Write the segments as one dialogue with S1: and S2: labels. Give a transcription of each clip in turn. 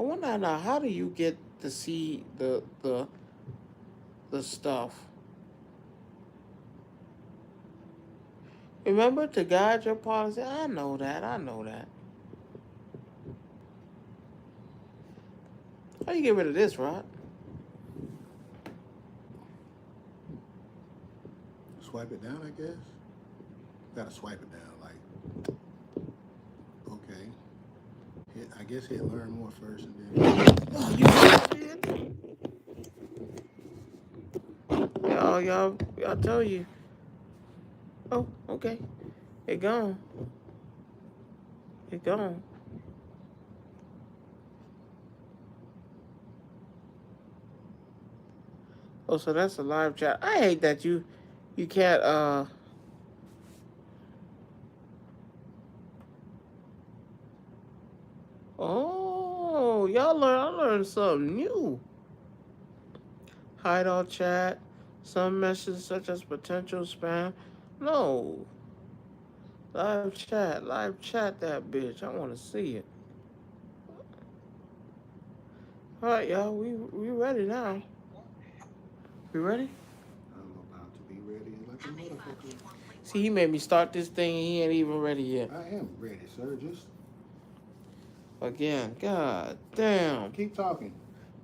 S1: wonder now, how do you get to see the stuff? Remember to guide your policy? I know that. I know that. How you get rid of this, Rod?
S2: Swipe it down, I guess. Gotta swipe it down, like, okay. I guess hit learn more first and then.
S1: Oh, you did? Y'all tell you. Oh, okay. It gone. It gone. Oh, so that's a live chat. I hate that you can't Oh, I learned something new. Hide all chat. Some messages such as potential spam. No. Live chat that bitch. I wanna see it. Alright, y'all, we ready now. We ready?
S2: I'm about to be ready like a motherfucker.
S1: See, he made me start this thing and he ain't even ready yet.
S2: I am ready, sir. Just
S1: Again, god damn.
S2: keep talking.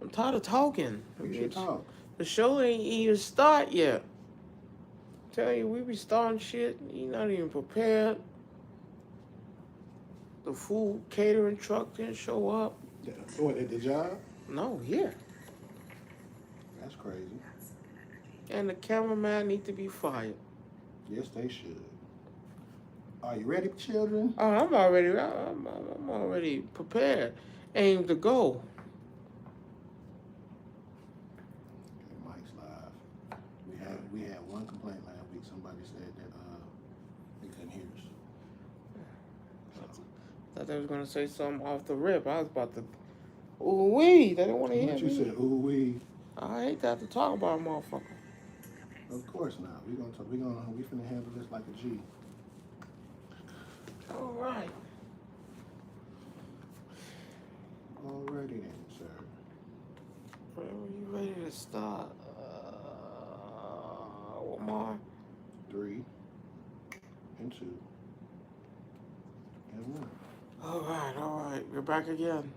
S1: I'm tired of talking.
S2: You should talk.
S1: The show ain't even start yet. Tell you, we be starting shit. You not even prepared. The food catering truck didn't show up.
S2: What, at the job?
S1: No, here.
S2: That's crazy.
S1: And the cameraman need to be fired.
S2: Yes, they should. Are you ready, children?
S1: Oh, I'm already prepared. Aim to go.
S2: Okay, Mike's live. We had one complaint last week. Somebody said that they couldn't hear us. So,
S1: Thought they was gonna say something off the rip. I was about to. Ooh wee! They didn't want to hear
S2: what
S1: me.
S2: you said? Ooh wee.
S1: I hate to have to talk about a motherfucker.
S2: Of course not. We finna handle this like a G.
S1: All right.
S2: Alrighty then, sir.
S1: Are you ready to start? One more.
S2: 3 and 2 and 1.
S1: All right. We're back again.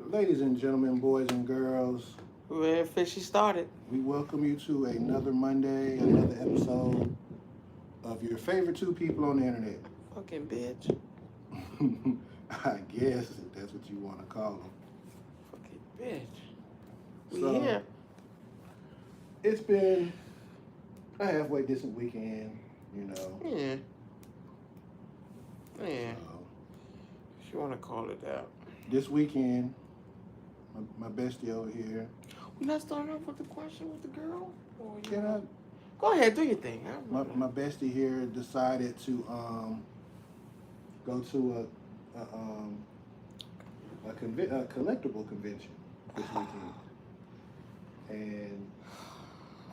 S2: Ladies and gentlemen, boys and girls,
S1: We're officially started.
S2: we welcome you to another Monday, another episode of your favorite two people on the internet.
S1: Fucking bitch.
S2: I guess if that's what you want to call them.
S1: Fucking bitch. We
S2: So,
S1: here.
S2: it's been a halfway decent weekend, you know.
S1: Yeah.
S2: So,
S1: If you want to call it that.
S2: this weekend, my bestie over here.
S1: We're not starting off with the question with the girl? Or you
S2: Can I?
S1: Go ahead, do your thing.
S2: My bestie here decided to go to a collectible convention this weekend, and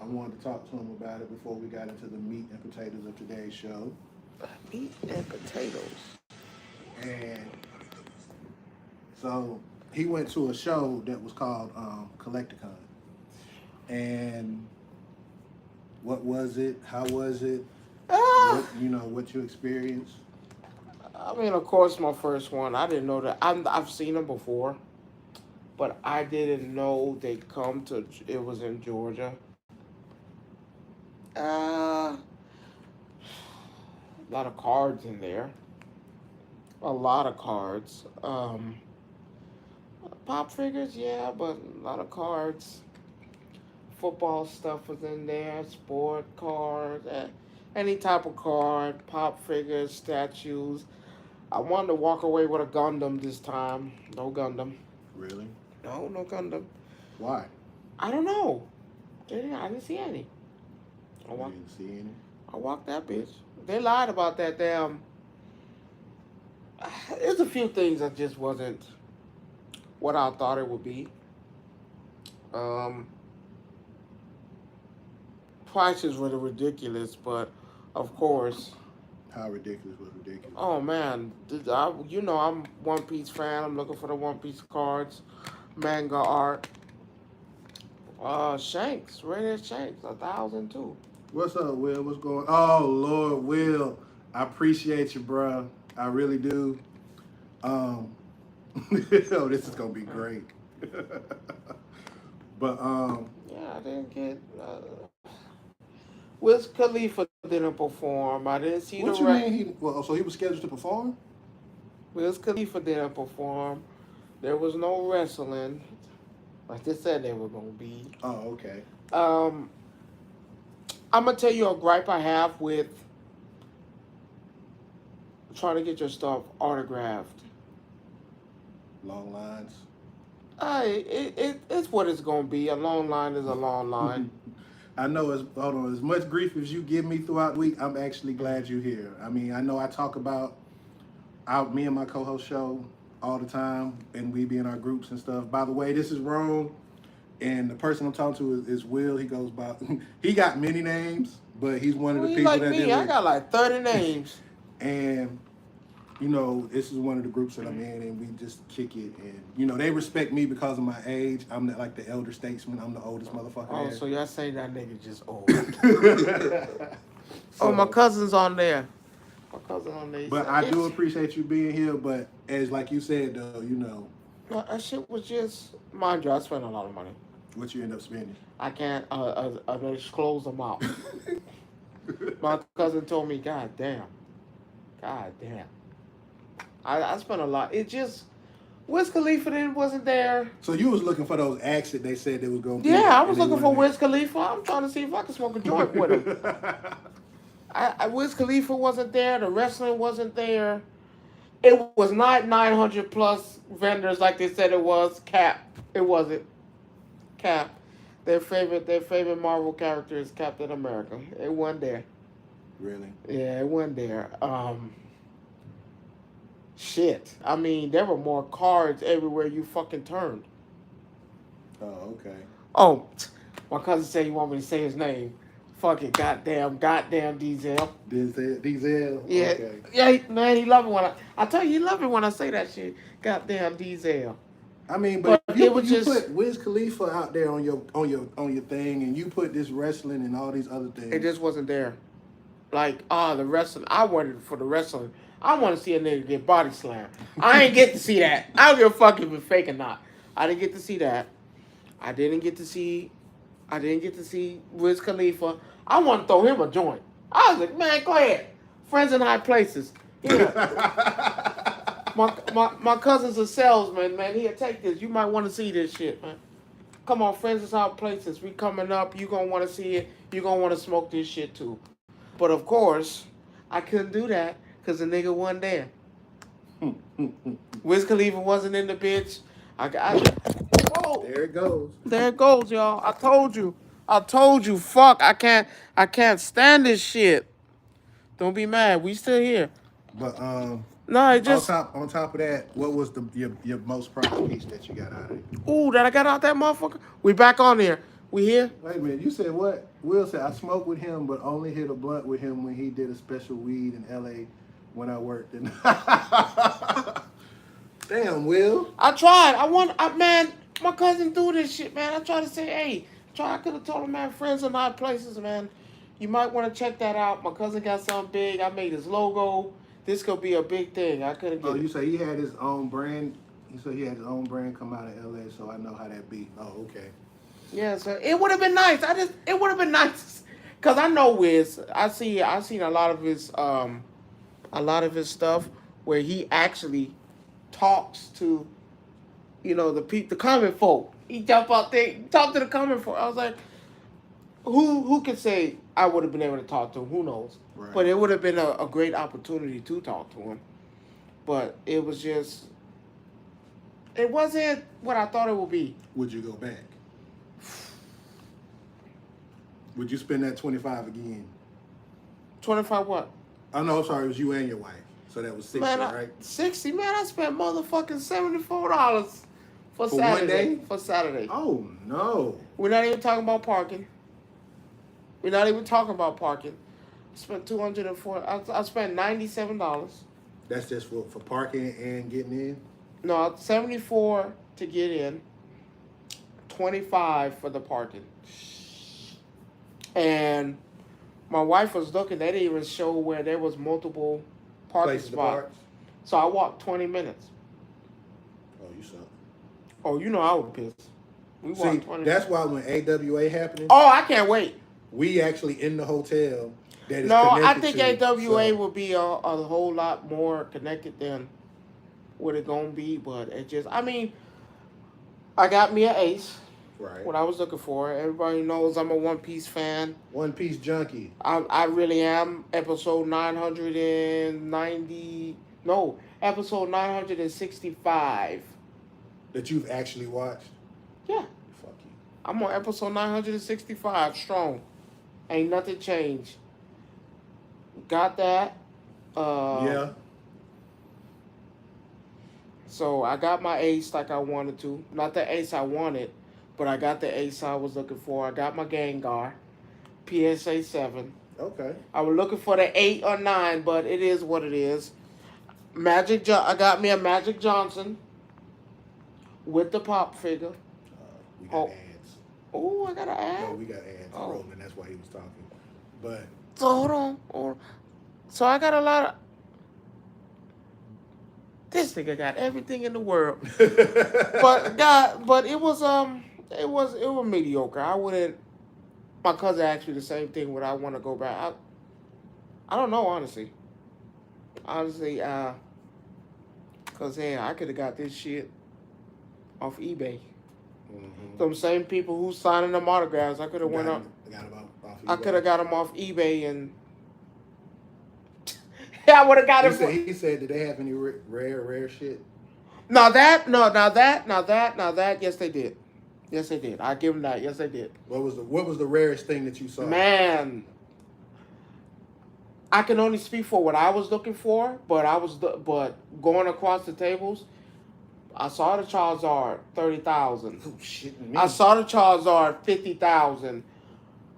S2: I wanted to talk to him about it before we got into the meat and potatoes of today's show.
S1: Meat and potatoes.
S2: And so he went to a show that was called Collecticon. And what was it? How was it? What you experienced?
S1: I mean, of course, my first one. I didn't know that. I've seen them before, but I didn't know they come to. It was in Georgia. A lot of cards in there. A lot of cards. Pop figures, yeah, but a lot of cards. Football stuff was in there. Sport cards, any type of card. Pop figures, statues. I wanted to walk away with a Gundam this time. No Gundam.
S2: Really?
S1: No Gundam.
S2: Why?
S1: I don't know. I didn't see any.
S2: You didn't see any?
S1: I walked that bitch. They lied about that damn. There's a few things that just wasn't what I thought it would be. Prices were ridiculous, but of course,
S2: How ridiculous was ridiculous?
S1: Oh man, I'm One Piece fan. I'm looking for the One Piece cards, manga art. Shanks, Radiant Shanks, 1,000 too.
S2: What's up, Will? What's going? Oh Lord, Will, I appreciate you, bruh. I really do. Um, oh, this is gonna be great. but
S1: Yeah, I didn't get. Wiz Khalifa didn't perform. I didn't see the
S2: what you
S1: rest.
S2: mean he? Well, so he was scheduled to perform?
S1: Wiz Khalifa didn't perform. There was no wrestling, like they said they were gonna be.
S2: Oh, okay.
S1: Um, I'm gonna tell you a gripe I have with trying to get your stuff autographed.
S2: Long lines.
S1: It's what it's gonna be. A long line is a long line.
S2: I know hold on, as much grief as you give me throughout the week, I'm actually glad you're here. I mean, I know I talk about me and my co-host show all the time, and we be in our groups and stuff. By the way, this is Rome, and the person I'm talking to is Will. He goes by he got many names, but he's one of
S1: Well,
S2: the
S1: you
S2: people
S1: like
S2: that
S1: me?
S2: deal
S1: I
S2: with.
S1: got like 30 names.
S2: And this is one of the groups that I'm in, and we just kick it. And they respect me because of my age. I'm like the elder statesman. I'm the oldest motherfucker
S1: Oh,
S2: there.
S1: so y'all saying that nigga just old?
S2: So,
S1: Oh, my cousin's on there. My cousin on there.
S2: but I do appreciate you being here. But as like you said, though,
S1: No, that shit was just, mind you, I spent a lot of money.
S2: what you end up spending.
S1: I can't disclose them out. My cousin told me, God damn. I spent a lot. It just, Wiz Khalifa then wasn't there.
S2: So you was looking for those acts that they said they was gonna be.
S1: Yeah, I was looking for Wiz Khalifa. I'm trying to see if I could smoke a joint with him. Wiz Khalifa wasn't there. The wrestling wasn't there. It was not 900 plus vendors like they said it was. Cap. It wasn't. Cap. Their favorite Marvel character is Captain America. It wasn't there.
S2: Really?
S1: Yeah, it wasn't there. Shit. I mean, there were more cards everywhere you fucking turned.
S2: Oh, okay.
S1: Oh, my cousin said he want me to say his name. Fuck it, goddamn Diesel.
S2: Diesel.
S1: Yeah,
S2: Okay.
S1: yeah, man, he love it when I tell you, he love it when I say that shit. Goddamn Diesel.
S2: I mean, but
S1: But
S2: you,
S1: it was
S2: you
S1: just-
S2: put Wiz Khalifa out there on your thing, and you put this wrestling and all these other things.
S1: It just wasn't there. Like, the wrestling. I wanted for the wrestling. I want to see a nigga get body slammed. I ain't get to see that. I don't give a fuck if it's fake or not. I didn't get to see that. I didn't get to see Wiz Khalifa. I want to throw him a joint. I was like, man, go ahead. Friends in high places. My cousin's a salesman, man. He'll take this. You might want to see this shit, man. Come on, friends in high places. We coming up. You gonna want to see it. You gonna want to smoke this shit too. But of course, I couldn't do that because the nigga wasn't there. Wiz Khalifa wasn't in the bitch. Whoa.
S2: There it goes.
S1: There it goes, y'all. I told you. Fuck. I can't stand this shit. Don't be mad. We still here.
S2: But
S1: No, it just.
S2: on top of that, what was your most prized piece that you got out of it?
S1: Ooh, that I got out that motherfucker. We back on here. We here?
S2: Wait a minute, you said what? Will said I smoked with him, but only hit a blunt with him when he did a special weed in LA when I worked in. Damn, Will.
S1: I tried. Man, my cousin do this shit, man. I tried to say, hey, I could have told him, man, friends in high places, man. You might want to check that out. My cousin got something big. I made his logo. This could be a big thing. I couldn't get
S2: Oh,
S1: it.
S2: you say he had his own brand? You said he had his own brand come out of LA, so I know how that be. Oh, okay.
S1: Yeah, so it would have been nice. It would have been nice, cause I know Wiz. I've seen a lot of his stuff where he actually talks to, the common folk. He jump out there, talk to the common folk. I was like, who can say I would have been able to talk to him? Who knows?
S2: Right.
S1: But it would have been a great opportunity to talk to him. But it was just, it wasn't what I thought it would be.
S2: Would you go back? Would you spend that 25 again?
S1: 25 what?
S2: Oh no, I'm sorry, it was you and your wife. So that was 60,
S1: Man,
S2: right?
S1: 60, man, I spent motherfucking $74 for Saturday.
S2: 1 day?
S1: For Saturday.
S2: Oh no.
S1: We're not even talking about parking. Spent 204. I spent $97.
S2: That's just for parking and getting in.
S1: No, 74 to get in, 25 for the parking. And my wife was looking. They didn't even show where there was multiple parking
S2: Places to
S1: spots.
S2: park.
S1: So I walked 20 minutes.
S2: Oh, you suck.
S1: Oh, you know I was pissed. We
S2: See,
S1: walked 20
S2: that's
S1: minutes.
S2: why when AWA happening,
S1: Oh, I can't wait.
S2: we actually in the hotel that is
S1: No, I
S2: connected
S1: think
S2: to.
S1: AWA
S2: So,
S1: will be a whole lot more connected than what it gonna be. But it just, I mean, I got me an Ace.
S2: right.
S1: What I was looking for. Everybody knows I'm a One Piece fan.
S2: One Piece junkie.
S1: I really am. Episode 990. No, episode 965.
S2: That you've actually watched.
S1: Yeah,
S2: Fuck you.
S1: I'm on episode 965 strong. Ain't nothing changed. Got that.
S2: Yeah.
S1: So I got my Ace like I wanted to. Not the Ace I wanted, but I got the Ace I was looking for. I got my Gengar, PSA 7.
S2: Okay.
S1: I was looking for the 8 or 9, but it is what it is. I got me a Magic Johnson with the pop figure.
S2: We got
S1: Oh.
S2: ads.
S1: Oh, I got an ad.
S2: No, we got ads rolling. That's why he was talking. But
S1: So hold on. So I got a lot of. This nigga got everything in the world, but it was mediocre. I wouldn't. My cousin asked me the same thing. Would I want to go back? I don't know, honestly. Cause hey, I could have got this shit off eBay.
S2: mm-hmm.
S1: Them same people who signing them autographs, I could have went up. I could have got them off eBay and. Yeah, I would have got it.
S2: He said, did they have any rare shit?
S1: Now that. Yes, they did. Yes, they did. I give them that. Yes, they did.
S2: What was the rarest thing that you saw?
S1: Man, I can only speak for what I was looking for, but going across the tables, I saw the Charizard 30,000.
S2: Oh shit!
S1: I saw the Charizard 50,000.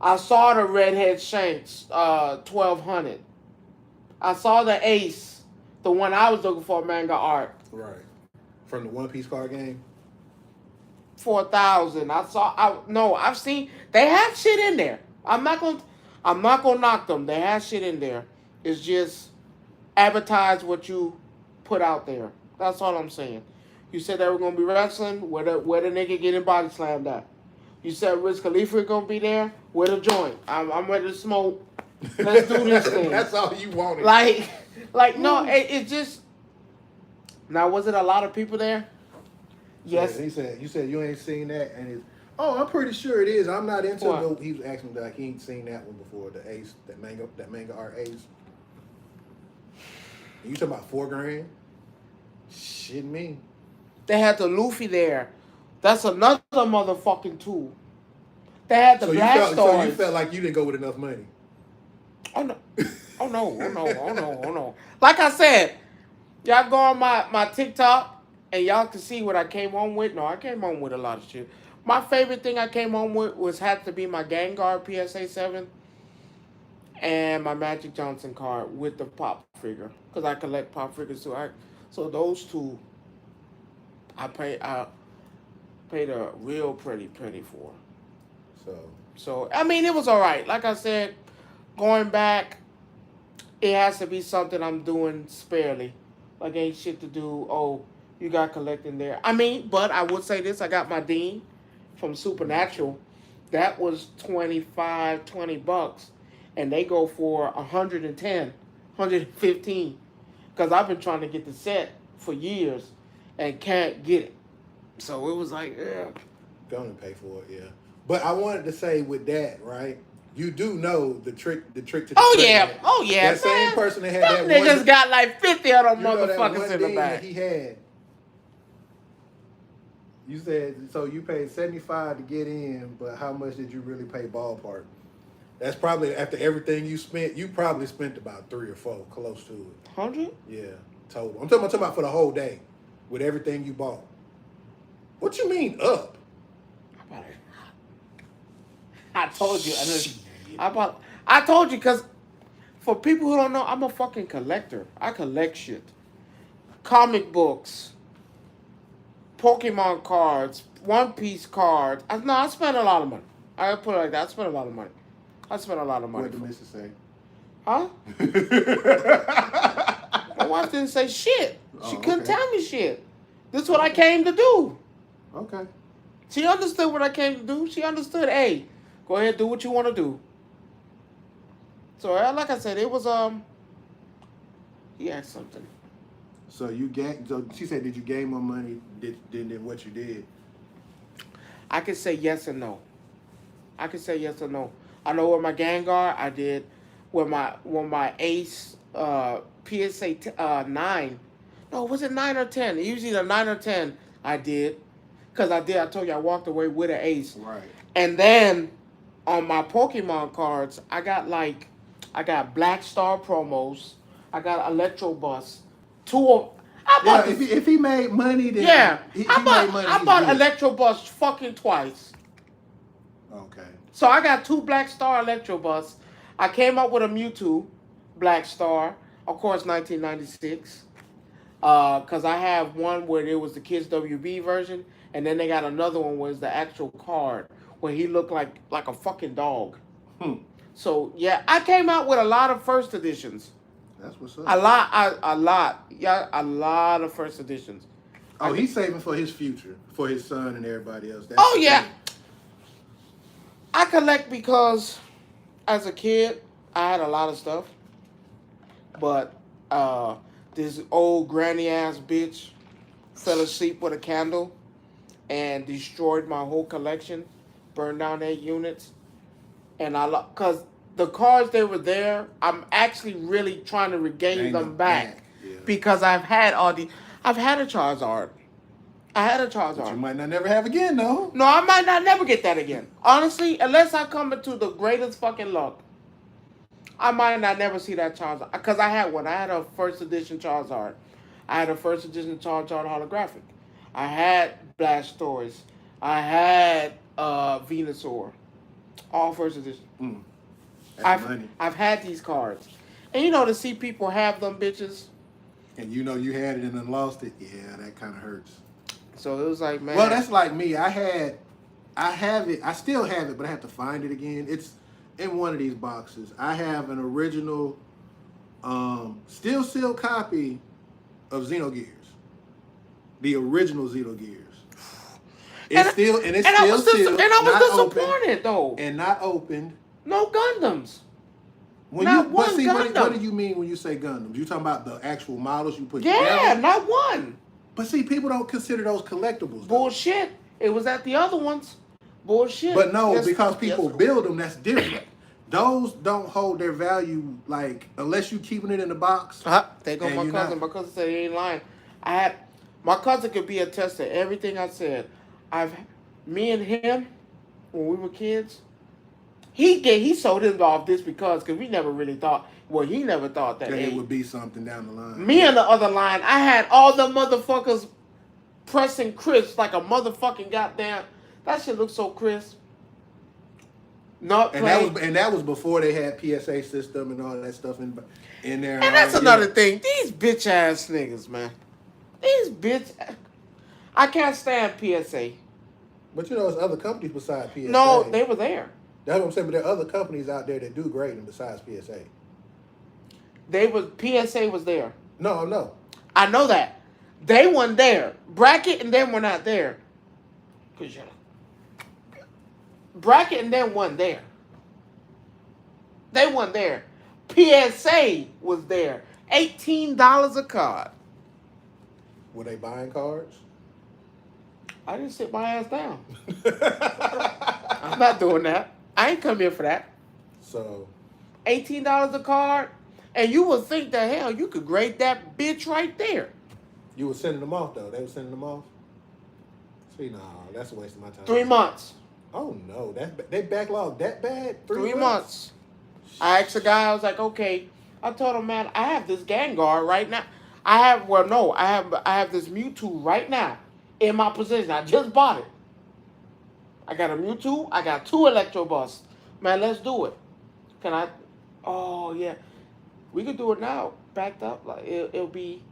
S1: I saw the Redhead Shanks 1,200. I saw the Ace, the one I was looking for, manga art.
S2: Right. From the One Piece card game.
S1: 4,000. I've seen they have shit in there. I'm not gonna knock them. They have shit in there. It's just advertise what you put out there. That's all I'm saying. You said they were gonna be wrestling. Where the nigga getting body slammed at? You said Wiz Khalifa gonna be there. Where the joint? I'm ready to smoke. Let's do this thing.
S2: That's all you wanted.
S1: Like no. It's just. Now, was it a lot of people there? Yes.
S2: Yeah, you said you ain't seen that, and it's. Oh, I'm pretty sure it is. I'm not into.
S1: What?
S2: He was asking me like he ain't seen that one before. The Ace, that manga art Ace. You talking about $4,000? Shit, me.
S1: They had the Luffy there. That's another motherfucking tool. They had the Black Stars.
S2: So you felt like you didn't go with enough money.
S1: Oh no. Oh no. Like I said, y'all go on my TikTok and y'all can see what I came home with. No, I came home with a lot of shit. My favorite thing I came home with had to be my Gengar PSA 7 and my Magic Johnson card with the pop figure. Because I collect pop figures too. So those two I paid a real pretty penny for. So I mean, it was all right. Like I said, going back, it has to be something I'm doing sparely. Like ain't shit to do. Oh, you got collecting there. I mean, but I would say this. I got my Dean from Supernatural. That was $20 and they go for 110, 115. Because I've been trying to get the set for years and can't get it. So it was like, yeah.
S2: Gonna pay for it, yeah. But I wanted to say with that, right? You do know the trick to the
S1: Oh
S2: treasure.
S1: yeah.
S2: That same person that had
S1: them
S2: that
S1: niggas
S2: one,
S1: got like 50 of them
S2: that
S1: motherfuckers
S2: one
S1: in the
S2: thing
S1: back.
S2: that he had. You said so you paid $75 to get in, but how much did you really pay ballpark? That's probably after everything you spent. You probably spent about 3 or 4, close to it.
S1: 100?
S2: Yeah, total. I'm talking about for the whole day, with everything you bought. What you mean up?
S1: I told you. I told you because For people who don't know, I'm a fucking collector. I collect shit. Comic books, Pokemon cards, One Piece cards. I spent a lot of money. I put it like that. I spent a lot of money. I spent a lot of money.
S2: What did the missus say?
S1: Huh? My wife didn't say shit. She couldn't tell me shit. This is what I came to do.
S2: Okay.
S1: She understood what I came to do. She understood, hey, go ahead, do what you want to do. So, like I said, it was, he asked something.
S2: So she said, did you gain more money than what you did?
S1: I can say yes and no. I can say yes or no. I know with my Gengar, I did. With my Ace PSA 9. No, was it 9 or 10? Usually the 9 or 10 I did. Because I told you I walked away with an Ace.
S2: Right.
S1: And then on my Pokemon cards, I got Black Star promos. I got Electro Bus.
S2: If he made money, then
S1: I bought Electro Bus fucking twice.
S2: Okay.
S1: So I got 2 Black Star Electro Bus. I came up with a Mewtwo Black Star, of course, 1996. Because I have one where it was the Kids WB version, and then they got another one where it's the actual card where he looked like a fucking dog. So yeah, I came out with a lot of first editions.
S2: That's what's up.
S1: A lot of first editions.
S2: Oh, he's saving for his future, for his son and everybody else.
S1: Yeah. I collect because as a kid, I had a lot of stuff. But this old granny ass bitch fell asleep with a candle and destroyed my whole collection, burned down 8 units. And because the cards that were there, I'm actually really trying to regain them back. Yeah. Because I've had a Charizard. I had a Charizard.
S2: But you might not never have again, though.
S1: No, I might not never get that again. Honestly, unless I come into the greatest fucking luck, I might not never see that Charizard. Because I had one. I had a first edition Charizard. I had a first edition Charizard holographic. I had Blastoise. I had Venusaur. All first edition. I've had these cards. And to see people have them bitches.
S2: And you had it and then lost it. Yeah, that kind of hurts.
S1: So it was like, man.
S2: Well, that's like me. I have it. I still have it, but I have to find it again. It's in one of these boxes. I have an original, still sealed copy of Xenogears. The original Xenogears. It's still sealed. And I was
S1: disappointed though.
S2: And not opened.
S1: No Gundams.
S2: What do you mean when you say Gundams? You talking about the actual models you put together?
S1: Yeah, not one.
S2: But see, people don't consider those collectibles.
S1: Bullshit. It was at the other ones. Bullshit.
S2: But no, because people build them, that's different. Those don't hold their value, like, unless you keeping it in the box.
S1: They go my cousin. My cousin said he ain't lying. My cousin could be attest to everything I said. Me and him, when we were kids, he sold his off this because we never really thought, he never thought that
S2: it would be something down the line.
S1: Me on the other line, I had all the motherfuckers pressing crisp like a motherfucking goddamn, that shit looks so crisp.
S2: That was before they had PSA system and all that stuff in there.
S1: And that's another thing. These bitch ass niggas, man. I can't stand PSA.
S2: But there's other companies besides PSA.
S1: No, they were there.
S2: That's what I'm saying, but there are other companies out there that do grading besides PSA.
S1: PSA was there.
S2: No.
S1: I know that. They weren't there. Bracket and them were not there. Bracket and them weren't there. They weren't there. PSA was there. $18 a card.
S2: Were they buying cards?
S1: I didn't sit my ass down. I'm not doing that. I ain't come here for that.
S2: So
S1: $18 a card, and you would think that hell you could grade that bitch right there.
S2: You were sending them off though. They were sending them off. See, no, that's a waste of my time.
S1: 3 months.
S2: Oh no, they backlogged that bad.
S1: 3 months. I asked the guy. I was like, okay. I told him, man, I have this Gengar right now. I have this Mewtwo right now in my possession. I just bought it. I got a Mewtwo. I got 2 Electro Busts. Man, let's do it. Can I? Oh, yeah. We could do it now, backed up. Like it'll be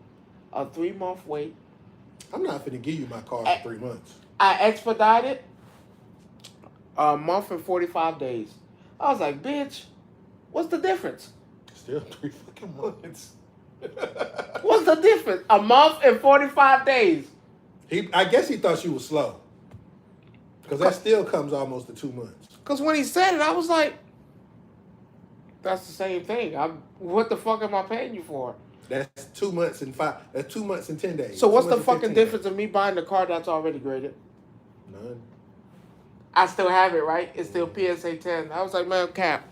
S1: a 3-month wait.
S2: I'm not finna give you my car for 3 months.
S1: I expedited a month and 45 days. I was like, bitch, what's the difference?
S2: Still 3 fucking months.
S1: What's the difference? A month and 45 days.
S2: I guess he thought you was slow. Because that still comes almost to 2 months.
S1: Because when he said it, I was like, that's the same thing. What the fuck am I paying you for?
S2: That's 2 months and 5. That's 2 months and 10 days.
S1: So what's the fucking difference of me buying the car that's already graded?
S2: None.
S1: I still have it, right? It's still PSA 10. I was like, man, Cap,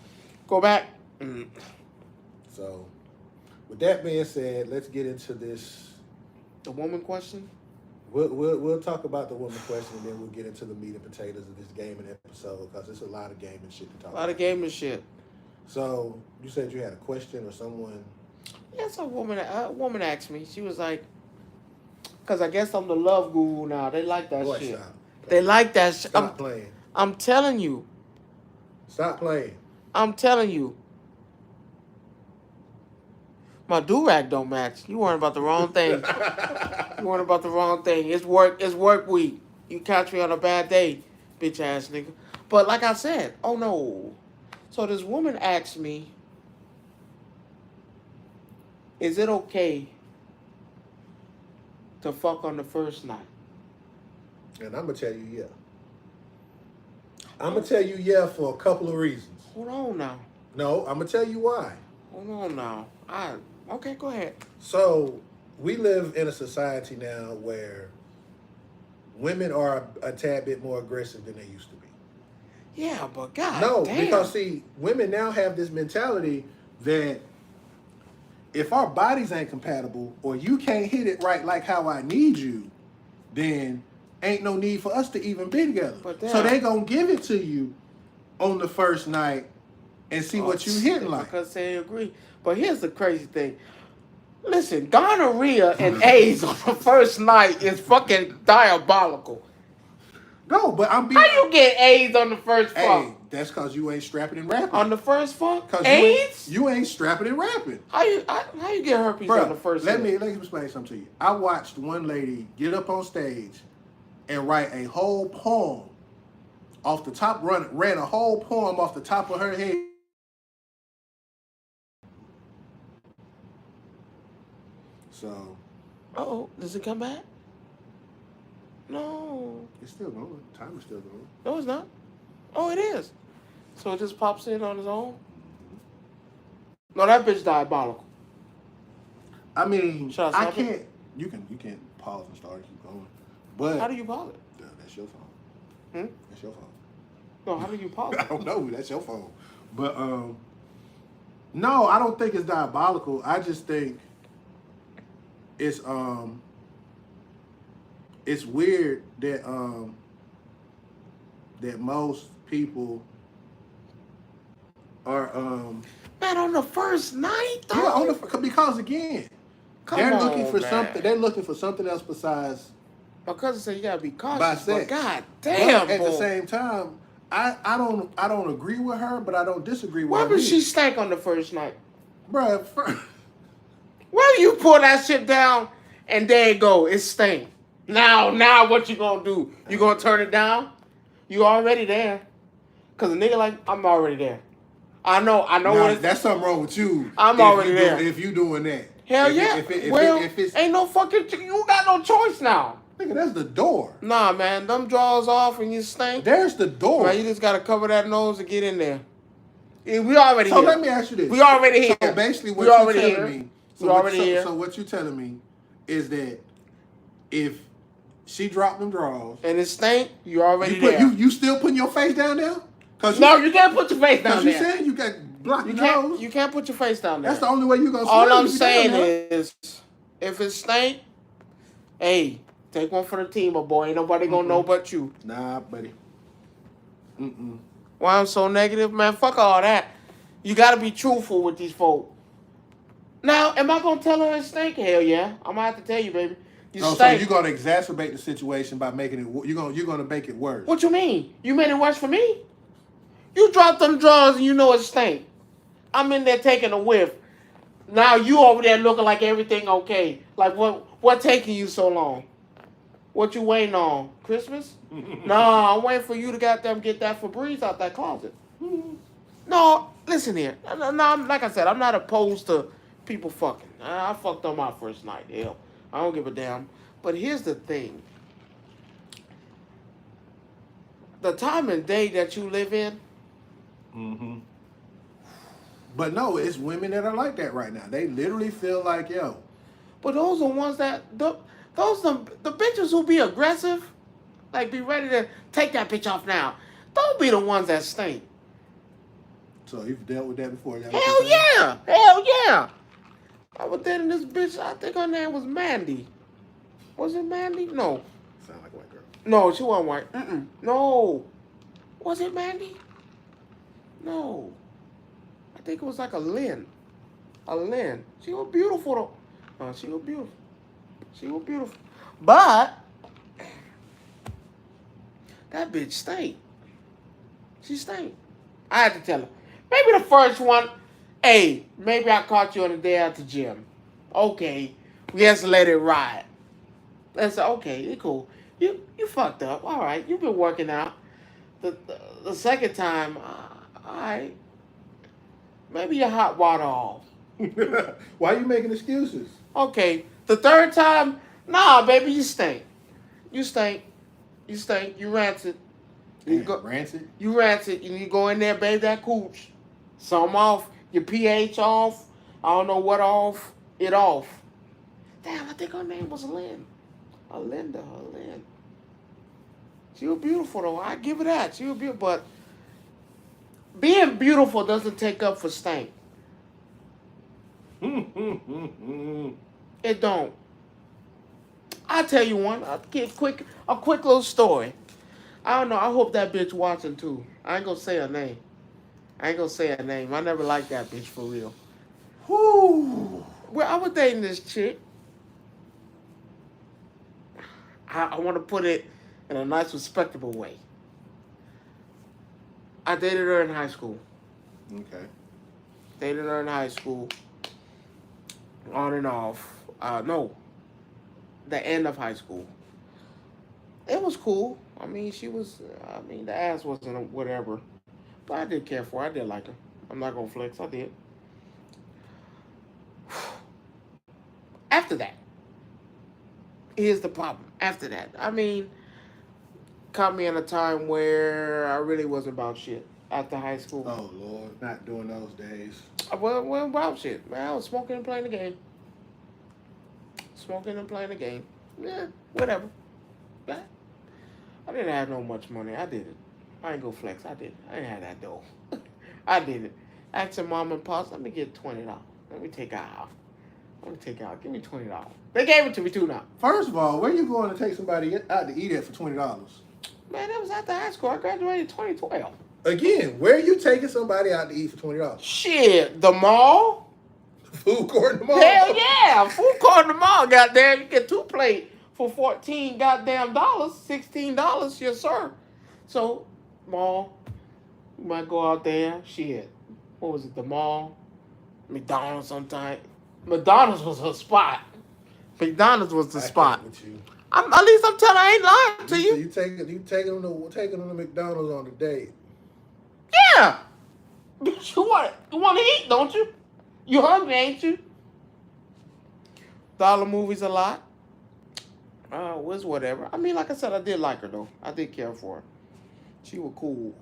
S1: go back.
S2: So, with that being said, let's get into this.
S1: The woman question?
S2: We'll talk about the woman question, and then we'll get into the meat and potatoes of this gaming episode, because it's a lot of gaming shit to talk about.
S1: A lot of gaming shit.
S2: So, you said you had a question or someone?
S1: Yes, a woman asked me. She was like, because I guess I'm the love guru now. They like that shit.
S2: Stop.
S1: They like that shit.
S2: Stop playing.
S1: I'm telling you.
S2: Stop playing.
S1: I'm telling you. My do-rag don't match. You worrying about the wrong thing. You worrying about the wrong thing. It's work week. You catch me on a bad day, bitch ass nigga. But like I said, oh no. So this woman asked me, is it okay to fuck on the first night?
S2: And I'm going to tell you yeah. I'm going to tell you yeah for a couple of reasons.
S1: Hold on now.
S2: No, I'm going to tell you why.
S1: Hold on now. Okay, go ahead.
S2: So, we live in a society now where women are a tad bit more aggressive than they used to be.
S1: Yeah, but God
S2: No,
S1: damn.
S2: because see, women now have this mentality that if our bodies ain't compatible or you can't hit it right like how I need you, then ain't no need for us to even be together. So they gonna give it to you on the first night and see what you hitting like.
S1: Because they agree. But here's the crazy thing. Listen, gonorrhea and AIDS on the first night is fucking diabolical.
S2: No, but I'm being...
S1: How you get AIDS on the first fuck?
S2: Hey, that's because you ain't strapping and rapping.
S1: On the first fuck?
S2: AIDS? You ain't strapping and rapping.
S1: How you get herpes on the first
S2: let me explain something to you. I watched one lady get up on stage and write a whole poem off the top, ran a whole poem off the top of her head. So.
S1: Uh-oh, does it come back? No.
S2: It's still going. Time is still going.
S1: No, it's not. Oh, it is. So it just pops in on its own? No, that bitch diabolical.
S2: I mean,
S1: I
S2: can't. You can't pause and start and keep going. But
S1: how do you pause it?
S2: That's your phone. That's your phone.
S1: No, how do you pause it?
S2: I don't know. That's your phone. But no, I don't think it's diabolical. I just think it's weird that that most people are
S1: man, on the first night though?
S2: Yeah, because again, they're looking for something. They're looking for something else besides.
S1: My cousin said you gotta be cautious. But God
S2: damn. But at the same time, I don't agree with her, but I don't disagree with her.
S1: Why would she stank on the first night?
S2: Bruh,
S1: why do you pour that shit down and there it go, it stink. Now what you gonna do? You gonna turn it down? You already there. Cause a nigga like, I'm already there. I know what
S2: that's something wrong with you.
S1: I'm already there.
S2: If you doing that.
S1: Hell yeah. If it's ain't no fucking, you got no choice now.
S2: Nigga, that's the door.
S1: Nah, man, them drawers off and you stink.
S2: There's the door.
S1: Man, you just gotta cover that nose to get in there. We already here.
S2: So let me ask you this.
S1: We already here.
S2: So basically what you're telling me. So what you telling me is that if she dropped them drawers
S1: and it stank, you already there.
S2: You still putting your face down there?
S1: No, you can't put your face down there.
S2: Because you said you got blocked your nose.
S1: You can't put your face down there.
S2: That's the only way you're going to
S1: All I'm saying is, if it stank, hey, take one for the team, my boy. Ain't nobody going to know but you.
S2: Nah, buddy.
S1: Why I'm so negative? Man, fuck all that. You got to be truthful with these folk. Now, am I going to tell her it stink? Hell yeah. I'm going to have to tell you, baby.
S2: So you're going to exacerbate the situation by making it, you're going to make it worse.
S1: What you mean? You made it worse for me? You dropped them drawers and you know it stink. I'm in there taking a whiff. Now you over there looking like everything okay. Like what taking you so long? What you waiting on? Christmas? No, I'm waiting for you to goddamn get that Febreze out that closet. No, listen here. No, like I said, I'm not opposed to people fucking. I fucked on my first night. Hell, I don't give a damn. But here's the thing: the time and day that you live in.
S2: Mm-hmm. But no, it's women that are like that right now. They literally feel like, yo.
S1: But those are ones that those the bitches who be aggressive, like be ready to take that bitch off now. Don't be the ones that stink.
S2: So you've dealt with that before?
S1: Hell yeah, hell yeah. I was dating this bitch. I think her name was Mandy. Was it Mandy? No.
S2: Sound like a white girl.
S1: No, she wasn't white. No. Was it Mandy? No. I think it was like a Lynn. A Lynn. She was beautiful though. She was beautiful. She was beautiful. But that bitch stank. She stank. I had to tell her. Maybe the first one, hey, maybe I caught you on the day at the gym. Okay. We just let it ride. Let's say, okay, it's cool. You fucked up. All right. You've been working out. The second time, all right. Maybe your hot water off.
S2: Why are you making excuses?
S1: Okay. The third time, nah, baby, you stink. You stink. You stink. You rancid.
S2: Rancid?
S1: You rancid. And you go in there, bathe that cooch. Some off. Your pH off. I don't know what off. It off. Damn, I think her name was Lynn. Linda. Lynn. She was beautiful though. I give her that. She was beautiful, but being beautiful doesn't take up for stank. It don't. I'll tell you one. I'll get a quick little story. I don't know. I hope that bitch watching too. I ain't gonna say her name. I never liked that bitch for real.
S2: Whoo.
S1: Well, I was dating this chick. I want to put it in a nice, respectable way. I dated her in high school.
S2: Okay.
S1: Dated her in high school. On and off. No. The end of high school. It was cool. I mean, the ass wasn't whatever. But I did care for her. I did like her. I'm not going to flex. I did. After that. Here's the problem. After that. I mean, caught me in a time where I really wasn't about shit after high school.
S2: Oh, Lord. Not doing those days.
S1: I wasn't about shit. Man, I was smoking and playing the game. Yeah, whatever. Yeah. I didn't have no much money. I did it. I ain't go flex. I did it. I ain't had that dough. I did it. Asked your mom and pops, let me get $20. Let me take out. Give me $20. They gave it to me too now.
S2: First of all, where you going to take somebody out to eat at for $20?
S1: Man, that was after high school. I graduated in 2012.
S2: Again, where are you taking somebody out to eat for $20?
S1: Shit, the mall?
S2: Food court in the mall?
S1: Hell yeah, food court in the mall. Goddamn, you get 2 plates for $14 goddamn dollars, $16, yes sir. So, mall, you might go out there. Shit, what was it? The mall, McDonald's sometime. McDonald's was her spot. McDonald's was the spot.
S2: With you.
S1: At least I'm telling. I ain't lying to you.
S2: You taking them to McDonald's on a date?
S1: Yeah. You want to eat, don't you? You hungry, ain't you? Dollar movies a lot. Was whatever. I mean, like I said, I did like her though. I did care for her. She was cool.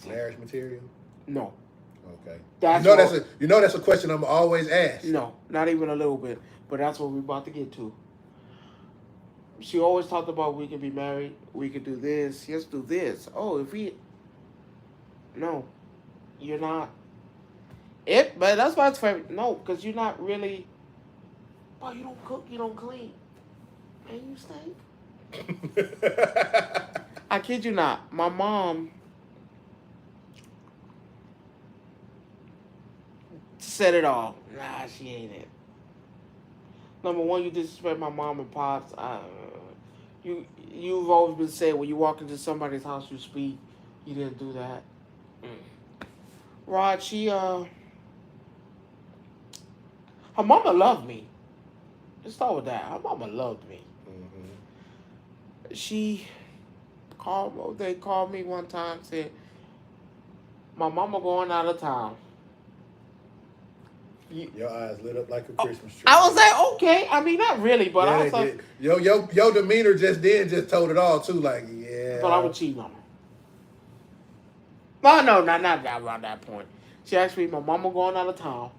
S2: Marriage material?
S1: No.
S2: Okay.
S1: That's
S2: that's a question I'm always asked.
S1: No, not even a little bit. But that's what we're about to get to. She always talked about we could be married, we could do this, let's do this. Oh, no, you're not. But that's why it's favorite. No, because you're not really. Oh, you don't cook, you don't clean, and you stink. I kid you not. My mom said it all. Nah, she ain't it. Number one, you disrespect my mom and pops. You've always been saying when you walk into somebody's house, you speak. You didn't do that. Rod, Her mama loved me. Let's start with that. Her mama loved me. She called. They called me one time. Said my mama going out of town.
S2: Your eyes lit up like a Christmas tree.
S1: I was like, okay. I mean, not really, but
S2: yeah,
S1: I was like,
S2: your demeanor just told it all too. Like, yeah.
S1: but I would cheat on her. Well, no, not around that point. She asked me, my mama going out of town.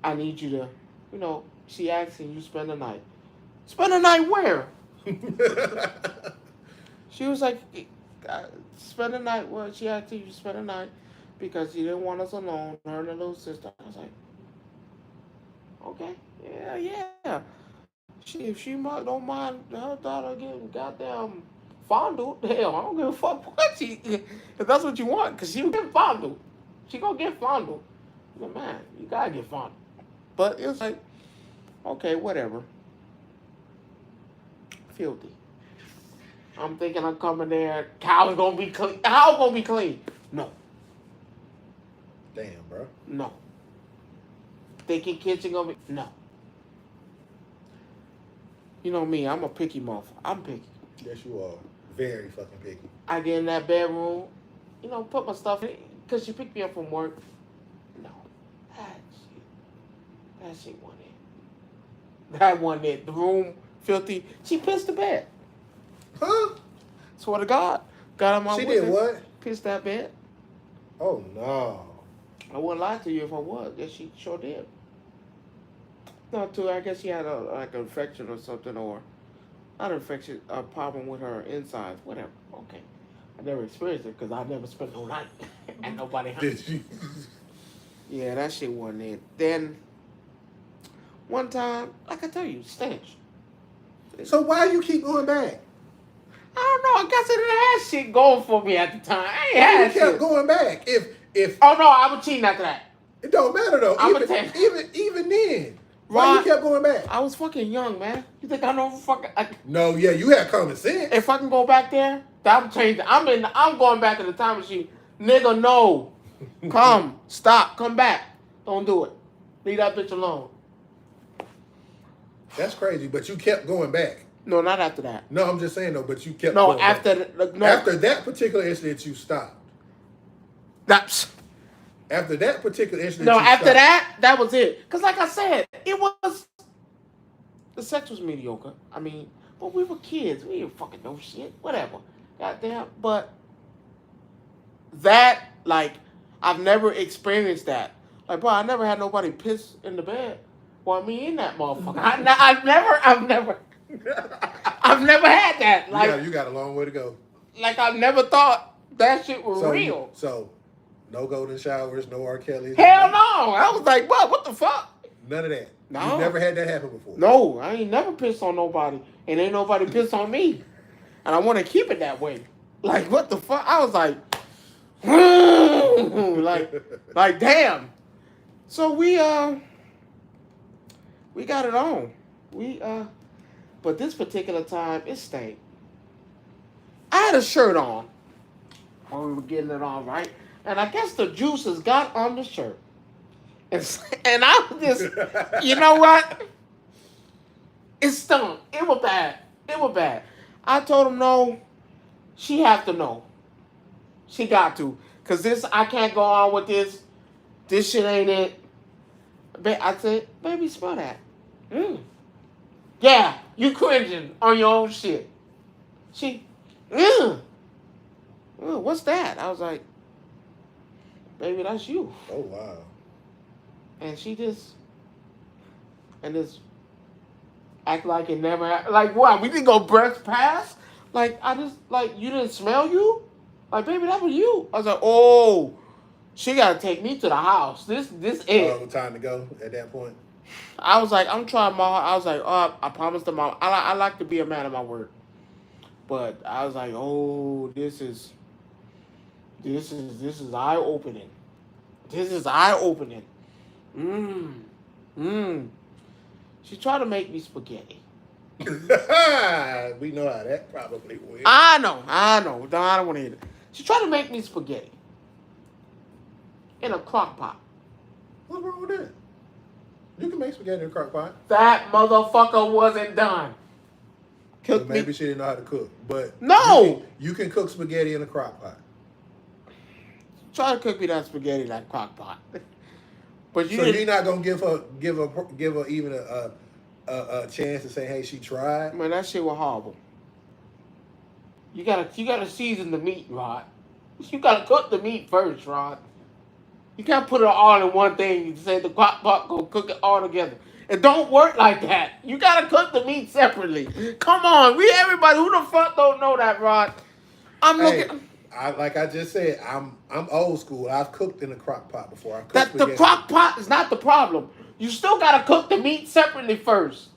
S1: I need you to, she asked, and you spend the night. Spend the night where? She was like, spend the night where? She asked you to spend the night because she didn't want us alone, her and her little sister. I was like, okay, yeah. If she don't mind her daughter getting goddamn fondled, hell, I don't give a fuck what if that's what you want, because she will get fondled. She gonna get fondled. But man, you gotta get fondled. But it was like, okay, whatever. Filthy. I'm thinking I'm coming there. Cow's gonna be clean. How's gonna be clean? No.
S2: Damn, bro.
S1: No. Thinking kitchen gonna be no. You know me, I'm a picky motherfucker. I'm picky.
S2: Yes, you are. Very fucking picky.
S1: I get in that bedroom, put my stuff in, because she picked me up from work. No. That shit wasn't it. That wasn't it. The room, filthy. She pissed the bed.
S2: Huh?
S1: Swear to God. Got on my
S2: She did what?
S1: Pissed that bed.
S2: Oh, no.
S1: I wouldn't lie to you if I was. Yes, she sure did. No, too. I guess she had an infection or something, or not an infection, a problem with her insides, whatever. Okay, I never experienced it because I never spent no night and nobody.
S2: Did you?
S1: Yeah, that shit wasn't it. Then one time, like I tell you, stench.
S2: So why you keep going back?
S1: I don't know. I guess I didn't have shit going for me at the time. I ain't had
S2: You kept
S1: shit.
S2: going back. If
S1: Oh no, I was cheating after that.
S2: It don't matter though. Even then. Why you kept going back?
S1: I was fucking young, man. You think I know fucking?
S2: No, yeah, you had common sense.
S1: If I can go back there, that would change it. I'm going back in the time machine. Nigga, no. Come. Stop. Come back. Don't do it. Leave that bitch alone.
S2: That's crazy, but you kept going back.
S1: No, not after that.
S2: No, I'm just saying though, but you kept
S1: going
S2: after
S1: back.
S2: After that particular incident, you stopped. After that particular incident,
S1: no, after that was it. Because like I said, the sex was mediocre. I mean, but we were kids. We didn't fucking know shit. Whatever. Goddamn. But that, like, I've never experienced that. Like, bro, I never had nobody piss in the bed. Well, me in that motherfucker. I've never had that. Like,
S2: you got a long way to go.
S1: Like, I've never thought that shit was real.
S2: So, no golden showers, no R. Kelly.
S1: Hell no. I was like, what the fuck?
S2: None of that.
S1: No.
S2: You've never had that happen before.
S1: No, I ain't never pissed on nobody. And ain't nobody pissed on me. And I want to keep it that way. Like, what the fuck? I was like, like damn. So we got it on. But this particular time, it stank. I had a shirt on when we were getting it on, right? And I guess the juices got on the shirt. And I was just, you know what? It stunk. It was bad. I told him no. She have to know. She got to. Because I can't go on with this. This shit ain't it. I said, baby, smell that. Yeah, you cringing on your own shit. What's that? I was like, baby, that's you.
S2: Oh, wow.
S1: And she just act like it never happened. Like, what? We didn't go breath past? Like, you didn't smell you? Like, baby, that was you. I was like, oh, she got to take me to the house. This it.
S2: Time to go at that point.
S1: I was like, I'm trying my hard. I was like, oh, I promised them. I like to be a man of my word. But I was like, oh, this is eye-opening. This is eye-opening. She tried to make me spaghetti.
S2: We know how that probably went.
S1: I know. No, I don't want to hear it. She tried to make me spaghetti in a crock pot.
S2: What's wrong with that? You can make spaghetti in a crock pot.
S1: That motherfucker wasn't done.
S2: Well, maybe she didn't know how to cook, but
S1: no,
S2: you can cook spaghetti in a crock pot.
S1: Try to cook me that spaghetti like crock pot. But
S2: so you're not gonna give her even a chance to say, hey, she tried.
S1: Man, that shit was horrible. You gotta season the meat, Rod. You gotta cook the meat first, Rod. You can't put it all in one thing. You say the crock pot go cook it all together. It don't work like that. You gotta cook the meat separately. Come on, everybody who the fuck don't know that, Rod. I'm looking.
S2: Like I just said, I'm old school. I've cooked in a crock pot before.
S1: The crock pot is not the problem. You still gotta cook the meat separately first.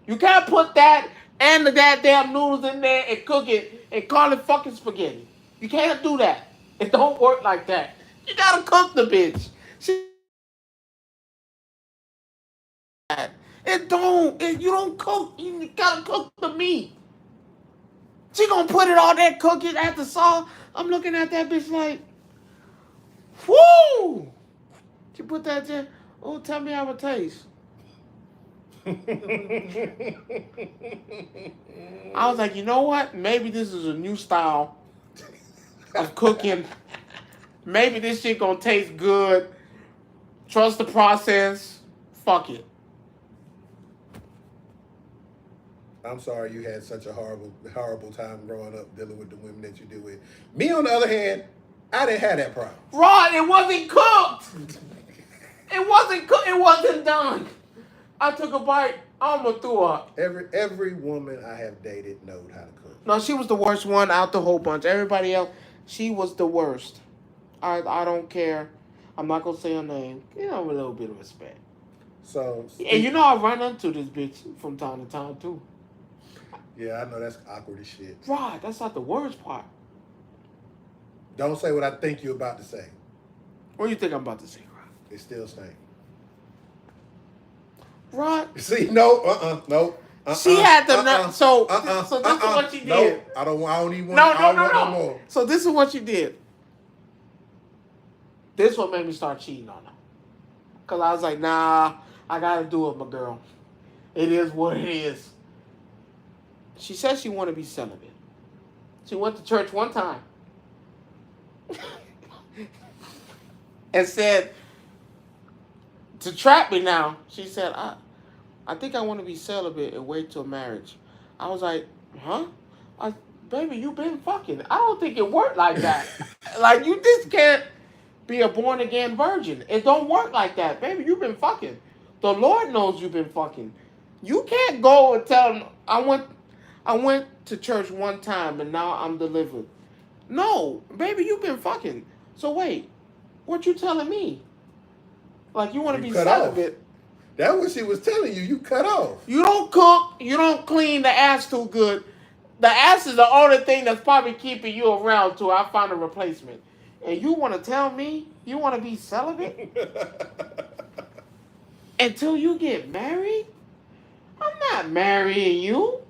S1: You can't put that and the goddamn noodles in there and cook it and call it fucking spaghetti. You can't do that. It don't work like that. You gotta cook the bitch. You don't cook. You gotta cook the meat. She gonna put it all there, cook it at the salt. I'm looking at that bitch like, whoo! She put that there. Oh, tell me how it tastes. I was like, you know what? Maybe this is a new style of cooking. Maybe this shit gonna taste good. Trust the process. Fuck it.
S2: I'm sorry you had such a horrible time growing up dealing with the women that you deal with. Me, on the other hand, I didn't have that problem.
S1: Rod, it wasn't cooked. It wasn't cooked. It wasn't done. I took a bite. I almost threw up.
S2: Every woman I have dated knows how to cook.
S1: No, she was the worst one out the whole bunch. Everybody else, she was the worst. I don't care. I'm not gonna say her name. You know, with a little bit of respect.
S2: So,
S1: and you know I run into this bitch from time to time too.
S2: Yeah, I know that's awkward as shit.
S1: Right, that's not the worst part.
S2: Don't say what I think you're about to say.
S1: What do you think I'm about to say, Rod?
S2: It's still stink.
S1: Rod?
S2: See, no.
S1: She had the so this is what she did.
S2: No, I don't even want no more.
S1: So this is what she did. This is what made me start cheating on her. Cause I was like, nah, I gotta do it, my girl. It is what it is. She said she wanted to be celibate. She went to church one time and said, to trap me now, she said, I think I want to be celibate and wait till marriage. I was like, huh? Baby, you been fucking. I don't think it worked like that. Like, you just can't be a born-again virgin. It don't work like that. Baby, you been fucking. The Lord knows you've been fucking. You can't go and tell him, I went to church one time and now I'm delivered. No, baby, you've been fucking. So wait, what you telling me? Like, you want to be celibate.
S2: That's what she was telling you. You cut off.
S1: You don't cook. You don't clean the ass too good. The ass is the only thing that's probably keeping you around till I find a replacement. And you want to tell me you want to be celibate? Until you get married? I'm not marrying you.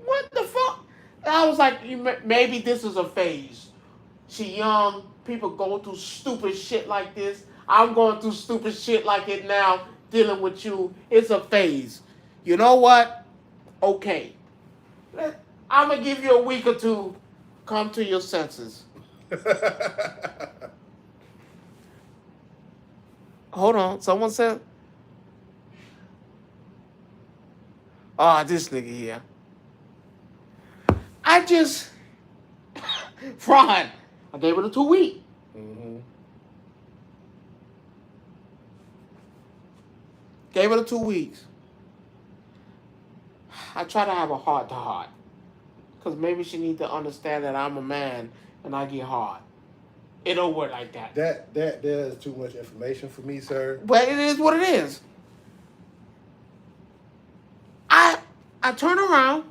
S1: What the fuck? And I was like, maybe this is a phase. She young. People go through stupid shit like this. I'm going through stupid shit like it now, dealing with you. It's a phase. You know what? Okay. I'm going to give you a week or two. Come to your senses. Hold on. Someone said, oh, this nigga here. I just, fraud. I gave it a 2 week.
S2: Mm-hmm.
S1: Gave it a 2 weeks. I try to have a heart-to-heart. Because maybe she needs to understand that I'm a man and I get hard. It don't work like that.
S2: That is too much information for me, sir.
S1: But it is what it is. I turned around.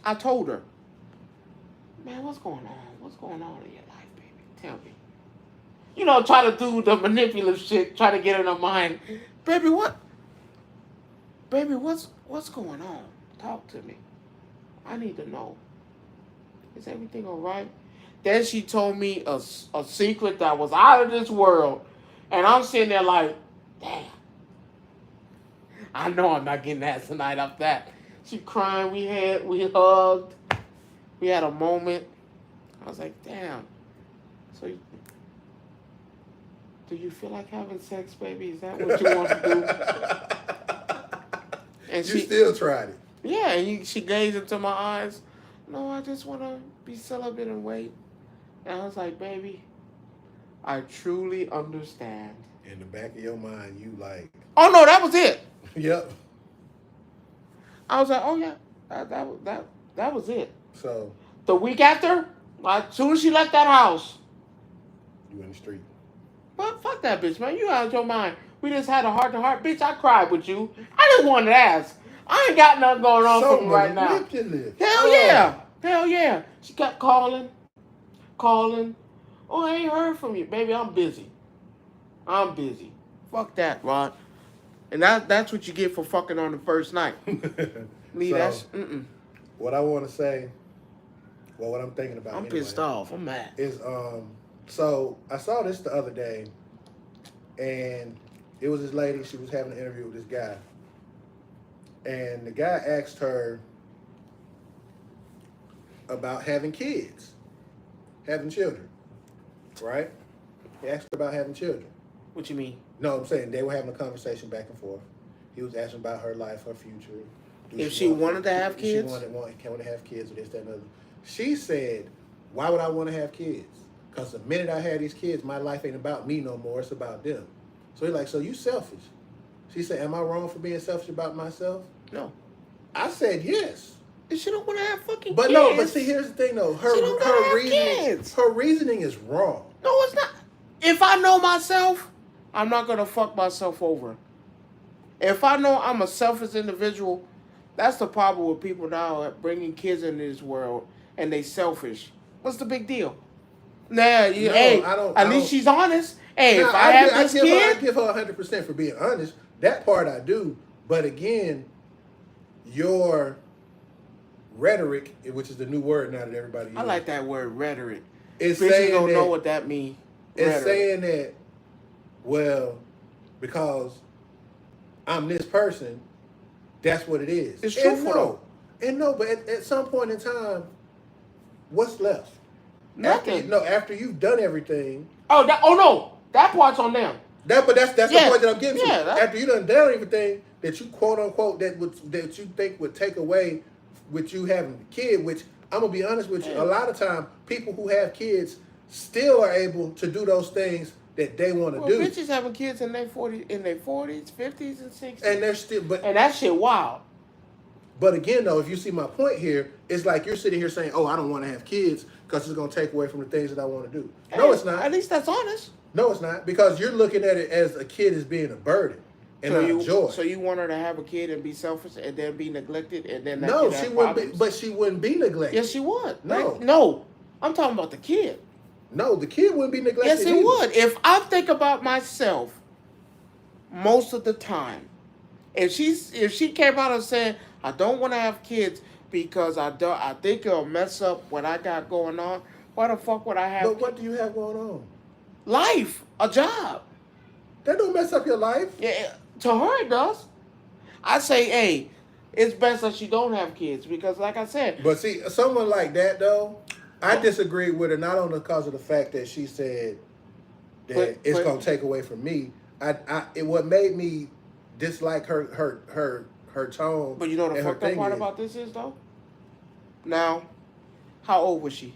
S1: I told her, man, what's going on? What's going on in your life, baby? Tell me. You know, try to do the manipulative shit, try to get in her mind. Baby, what? Baby, what's going on? Talk to me. I need to know. Is everything all right? Then she told me a secret that was out of this world. And I'm sitting there like, damn. I know I'm not getting ass tonight after that. She crying. We hugged. We had a moment. I was like, damn. So, do you feel like having sex, baby? Is that what you want to do? And
S2: you still tried it.
S1: Yeah, and she gazed into my eyes. No, I just want to be celibate and wait. And I was like, baby, I truly understand.
S2: In the back of your mind, you like...
S1: Oh, no, that was it.
S2: Yep.
S1: I was like, oh, yeah, that was it.
S2: So...
S1: The week after, as soon as she left that house...
S2: You in the street.
S1: But fuck that bitch, man. You out of your mind. We just had a heart-to-heart. Bitch, I cried with you. I just wanted to ask. I ain't got nothing going on for me right now. Hell yeah. Hell yeah. She kept calling. Oh, I ain't heard from you. Baby, I'm busy. Fuck that, Rod. And that's what you get for fucking on the first night.
S2: What I want to say, well, what I'm thinking about
S1: I'm pissed off. I'm mad.
S2: Is, so I saw this the other day, and it was this lady, she was having an interview with this guy. And the guy asked her about having kids, having children, right? He asked her about having children.
S1: What you mean?
S2: No, I'm saying they were having a conversation back and forth. He was asking about her life, her future.
S1: If she wanted to have kids?
S2: She wanted to have kids or this, that, and other. She said, why would I want to have kids? Because the minute I had these kids, my life ain't about me no more. It's about them. So he's like, so you selfish. She said, am I wrong for being selfish about myself?
S1: No.
S2: I said, yes.
S1: And she don't want to have fucking
S2: kids. No, but see, here's the thing, though. Her reasoning is wrong.
S1: No, it's not. If I know myself, I'm not going to fuck myself over. If I know I'm a selfish individual, that's the problem with people now bringing kids into this world, and they selfish. What's the big deal? Nah, at least she's honest. Hey, if I have this kid...
S2: I give her 100% for being honest. That part I do. But again, your rhetoric, which is the new word now that everybody uses.
S1: I like that word, rhetoric.
S2: It's saying
S1: don't know what that means.
S2: It's saying that, well, because I'm this person, that's what it is.
S1: It's truthful.
S2: But at some point in time, what's left?
S1: Nothing.
S2: After you've done everything.
S1: Oh no, that part's on them.
S2: That's the point that I'm getting to. After you done everything that you quote unquote that you think would take away with you having a kid, which I'm gonna be honest with you, a lot of time people who have kids still are able to do those things that they want to do.
S1: Bitches having kids in their 40s, 50s, and 60s,
S2: and they're still,
S1: and that shit wild.
S2: But again, though, if you see my point here, it's like you're sitting here saying, "Oh, I don't want to have kids because it's going to take away from the things that I want to do." No, it's not.
S1: At least that's honest.
S2: No, it's not, because you're looking at it as a kid as being a burden and not a joy.
S1: So you want her to have a kid and be selfish and then be neglected and then
S2: no, she wouldn't. But she wouldn't be neglected.
S1: Yes, she would.
S2: No,
S1: no, I'm talking about the kid.
S2: No, the kid wouldn't be neglected.
S1: Yes, it would. If I think about myself, most of the time, if she came out and said, I don't want to have kids because I think it'll mess up what I got going on, why the fuck would I have?
S2: But what do you have going on?
S1: Life, a job.
S2: That don't mess up your life.
S1: Yeah, to her it does. I say, hey, it's best that she don't have kids because, like I said.
S2: But see, someone like that though, I disagree with her, not only because of the fact that she said that it's going to take away from me. What made me dislike her tone.
S1: But you know the fucked up part about this is, though? Now, how old was she?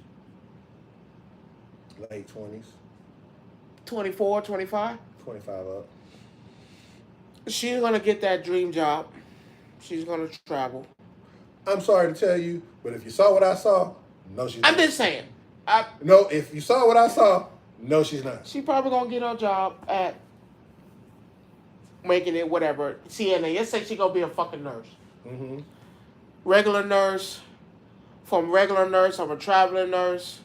S2: Late 20s.
S1: 24, 25?
S2: 25 up.
S1: She's going to get that dream job. She's going to travel.
S2: I'm sorry to tell you, but if you saw what I saw, no, she's not.
S1: I'm just saying.
S2: No, if you saw what I saw, no, she's not.
S1: She probably going to get her job at making it whatever. CNA. Let's say she going to be a fucking nurse.
S2: Mm-hmm.
S1: Regular nurse. From regular nurse, I'm a traveling nurse.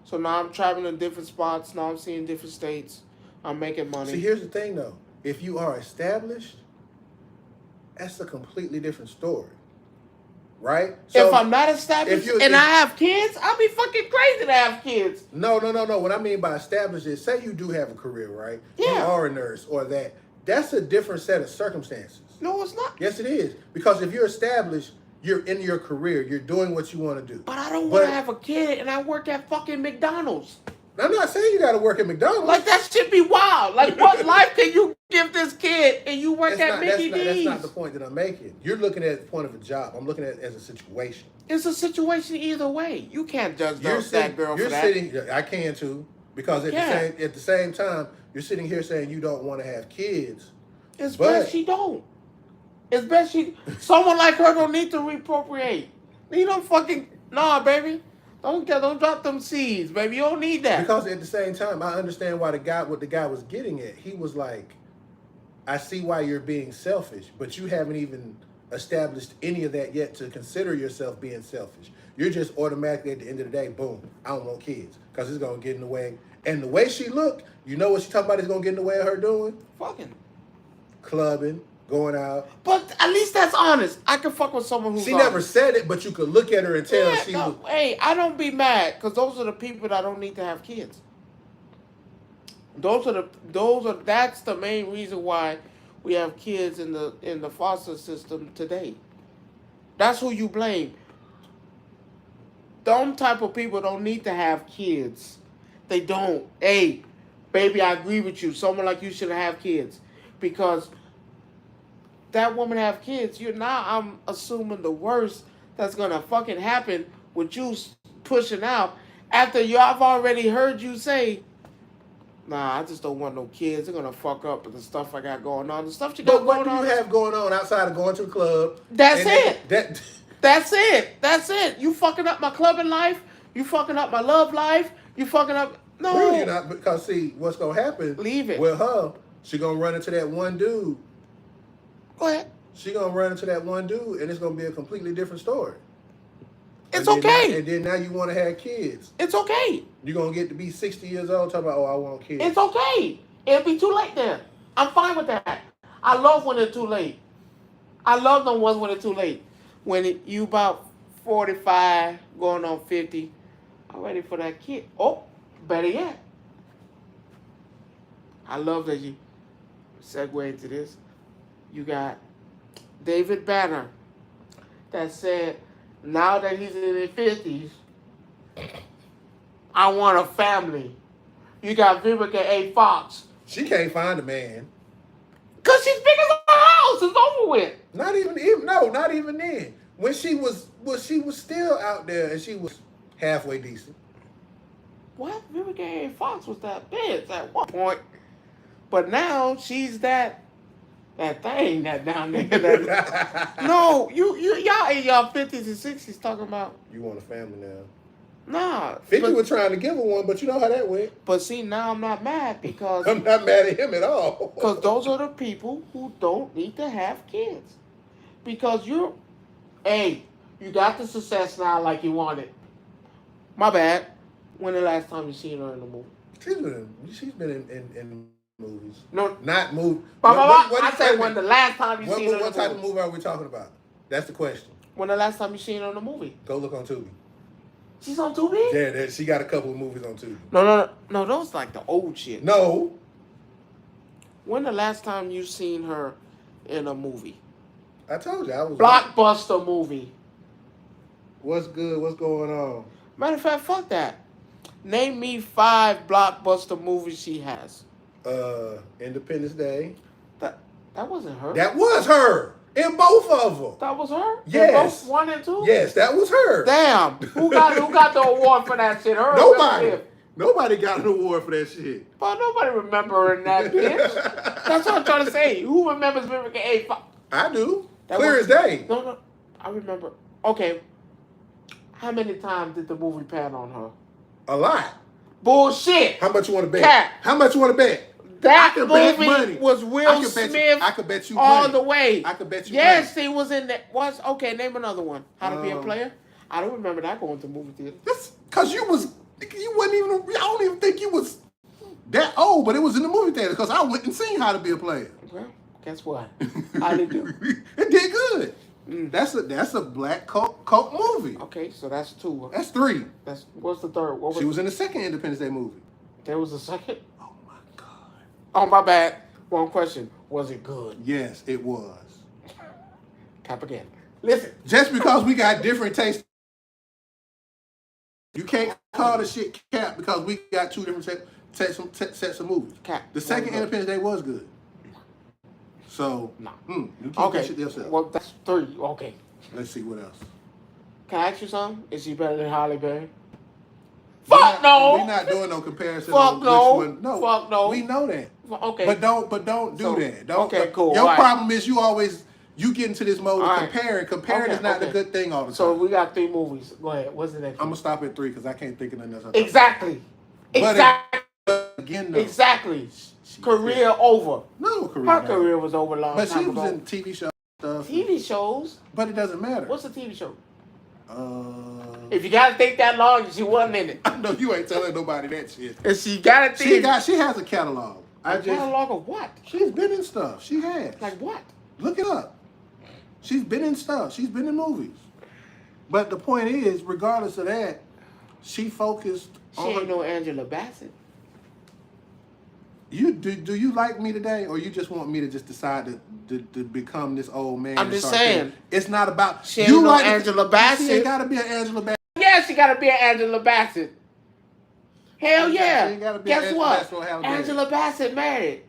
S1: So now I'm traveling to different spots. Now I'm seeing different states. I'm making money.
S2: See, here's the thing, though. If you are established, that's a completely different story. Right? So
S1: if I'm not established and I have kids, I'll be fucking crazy to have kids.
S2: No. What I mean by established is, say you do have a career, right?
S1: Yeah.
S2: You are a nurse or that. That's a different set of circumstances.
S1: No, it's not.
S2: Yes, it is. Because if you're established, you're in your career, you're doing what you want to do.
S1: But I don't want to have a kid and I work at fucking McDonald's.
S2: I'm not saying you got to work at McDonald's.
S1: Like, that should be wild. Like, what life can you give this kid and you work at Mickey D's?
S2: That's not the point that I'm making. You're looking at the point of a job. I'm looking at it as a situation.
S1: It's a situation either way. You can't judge that girl for that.
S2: I can too. Because at the same time, you're sitting here saying you don't want to have kids.
S1: It's best she don't. It's best someone like her don't need to reappropriate. You don't fucking, nah, baby. Don't drop them seeds, baby. You don't need that.
S2: Because at the same time, I understand what the guy was getting at. He was like, I see why you're being selfish, but you haven't even established any of that yet to consider yourself being selfish. You're just automatically at the end of the day, boom, I don't want kids because it's going to get in the way. And the way she looked, you know what she talking about is going to get in the way of her doing?
S1: Fucking.
S2: Clubbing, going out.
S1: But at least that's honest. I can fuck with someone who's
S2: She
S1: honest.
S2: never said it, but you could look at her and tell she was.
S1: Hey, I don't be mad because those are the people that don't need to have kids. That's the main reason why we have kids in the foster system today. That's who you blame. Them type of people don't need to have kids. They don't. Hey, baby, I agree with you. Someone like you should have kids. Because that woman have kids. I'm assuming the worst that's going to fucking happen with you pushing out after I've already heard you say, nah, I just don't want no kids. They're going to fuck up with the stuff I got going on. The stuff you got going on.
S2: What do you have going on outside of going to the club?
S1: That's it. That's it. You fucking up my clubbing life. You fucking up my love life. You fucking up. No.
S2: Really not, because see, what's going to happen
S1: Leave it.
S2: with her, she going to run into that one dude.
S1: Go ahead.
S2: She going to run into that one dude, and it's going to be a completely different story.
S1: It's okay.
S2: And then now you want to have kids.
S1: It's okay.
S2: You're going to get to be 60 years old talking about, I want kids.
S1: It's okay. It'll be too late then. I'm fine with that. I love when it's too late. I love them ones when it's too late. When you about 45, going on 50, I'm ready for that kid. Oh, better yet. I love that you segue into this. You got David Banner that said, now that he's in his 50s, I want a family. You got Vivica A. Fox.
S2: She can't find a man.
S1: Because she's big as a house. It's over with.
S2: Not even then. When she was still out there and she was halfway decent.
S1: What? Vivica A. Fox was that bitch at one point. But now she's that thing that down there. No, y'all in y'all 50s and 60s talking about.
S2: You want a family now.
S1: Nah.
S2: 50 was trying to give her one, but you know how that went.
S1: But see, now I'm not mad because.
S2: I'm not mad at him at all.
S1: Because those are the people who don't need to have kids. Because you got the success now like you wanted. My bad. When the last time you seen her in a movie?
S2: She's been in movies.
S1: No.
S2: Not movies.
S1: I said when the last time you seen her in a movie.
S2: What type of movie are we talking about? That's the question.
S1: When the last time you seen her in a movie?
S2: Go look on Tubi.
S1: She's on Tubi?
S2: Yeah, she got a couple of movies on Tubi.
S1: No, those like the old shit.
S2: No.
S1: When the last time you seen her in a movie?
S2: I told you I was
S1: blockbuster movie.
S2: What's good? What's going on?
S1: Matter of fact, fuck that. Name me 5 blockbuster movies she has.
S2: Independence Day.
S1: That wasn't her.
S2: That was her. In both of them.
S1: That was her?
S2: Yes.
S1: In both 1 and 2?
S2: Yes, that was her.
S1: Damn. Who got the award for that shit? Her?
S2: Nobody. Nobody got an award for that shit.
S1: But nobody remembering that bitch. That's what I'm trying to say. Who remembers Vivica A. Fox?
S2: I do. Clear as day.
S1: No. I remember. Okay. How many times did the movie pan on her?
S2: A lot.
S1: Bullshit.
S2: How much you want to bet?
S1: Cat.
S2: How much you want to bet?
S1: That movie was Will Smith
S2: I could bet you
S1: all
S2: money.
S1: the way.
S2: I could bet you
S1: Yes,
S2: money.
S1: he was in that. Okay, name another one. How to Be a Player? I don't remember that going to the movie theater.
S2: That's because you wasn't even, I don't even think you was that old, but it was in the movie theater because I went and seen How to Be a Player.
S1: Well, guess what? How did it do?
S2: It did good. That's a black cult movie.
S1: Okay, so that's 2.
S2: That's 3.
S1: What's the third?
S2: She was in the second Independence Day movie.
S1: There was a second?
S2: Oh my God.
S1: Oh, my bad. Wrong question. Was it good?
S2: Yes, it was.
S1: Cap again. Listen.
S2: Just because we got different tastes, you can't call the shit cap because we got two different sets of movies.
S1: Cap.
S2: The second Independence Day was good. So, you keep that shit to yourself.
S1: Well, that's 3. Okay.
S2: Let's see what else.
S1: Can I ask you something? Is she better than Halle Berry? Fuck no!
S2: We're not doing no comparison.
S1: Fuck
S2: on
S1: no!
S2: Which one. No.
S1: Fuck no!
S2: We know that.
S1: Okay.
S2: But don't do that. Don't.
S1: Okay, cool.
S2: Your problem is you get into this mode of comparing. Comparing is not a good thing all the time.
S1: So we got 3 movies. Go ahead. What's the next one?
S2: I'm gonna stop at 3 because I can't think of nothing else.
S1: Exactly.
S2: But again, though,
S1: exactly. Career over.
S2: No career.
S1: Her career was over long time ago.
S2: But she was in TV shows stuff.
S1: TV shows.
S2: But it doesn't matter.
S1: What's a TV show? If you gotta think that long, she wasn't in it.
S2: I know you ain't telling nobody that shit.
S1: And she gotta think.
S2: She has a catalog.
S1: Catalog of what?
S2: She's been in stuff. She has.
S1: Like what?
S2: Look it up. She's been in stuff. She's been in movies. But the point is, regardless of that, she focused on.
S1: She ain't no Angela Bassett.
S2: Do you like me today, or you just want me to just decide to become this old man?
S1: I'm just saying.
S2: It's not about
S1: she ain't no Angela Bassett.
S2: She ain't gotta be an Angela Bassett.
S1: Yeah, she gotta be an Angela Bassett. Hell yeah.
S2: She ain't gotta be
S1: Guess what?
S2: Angela
S1: Bassett married.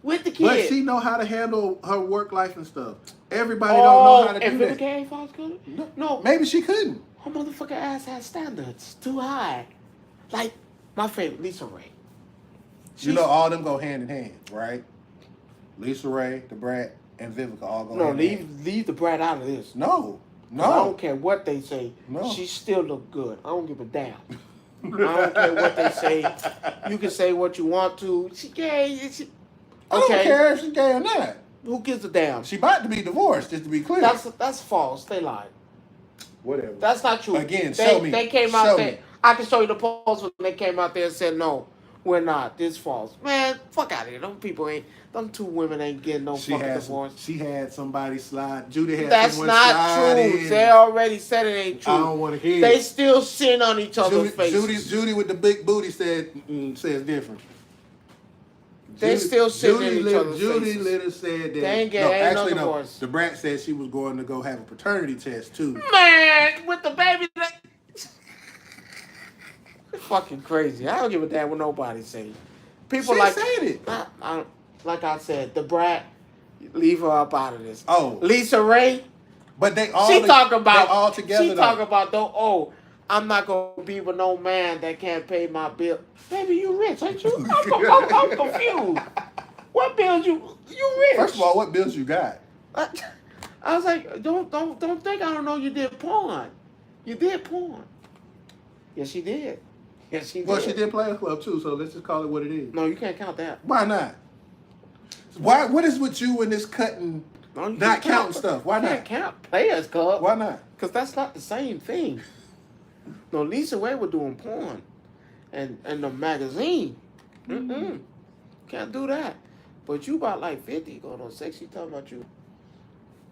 S1: With the kid.
S2: But she know how to handle her work life and stuff. Everybody don't know how to do that.
S1: If Vivica A. Fox couldn't? No.
S2: Maybe she couldn't.
S1: Her motherfucking ass has standards. Too high. Like, my favorite, Lisa Ray.
S2: You know, all them go hand in hand, right? Lisa Ray, the Brat, and Vivica all go hand in hand.
S1: Leave the Brat out of this.
S2: No.
S1: I don't care what they say.
S2: No.
S1: She still look good. I don't give a damn. I don't care what they say. You can say what you want to. She gay.
S2: I don't care if she's gay or not.
S1: Who gives a damn?
S2: She about to be divorced, just to be clear.
S1: That's false. They lied.
S2: Whatever.
S1: That's not true.
S2: Again, show me.
S1: They came out there. I can show you the post when they came out there and said, no, we're not. This false. Man, fuck out of here. Them 2 women ain't getting no fucking divorce.
S2: She had somebody slide. Judy had
S1: That's
S2: someone
S1: not
S2: slide
S1: true.
S2: in.
S1: They already said it ain't true.
S2: I don't want to hear
S1: They
S2: it.
S1: still sin on each other's faces.
S2: Judy with the big booty says different.
S1: They still sitting in each other's faces.
S2: Judy Litter said that.
S1: They ain't getting no divorce.
S2: The Brat said she was going to go have a paternity test too.
S1: Man, with the baby. Fucking crazy. I don't give a damn what nobody say. People
S2: she said it.
S1: Like I said, the Brat, leave her up out of this.
S2: Oh,
S1: Lisa Ray.
S2: But they all.
S1: She talk about
S2: all together.
S1: She talk about though. I'm not gonna be with no man that can't pay my bill. Baby, you rich, ain't you? I'm confused. What bills you rich?
S2: First of all, what bills you got?
S1: I was like, don't think I don't know you did porn. You did porn. Yes, she did. Yes, she did.
S2: Well, she did Players Club too, so let's just call it what it is.
S1: No, you can't count that.
S2: Why not? Why? What is with you and this cutting, not counting stuff? Why not?
S1: You can't count Players Club.
S2: Why not?
S1: Because that's not the same thing. No, Lisa Ray was doing porn, and the magazine. Can't do that. But you about like 50 going on 60 talking about you.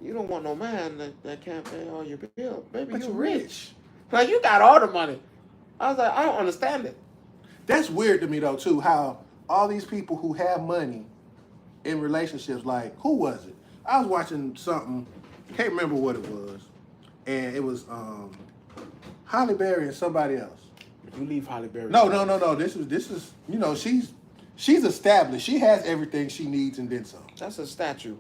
S1: You don't want no man that can't pay all your bills. Baby, you rich. Like, you got all the money. I was like, I don't understand it.
S2: That's weird to me, though, too, how all these people who have money in relationships, like, who was it? I was watching something, can't remember what it was, and it was Halle Berry and somebody else.
S1: You leave Halle Berry.
S2: No. This is you know, she's established. She has everything she needs and then some.
S1: That's a statue.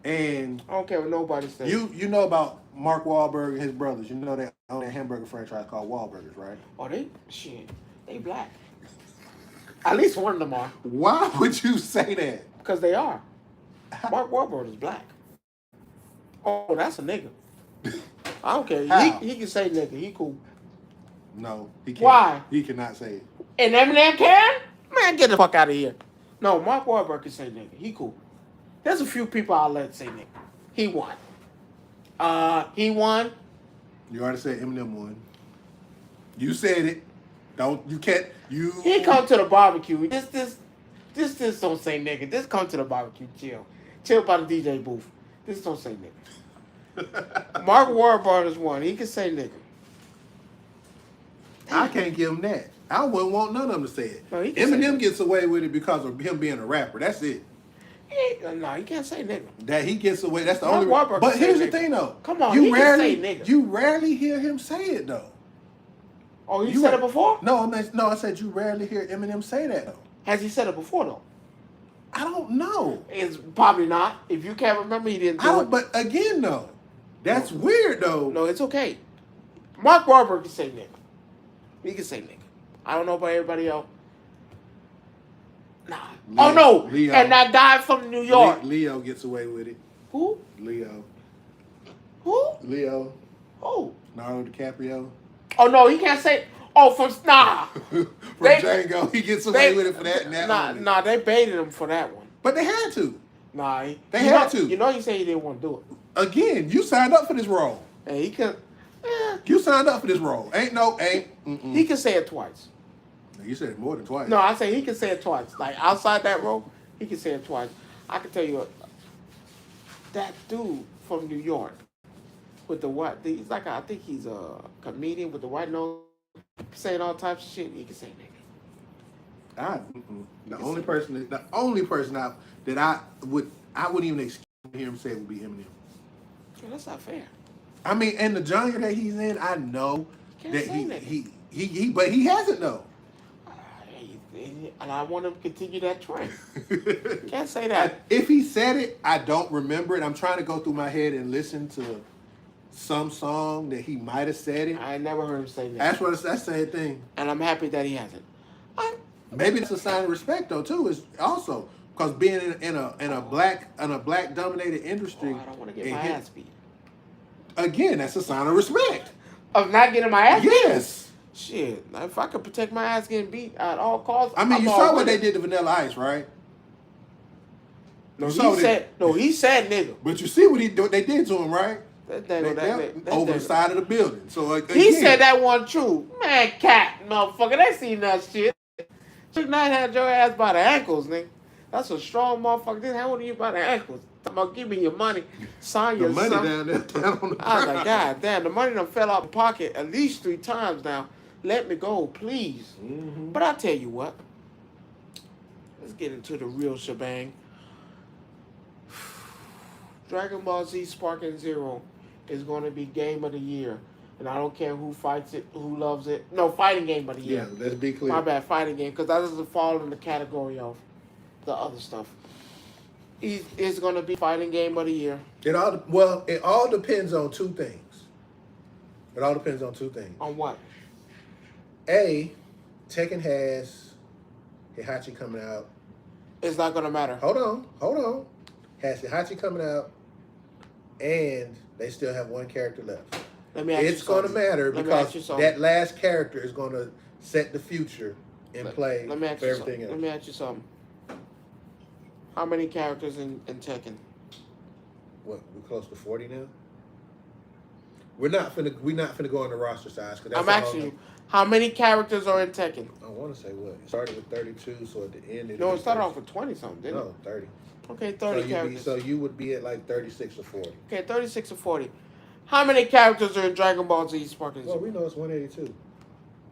S2: And
S1: I don't care what nobody says.
S2: You know about Mark Wahlberg and his brothers. You know they own a hamburger franchise called Wahlburgers, right?
S1: Oh, they black. At least one of them are.
S2: Why would you say that?
S1: Because they are. Mark Wahlberg is black. Oh, that's a nigga. I don't care. He can say nigga. He cool.
S2: No, he can't.
S1: Why?
S2: He cannot say it.
S1: And Eminem can? Man, get the fuck out of here. No, Mark Wahlberg can say nigga. He cool. There's a few people I'll let say nigga. He won. He won.
S2: You already said Eminem won. You said it. You can't.
S1: He come to the barbecue. This don't say nigga. This come to the barbecue. Chill by the DJ booth. This don't say nigga. Mark Wahlberg is one. He can say nigga.
S2: I can't give him that. I wouldn't want none of them to say it.
S1: No,
S2: Eminem gets away with it because of him being a rapper. That's it.
S1: No, you can't say nigga.
S2: That he gets away. That's the
S1: Mark
S2: only.
S1: Wahlberg
S2: But
S1: can say
S2: here's the
S1: nigga.
S2: thing, though.
S1: Come on, he can say nigga.
S2: You rarely hear him say it, though.
S1: Oh, you said it before?
S2: No, I said you rarely hear Eminem say that, though.
S1: Has he said it before, though?
S2: I don't know.
S1: It's probably not. If you can't remember, he didn't do it.
S2: But again, though, that's weird, though.
S1: No, it's okay. Mark Wahlberg can say nigga. He can say nigga. I don't know about everybody else. Nah. Oh, no.
S2: Leo.
S1: And that guy from New York.
S2: Leo gets away with it.
S1: Who?
S2: Leo.
S1: Who?
S2: Leo.
S1: Who?
S2: Leonardo DiCaprio.
S1: Oh, no, he can't say... Oh, from
S2: Django, he gets away with it for that.
S1: Nah, they baited him for that one.
S2: But they had to.
S1: Nah,
S2: they had to.
S1: You know, he said he didn't want to do it.
S2: Again, you signed up for this role.
S1: And he can.
S2: You signed up for this role.
S1: He can say it twice.
S2: You said it more than twice.
S1: No, I say he can say it twice. Like outside that role, he can say it twice. I can tell you, that dude from New York with the white. He's like I think he's a comedian with the white nose. Saying all types of shit, he can say nigga.
S2: The only person that I wouldn't even expect to hear him say it would be Eminem.
S1: Yeah, that's not fair.
S2: I mean, and the genre that he's in, I know that he but he hasn't though.
S1: And I want him to continue that trend. Can't say that.
S2: If he said it, I don't remember it. I'm trying to go through my head and listen to some song that he might have said it.
S1: I never heard him say that.
S2: That's the same thing.
S1: And I'm happy that he hasn't.
S2: Maybe that's a sign of respect though too. Is also because being in a black dominated industry.
S1: I don't want to get my ass beat.
S2: Again, that's a sign of respect.
S1: Of not getting my ass beat?
S2: Yes.
S1: Shit. If I could protect my ass getting beat at all costs.
S2: I mean, you saw what they did to Vanilla Ice, right?
S1: No, he said nigga.
S2: But you see what they did to him, right? Over the side of the building. So again,
S1: he said that wasn't true. Man, cat, motherfucker, they seen that shit. Should not have your ass by the ankles, nigga. That's a strong motherfucker. This holding you by the ankles. Talking about give me your money. Sign your
S2: money
S1: something.
S2: down there, down on the
S1: I was like, God damn, the money done fell out of my pocket at least 3 times now. Let me go, please.
S2: Mm-hmm.
S1: But I tell you what. Let's get into the real shebang. Dragon Ball Z Sparking Zero is going to be game of the year. And I don't care who fights it, who loves it. No, fighting game of the year.
S2: Yeah, let's be clear.
S1: My bad, fighting game, because that doesn't fall in the category of the other stuff. It's going to be fighting game of the year.
S2: It all depends on 2 things. It all depends on 2 things.
S1: On what?
S2: A, Tekken has Heihachi coming out.
S1: It's not going to matter.
S2: Hold on. Has Heihachi coming out, and they still have 1 character left. It's going to matter because that last character is going to set the future in play for everything else.
S1: Let me ask you something. How many characters in Tekken?
S2: What, we're close to 40 now? We're not finna go on the roster size.
S1: I'm asking you, how many characters are in Tekken?
S2: I want to say what? It started with 32, so at the end...
S1: No, it started off with 20-something, didn't it?
S2: No, 30.
S1: Okay, 30 characters.
S2: So you would be at like 36 or 40.
S1: Okay, 36 or 40. How many characters are in Dragon Ball Z Sparking Zero?
S2: Well, we know it's 182.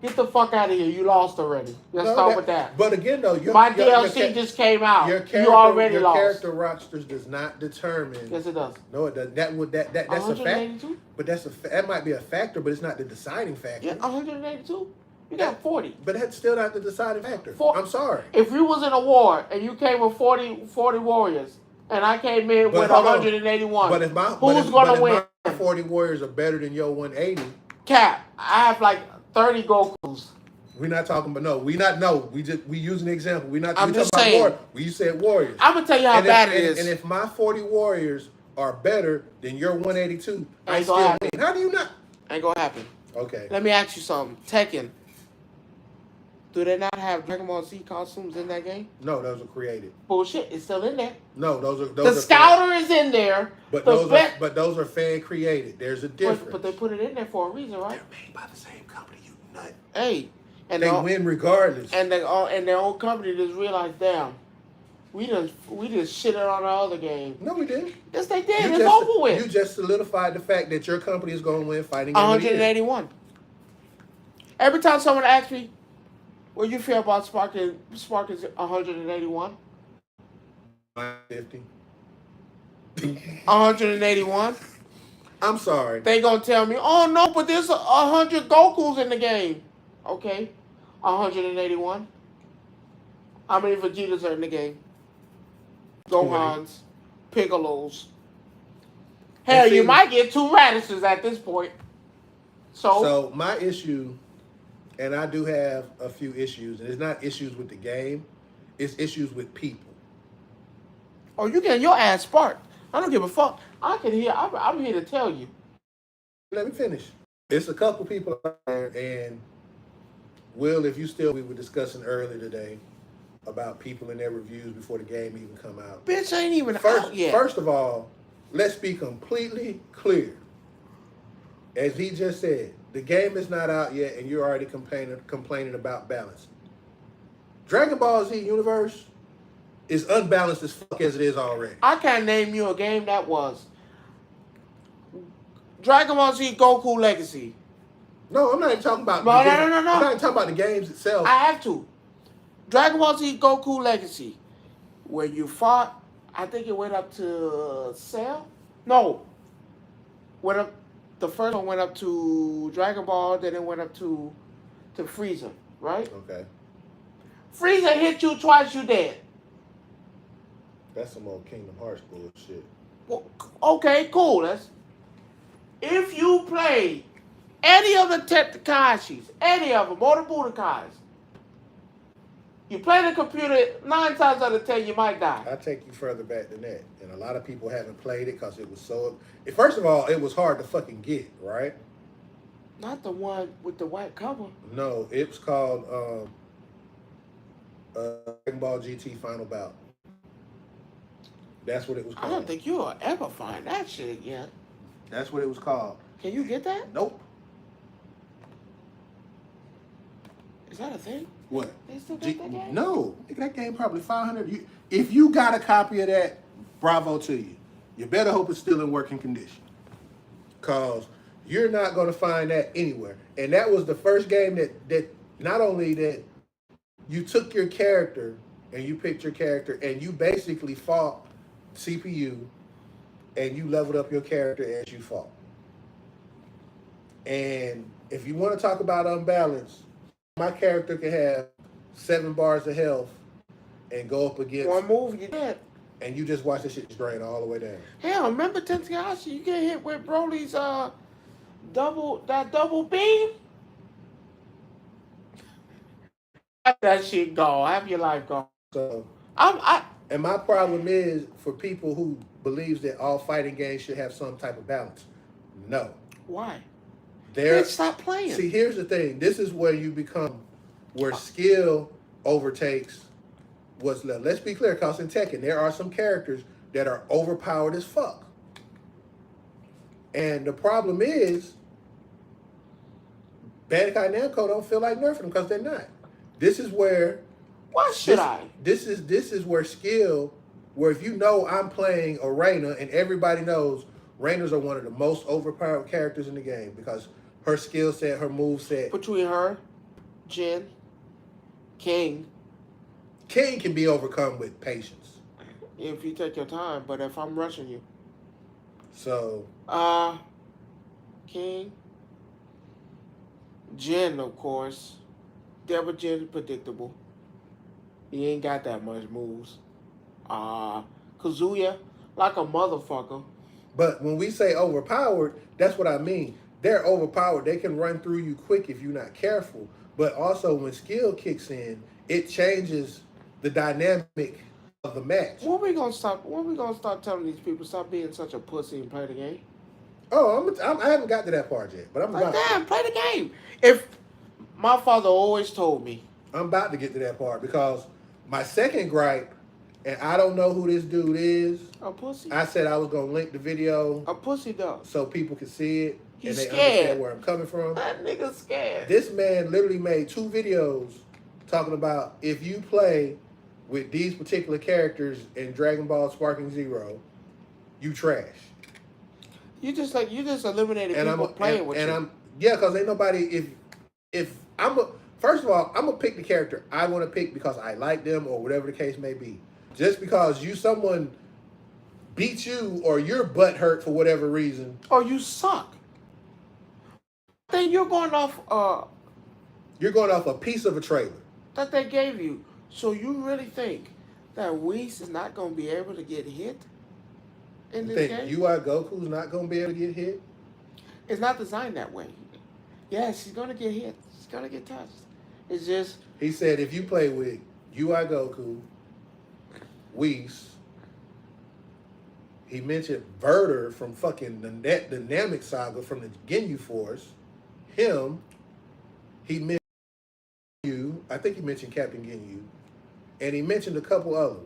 S1: Get the fuck out of here. You lost already. Let's start with that.
S2: But again, though,
S1: my DLC just came out. You already lost.
S2: Your character rosters does not determine.
S1: Yes, it does.
S2: No, it does. That's a fact. But that might be a factor, but it's not the deciding factor.
S1: Yeah, 182. You got 40.
S2: But that's still not the deciding factor. I'm sorry.
S1: If you was in a war and you came with 40 warriors, and I came in with 181, who's going to win?
S2: My 40 warriors are better than your 180.
S1: Cap, I have like 30 Gokus.
S2: We're not talking about we using an example. We're not.
S1: I'm just saying.
S2: We said warriors.
S1: I'm gonna tell you how bad it is.
S2: And if my 40 warriors are better than your 182, I still win. How do you not?
S1: Ain't gonna happen.
S2: Okay.
S1: Let me ask you something. Tekken. Do they not have Dragon Ball Z costumes in that game?
S2: No, those are created.
S1: Bullshit, it's still in there.
S2: No, those are
S1: the Scouter is in there.
S2: But those are fan created. There's a difference.
S1: But they put it in there for a reason, right?
S2: They're made by the same company, you nut.
S1: Hey, and
S2: they win regardless.
S1: And their own company just realized, damn, we just shitted on the other game.
S2: No, we didn't.
S1: Yes, they did. It's over with.
S2: You just solidified the fact that your company is going to win fighting.
S1: 181. Every time someone asks me, what do you feel about Sparking 181?
S2: 50.
S1: 181.
S2: I'm sorry.
S1: They gonna tell me, oh no, but there's 100 Gokus in the game. Okay, 181. How many Vegetas are in the game?
S2: 20.
S1: Gohans, Piccolos. Hell, you might get 2 radishes at this point.
S2: So my issue, and I do have a few issues, and it's not issues with the game, it's issues with people.
S1: Oh, you getting your ass sparked. I don't give a fuck. I can hear. I'm here to tell you.
S2: Let me finish. It's a couple people out there, and Will, if you still, we were discussing earlier today about people in their reviews before the game even come out.
S1: Bitch ain't even out yet.
S2: First of all, let's be completely clear. As he just said, the game is not out yet, and you're already complaining about balance. Dragon Ball Z Universe is unbalanced as fuck as it is already.
S1: I can't name you a game that was. Dragon Ball Z Goku Legacy.
S2: No, I'm not even talking about.
S1: No.
S2: I'm not even talking about the games itself.
S1: I have to. Dragon Ball Z Goku Legacy, where you fought. I think it went up to Cell. No. Went up. The first one went up to Dragon Ball. Then it went up to Frieza. Right.
S2: Okay.
S1: Frieza hit you twice. You dead.
S2: That's some old Kingdom Hearts bullshit.
S1: Well, okay, cool. If you play any of the Tekashis, any of them, or the Budokais, you play the computer, 9 times out of 10, you might die.
S2: I'll take you further back than that. And a lot of people haven't played it because it was so... First of all, it was hard to fucking get, right?
S1: Not the one with the white cover.
S2: No, it was called Dragon Ball GT Final Bout. That's what it was called.
S1: I don't think you'll ever find that shit again.
S2: That's what it was called.
S1: Can you get that?
S2: Nope.
S1: Is that a thing?
S2: What?
S1: They still got that game?
S2: No. That game probably 500. If you got a copy of that, bravo to you. You better hope it's still in working condition. Because you're not going to find that anywhere. And that was the first game that not only that you took your character and you picked your character and you basically fought CPU and you leveled up your character as you fought. And if you want to talk about unbalance, my character can have 7 bars of health and go up against...
S1: One move, you dead.
S2: And you just watch this shit drain all the way down.
S1: Hell, remember Tensei, you get hit with Broly's double beam? Have that shit go. Have your life go.
S2: So, and my problem is for people who believes that all fighting games should have some type of balance. No.
S1: Why?
S2: Let's
S1: stop playing.
S2: See, here's the thing. This is where you become, where skill overtakes what's left. Let's be clear, because in Tekken, there are some characters that are overpowered as fuck. And the problem is, Bandai Namco don't feel like nerfing them because they're not. This is where...
S1: Why should I?
S2: This is where skill, where if you know I'm playing a Reina, and everybody knows Rainas are one of the most overpowered characters in the game because her skill set, her move set.
S1: Between her, Jin, King
S2: can be overcome with patience.
S1: If you take your time, but if I'm rushing you.
S2: So.
S1: King. Jin, of course. Devil Jin is predictable. He ain't got that much moves. Kazuya, like a motherfucker.
S2: But when we say overpowered, that's what I mean. They're overpowered. They can run through you quick if you're not careful. But also when skill kicks in, it changes the dynamic of the match.
S1: When we gonna start telling these people stop being such a pussy and play the game?
S2: Oh, I haven't got to that part yet, but I'm about to.
S1: Damn, play the game. If my father always told me.
S2: I'm about to get to that part because my second gripe, and I don't know who this dude is.
S1: A pussy.
S2: I said I was gonna link the video.
S1: A pussy dog.
S2: So people can see it.
S1: He's
S2: and they
S1: scared.
S2: Understand where I'm coming from.
S1: That nigga's scared.
S2: This man literally made 2 videos talking about if you play with these particular characters in Dragon Ball Sparking Zero, you trash.
S1: You just eliminated people playing with you.
S2: Because ain't nobody first of all, I'm gonna pick the character I want to pick because I like them or whatever the case may be. just because someone beat you or your butt hurt for whatever reason.
S1: Or you suck. Then you're going off
S2: You're going off a piece of a trailer.
S1: that they gave you. So you really think that Whis is not going to be able to get hit in
S2: You
S1: this
S2: think
S1: game?
S2: UI Goku's not going to be able to get hit?
S1: It's not designed that way. Yes, he's going to get hit. He's going to get touched. It's just...
S2: He said if you play with UI Goku, Whis, he mentioned Verter from fucking the Namek Saga from the Ginyu Force, him, he mentioned you, I think he mentioned Captain Ginyu, and he mentioned a couple others.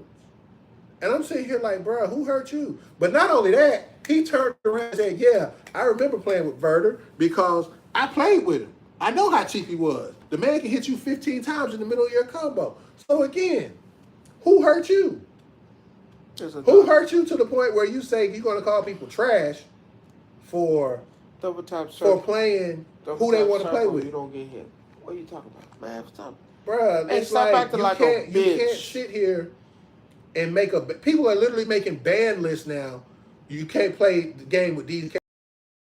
S2: And I'm sitting here like, bro, who hurt you? But not only that, he turned around and said, yeah, I remember playing with Verter because I played with him. I know how cheap he was. The man can hit you 15 times in the middle of your combo. So again, who hurt you? Who hurt you to the point where you say you're going to call people trash for
S1: double tap
S2: playing who they want to play with?
S1: You don't get hit. What are you talking about, man? Stop.
S2: Bruh, it's like you can't sit here and make a... People are literally making ban lists now. You can't play the game with these...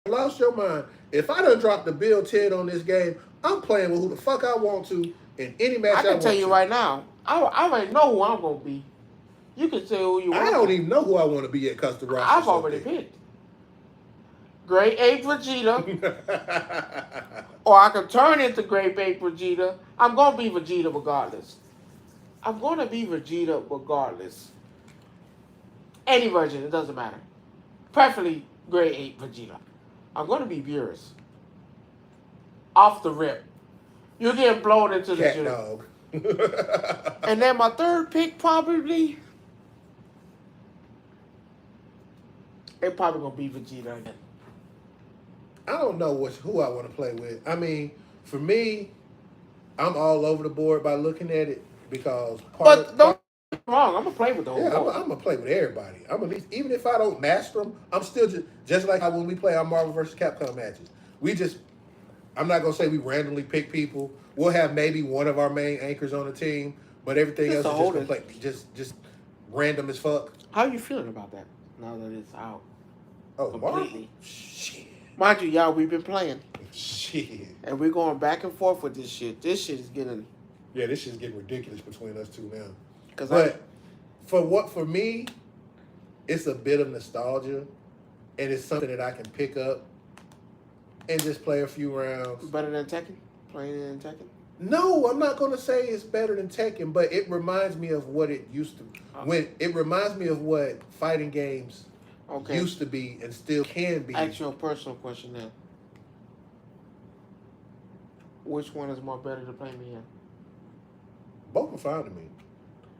S2: You lost your mind. If I done dropped the bill 10 on this game, I'm playing with who the fuck I want to in any match I want to.
S1: I can tell you right now, I already know who I'm going to be. You can say who you want.
S2: I don't even know who I want to be at because the roster.
S1: I've already picked. Grade 8 Vegeta. Or I can turn into Grade 8 Vegeta. I'm going to be Vegeta regardless. I'm going to be Vegeta regardless. Any version, it doesn't matter. Preferably Grade 8 Vegeta. I'm going to be Beerus. Off the rip. You're getting blown into the gym.
S2: Dog.
S1: And then my third pick probably... It's probably going to be Vegeta again.
S2: I don't know who I want to play with. I mean, for me, I'm all over the board by looking at it because
S1: don't get me wrong. I'm going to play with the whole board.
S2: I'm going to play with everybody. I'm at least, even if I don't master them, I'm still just like how when we play our Marvel vs. Capcom matches. I'm not going to say we randomly pick people. We'll have maybe one of our main anchors on the team, but everything else is just going to play just random as fuck.
S1: How are you feeling about that now that it's out?
S2: Oh,
S1: completely.
S2: Marvel? Shit.
S1: Mind you, y'all, we've been playing.
S2: Shit.
S1: And we're going back and forth with this shit. This shit is getting...
S2: Yeah, this shit's getting ridiculous between us two now.
S1: But
S2: for me, it's a bit of nostalgia, and it's something that I can pick up and just play a few rounds.
S1: Better than Tekken? Playing it in Tekken?
S2: No, I'm not going to say it's better than Tekken, but it reminds me of what it used to. It reminds me of what fighting games used to be and still can be.
S1: Ask you a personal question then. Which one is more better to play me in?
S2: Both are fine to me.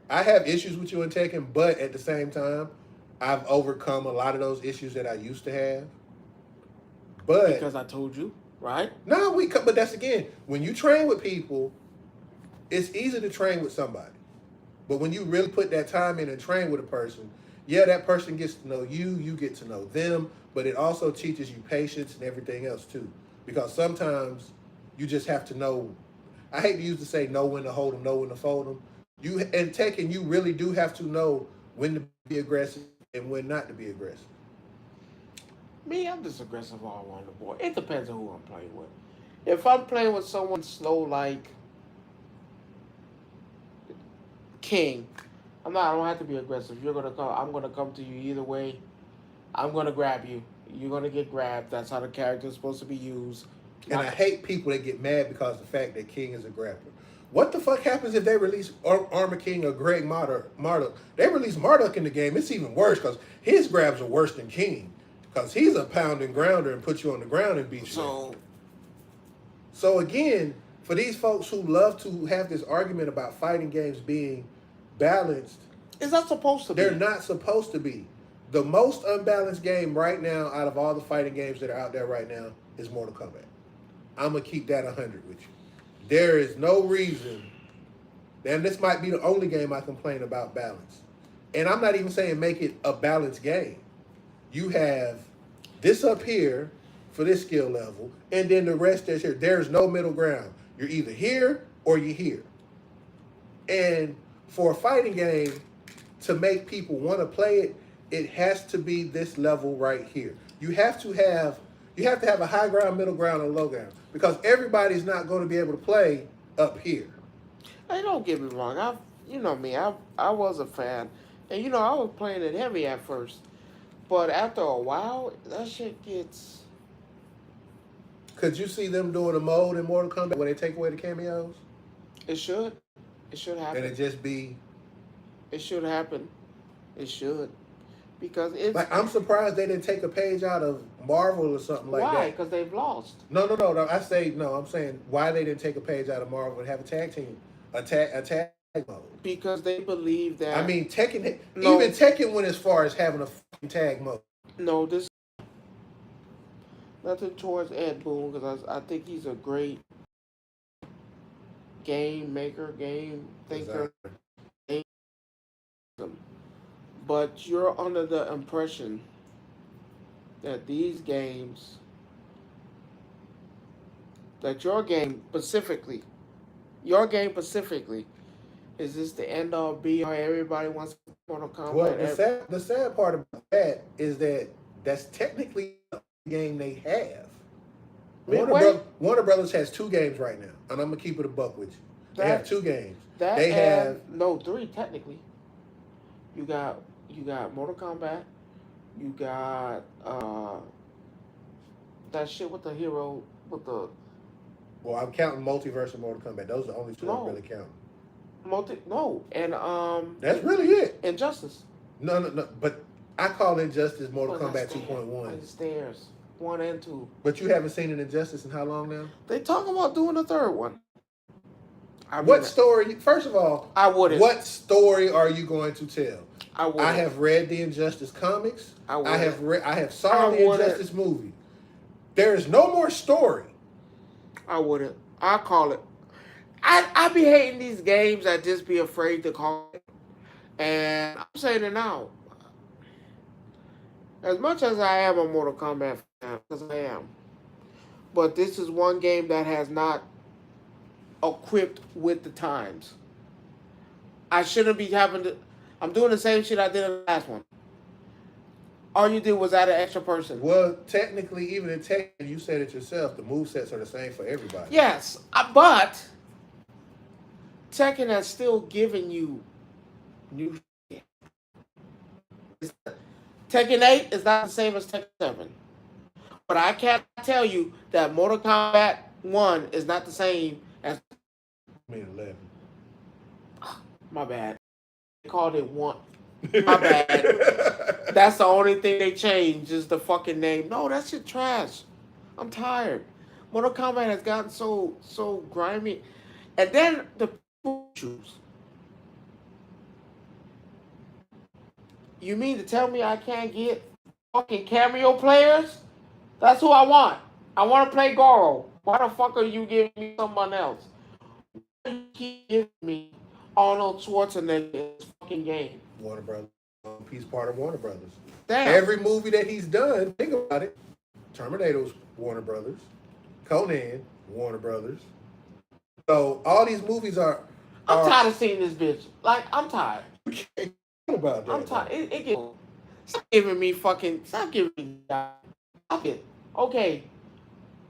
S2: I have issues with you in Tekken, but at the same time, I've overcome a lot of those issues that I used to have. But
S1: because I told you, right?
S2: No, but that's again, when you train with people, it's easy to train with somebody. But when you really put that time in and train with a person, yeah, that person gets to know you, you get to know them, but it also teaches you patience and everything else too. Because sometimes you just have to know, I hate to use to say know when to hold them, know when to fold them. In Tekken, you really do have to know when to be aggressive and when not to be aggressive.
S1: Me, I'm just aggressive all around the board. It depends on who I'm playing with. If I'm playing with someone slow like King, I don't have to be aggressive. You're gonna come. I'm gonna come to you either way. I'm gonna grab you. You're gonna get grabbed. That's how the character is supposed to be used.
S2: And I hate people that get mad because of the fact that King is a grappler. What the fuck happens if they release Armor King or Greg Marduk? They release Marduk in the game. It's even worse because his grabs are worse than King. Because he's a pound and grounder and put you on the ground and beat you. So again, for these folks who love to have this argument about fighting games being balanced,
S1: is that supposed to be?
S2: They're not supposed to be. The most unbalanced game right now out of all the fighting games that are out there right now is Mortal Kombat. I'm going to keep that 100 with you. There is no reason, and this might be the only game I complain about balance. And I'm not even saying make it a balanced game. You have this up here for this skill level, and then the rest that's here. There's no middle ground. You're either here or you're here. And for a fighting game, to make people want to play it, it has to be this level right here. You have to have a high ground, middle ground, and low ground because everybody's not going to be able to play up here.
S1: Hey, don't get me wrong. You know me. I was a fan, and I was playing it heavy at first, but after a while, that shit gets.
S2: Could you see them doing a mode in Mortal Kombat where they take away the cameos
S1: It should. It should
S2: and
S1: happen.
S2: it just be
S1: It should happen. It should. Because it's.
S2: like I'm surprised they didn't take a page out of Marvel or something like
S1: Why?
S2: that.
S1: Because they've lost.
S2: No. I say no. I'm saying why they didn't take a page out of Marvel and have a tag team, a tag mode.
S1: Because they believe that.
S2: I mean, Tekken,
S1: No.
S2: even Tekken went as far as having a fucking tag mode.
S1: No, this. Nothing towards Ed Boon, because I think he's a great game maker, game thinker.
S2: Exactly.
S1: But you're under the impression that these games, that your game specifically, is this the end all be all? Everybody wants Mortal Kombat.
S2: Well, the sad part about that is that that's technically the game they have. Warner Brothers has 2 games right now, and I'm gonna keep it a buck with you. They have 2 games. They have
S1: no 3 technically. You got Mortal Kombat. You got that shit with the hero with the.
S2: Well, I'm counting Multiverse and Mortal Kombat. Those are the only 2 I'm really counting.
S1: And
S2: that's really it.
S1: Injustice.
S2: No. But I call Injustice Mortal Kombat 2.1.
S1: Stairs 1 and 2.
S2: But you haven't seen an Injustice in how long now?
S1: They talking about doing a 3rd one.
S2: What story? First of all,
S1: I wouldn't.
S2: What story are you going to tell?
S1: I wouldn't.
S2: I have read the Injustice comics. I have saw the Injustice movie. There is no more story.
S1: I wouldn't. I call it. I be hating these games. I just be afraid to call it. And I'm saying it now. As much as I am a Mortal Kombat fan, because I am, but this is one game that has not equipped with the times. I shouldn't be having to. I'm doing the same shit I did in the last one. All you did was add an extra person.
S2: Well, technically, even in Tekken, you said it yourself, the movesets are the same for everybody.
S1: Yes, but Tekken has still given you new shit. Tekken 8 is not the same as Tekken 7. But I can't tell you that Mortal Kombat 1 is not the same as...
S2: I mean 11.
S1: My bad. They called it 1. My bad. That's the only thing they changed is the fucking name. No, that shit trash. I'm tired. Mortal Kombat has gotten so grimy. And then the choose. You mean to tell me I can't get fucking cameo players? That's who I want. I want to play Goro. Why the fuck are you giving me someone else? Why do you keep giving me Arnold Schwarzenegger in this fucking game?
S2: Warner Brothers. He's part of Warner Brothers.
S1: Damn.
S2: Every movie that he's done, think about it. Terminator was Warner Brothers. Conan, Warner Brothers. So all these movies are...
S1: I'm tired of seeing this bitch. Like, I'm tired.
S2: About that.
S1: I'm tired. It gets... Stop giving me fucking... Stop giving me that. Stop it. Okay.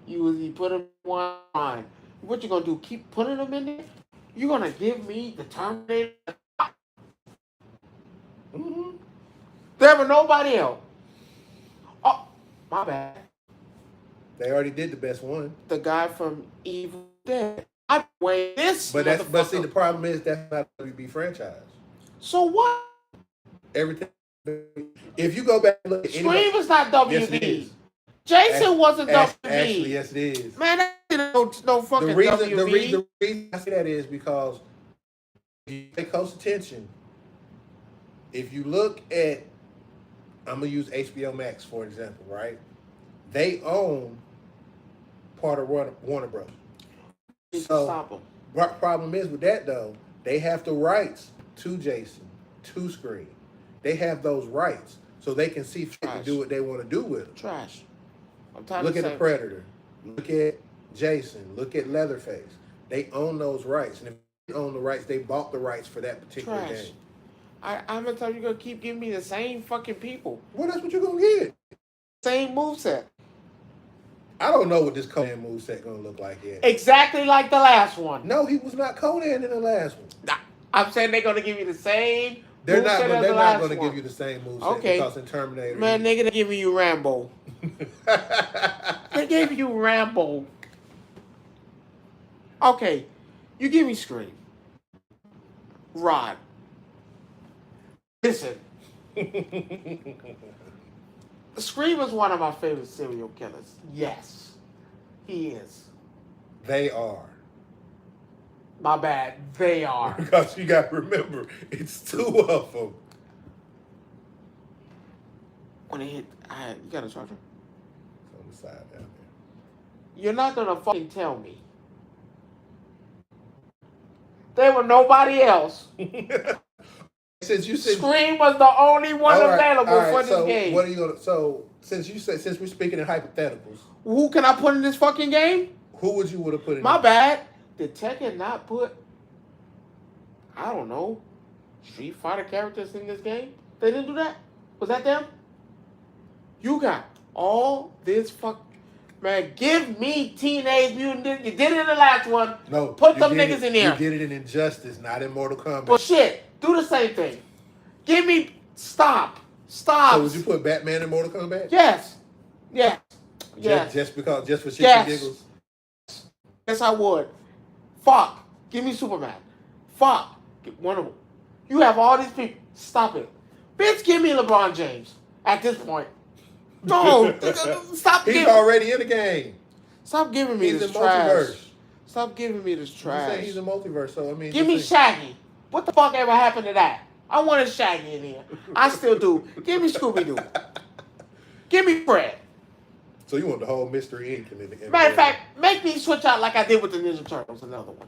S1: You put him in one line. What you gonna do? Keep putting them in there? You gonna give me the Terminator?
S2: Mm-hmm.
S1: There was nobody else. Oh, my bad.
S2: They already did the best one.
S1: The guy from Evil Dead. I wait this.
S2: But see, the problem is that's not a WB franchise.
S1: So what?
S2: Everything. If you go back and look at
S1: Scream is not WB.
S2: Yes, it is.
S1: Jason wasn't WB.
S2: Actually, yes, it is.
S1: Man, that no fucking
S2: the reason,
S1: WB.
S2: The reason I say that is because if you pay close attention, if you look at, I'm going to use HBO Max, for example, right? They own part of Warner Brothers. So,
S1: stop them.
S2: What problem is with that, though, they have the rights to Jason, to Scream. They have those rights, so they can see fit to do what they want to do with them.
S1: Trash. I'm tired
S2: Look
S1: of
S2: at the Predator. Look at Jason. Look at Leatherface. They own those rights, and if they own the rights, they bought the rights for that particular game.
S1: How many times you gonna keep giving me the same fucking people?
S2: Well, that's what you're gonna get.
S1: Same moveset.
S2: I don't know what this Conan moveset gonna look like yet.
S1: Exactly like the last one.
S2: No, he was not Conan in the last one.
S1: I'm saying they're gonna give you the same.
S2: They're not
S1: moveset as
S2: gonna
S1: the last
S2: give
S1: one.
S2: you the same moveset
S1: Okay.
S2: because in Terminator.
S1: Man, they're gonna give you Rambo. They gave you Rambo. Okay, you give me Scream. Rod. Listen. Scream is one of my favorite serial killers. Yes, he is.
S2: They are.
S1: My bad. They are.
S2: Because you got to remember, it's two of them.
S1: When they hit, you got a charger?
S2: It's on the side down there.
S1: You're not gonna fucking tell me. There were nobody else.
S2: Since you said
S1: Scream was the only one available for this game.
S2: What are you gonna? So since we're speaking in hypotheticals,
S1: who can I put in this fucking game?
S2: Who would you have put in?
S1: My bad. Did Tekken not put? I don't know. Street Fighter characters in this game? They didn't do that. Was that them? You got all this fuck. Man, give me Teenage Mutant Ninja. You did it in the last one.
S2: No.
S1: Put them niggas in there.
S2: You did it in Injustice, not in Mortal Kombat.
S1: Well, shit. Do the same thing. Give me... Stop.
S2: So would you put Batman in Mortal Kombat?
S1: Yes. Yes. Yes.
S2: Just for shits and giggles?
S1: Yes, I would. Fuck. Give me Superman. Fuck. One of them. You have all these people. Stop it. Bitch, give me LeBron James at this point. No. Stop.
S2: He's already in the game.
S1: Stop giving me this trash. Multiverse. Stop giving me this trash.
S2: You say he's a multiverse, so I mean.
S1: Give me Shaggy. What the fuck ever happened to that? I wanted Shaggy in here. I still do. Give me Scooby-Doo. Give me Fred.
S2: So you want the whole Mystery Inc. in
S1: Matter of fact, make me switch out like I did with the Ninja Turtles, another one.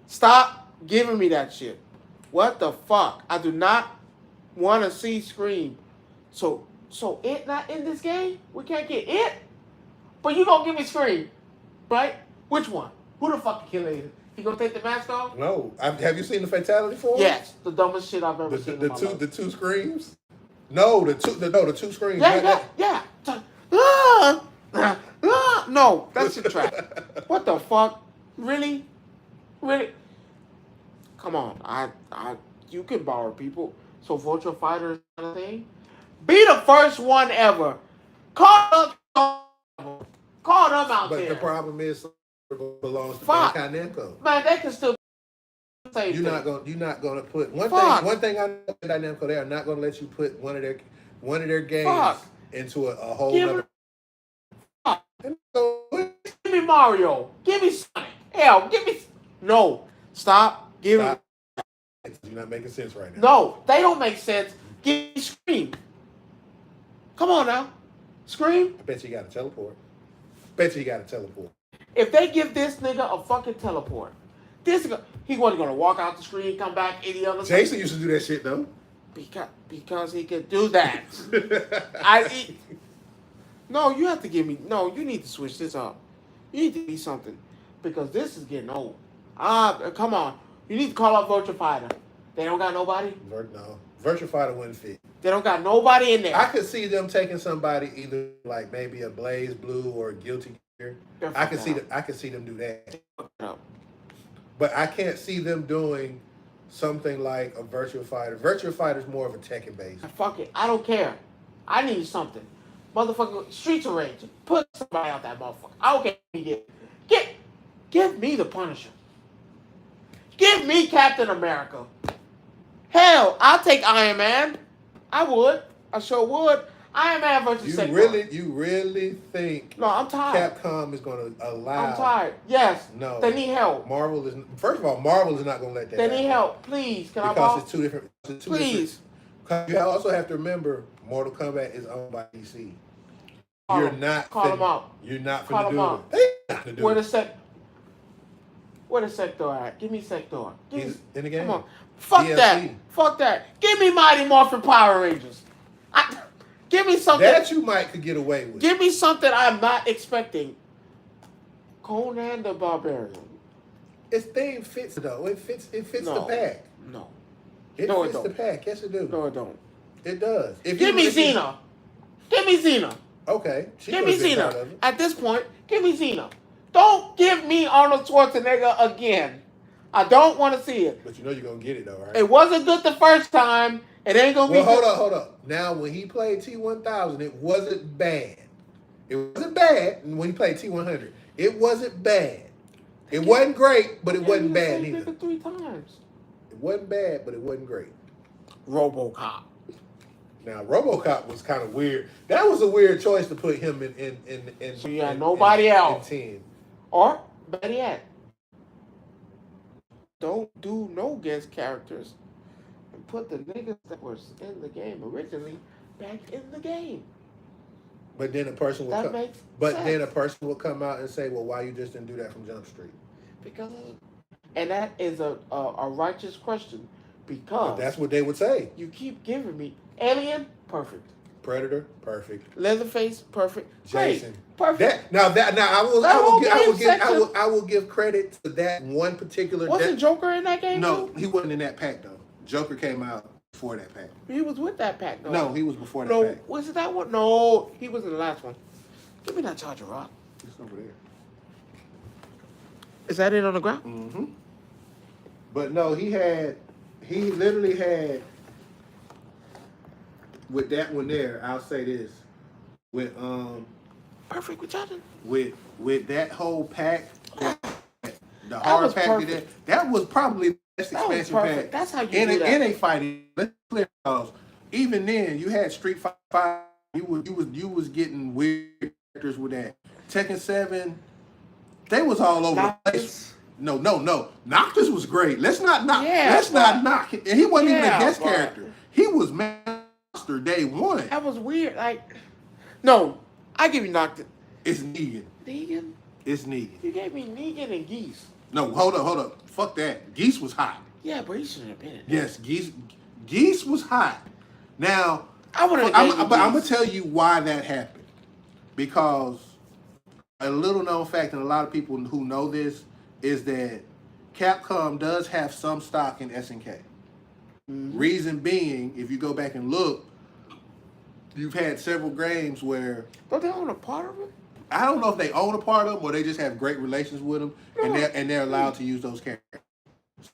S1: Stop giving me that shit. What the fuck? I do not want to see Scream. So it not in this game? We can't get it? But you gonna give me Scream, right? Which one? Who the fuck can kill it? He gonna take the mask off?
S2: No. Have you seen the fatality for him?
S1: Yes, the dumbest shit I've ever seen.
S2: The two screams? No, the two screams.
S1: Yeah. No, that's a trap. What the fuck? Really? Come on, you can borrow people. So Virtual Fighter is not a thing. Be the first one ever. Call them out there.
S2: But the problem is, it belongs to Bandai Namco.
S1: Man, they can still.
S2: You're not gonna put one thing I know about Bandai Namco. They are not gonna let you put one of their games into a whole other.
S1: Give me Mario. Give me Sonic. Hell, give me. No, stop. Give me.
S2: You're not making sense right now.
S1: No, they don't make sense. Give me Scream. Come on now, Scream.
S2: I bet you got to teleport.
S1: If they give this nigga a fucking teleport, he wasn't gonna walk out the screen, come back, any other.
S2: Jason used to do that shit though.
S1: Because he could do that. No, you have to give me. No, you need to switch this up. You need to be something because this is getting old. Come on. You need to call up Virtua Fighter. They don't got nobody.
S2: No, Virtua Fighter wouldn't fit.
S1: They don't got nobody in there.
S2: I could see them taking somebody either like maybe a Blaze Blue or a Guilty Gear. I could see them do that. But I can't see them doing something like a Virtua Fighter. Virtua Fighter's more of a Tekken base.
S1: Fuck it. I don't care. I need something. Motherfucker, Streets of Rage. Put somebody out that motherfucker. I don't care. Give me the Punisher. Give me Captain America. Hell, I'll take Iron Man. I would. I sure would. Iron Man versus Sector.
S2: You really think?
S1: No, I'm tired.
S2: Capcom is going to allow?
S1: I'm tired. Yes.
S2: No.
S1: They need help.
S2: Marvel is. First of all, Marvel is not going to let that.
S1: They need help. Please, can I
S2: borrow? Because it's two different.
S1: Please.
S2: You also have to remember, Mortal Kombat is owned by DC. You're not.
S1: Call them out.
S2: You're not
S1: going
S2: to do it.
S1: Where the Sector at? Give me Sector.
S2: He's in the game.
S1: Come on. Fuck
S2: DLC.
S1: that. Fuck that. Give me Mighty Morphin Power Rangers. Give me something.
S2: That you could get away with.
S1: Give me something I'm not expecting. Conan the Barbarian.
S2: His theme fits though. It fits the pack.
S1: No.
S2: It
S1: No, it
S2: fits the
S1: don't.
S2: pack. Yes, it do.
S1: No, it don't.
S2: It does.
S1: Give me Xena. Give me Xena.
S2: Okay.
S1: Give me Xena. At this point, give me Xena. Don't give me Arnold Schwarzenegger again. I don't want to see it.
S2: But you know you're going to get it, though, right?
S1: It wasn't good the first time. It ain't going to be good.
S2: Hold up. Now, when he played T-1000, it wasn't bad. It wasn't bad when he played T-100. It wasn't bad. It wasn't great, but it wasn't bad either.
S1: 3 times.
S2: It wasn't bad, but it wasn't great.
S1: RoboCop.
S2: Now, RoboCop was kind of weird. That was a weird choice to put him in.
S1: So you got nobody else.
S2: In 10.
S1: Or, better yet, don't do no guest characters and put the niggas that were in the game originally back in the game.
S2: But then a person will come. Then a person will come out and say, "Well, why you just didn't do that from Jump Street?"
S1: Because, and that is a righteous question. Because
S2: but that's what they would say.
S1: You keep giving me Alien, perfect.
S2: Predator, perfect.
S1: Leatherface, perfect.
S2: Jason,
S1: perfect.
S2: Now I will give credit to that one particular.
S1: Wasn't Joker in that game?
S2: No, he wasn't in that pack though. Joker came out before that pack.
S1: He was with that pack though.
S2: No, he was before that pack.
S1: Was it that one? No, he was in the last one. Give me that Charger Rock.
S2: It's over there.
S1: Is that it on the ground?
S2: Mm-hmm. But no, he literally had. With that one there, I'll say this. With
S1: perfect with Jordan.
S2: With that whole pack, the hard pack that was probably the best expansion pack.
S1: That's how you do that.
S2: In a fighting. Let's clear those. Even then, you had Street Fighter 5. You was getting weird characters with that. Tekken 7, they was all over the place. No. Noctis was great. Let's not knock. Not knock. And he wasn't even a guest character. He was master day one.
S1: That was weird. No, I give you Noctis.
S2: It's Negan.
S1: Negan?
S2: It's Negan.
S1: You gave me Negan and Geese.
S2: No, hold up. Fuck that. Geese was hot.
S1: Yeah, but he shouldn't have been in it.
S2: Yes, Geese was hot. Now,
S1: I'm going
S2: to tell you why that happened. Because a little known fact, and a lot of people who know this, is that Capcom does have some stock in SNK. Mm-hmm. Reason being, if you go back and look, you've had several games where...
S1: Don't they own a part of them?
S2: I don't know if they own a part of them or they just have great relations with them, and they're allowed to use those characters.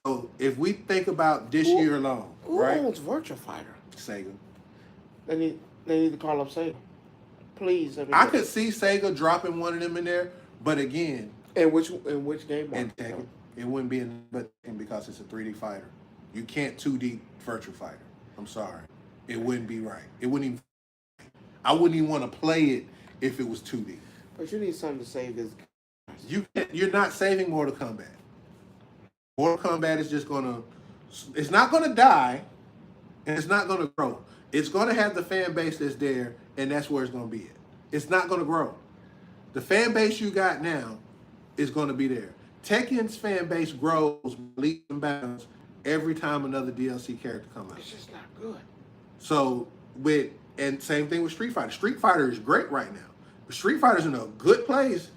S2: So if we think about this year alone,
S1: who
S2: right?
S1: owns Virtua Fighter?
S2: Sega.
S1: They need to call up Sega. Please.
S2: I could see Sega dropping one of them in there, but again...
S1: In which game?
S2: In Tekken. It wouldn't be in Tekken because it's a 3D fighter. You can't 2D Virtua Fighter. I'm sorry. It wouldn't be right. It wouldn't even... I wouldn't even want to play it if it was 2D.
S1: But you need something to save this.
S2: You're not saving Mortal Kombat. Mortal Kombat is just gonna... It's not gonna die, and it's not gonna grow. It's gonna have the fan base that's there, and that's where it's gonna be at. It's not gonna grow. The fan base you got now is gonna be there. Tekken's fan base grows leaps and bounds every time another DLC character comes out.
S1: It's just not good.
S2: So and same thing with Street Fighter. Street Fighter is great right now. But Street Fighter's in a good place.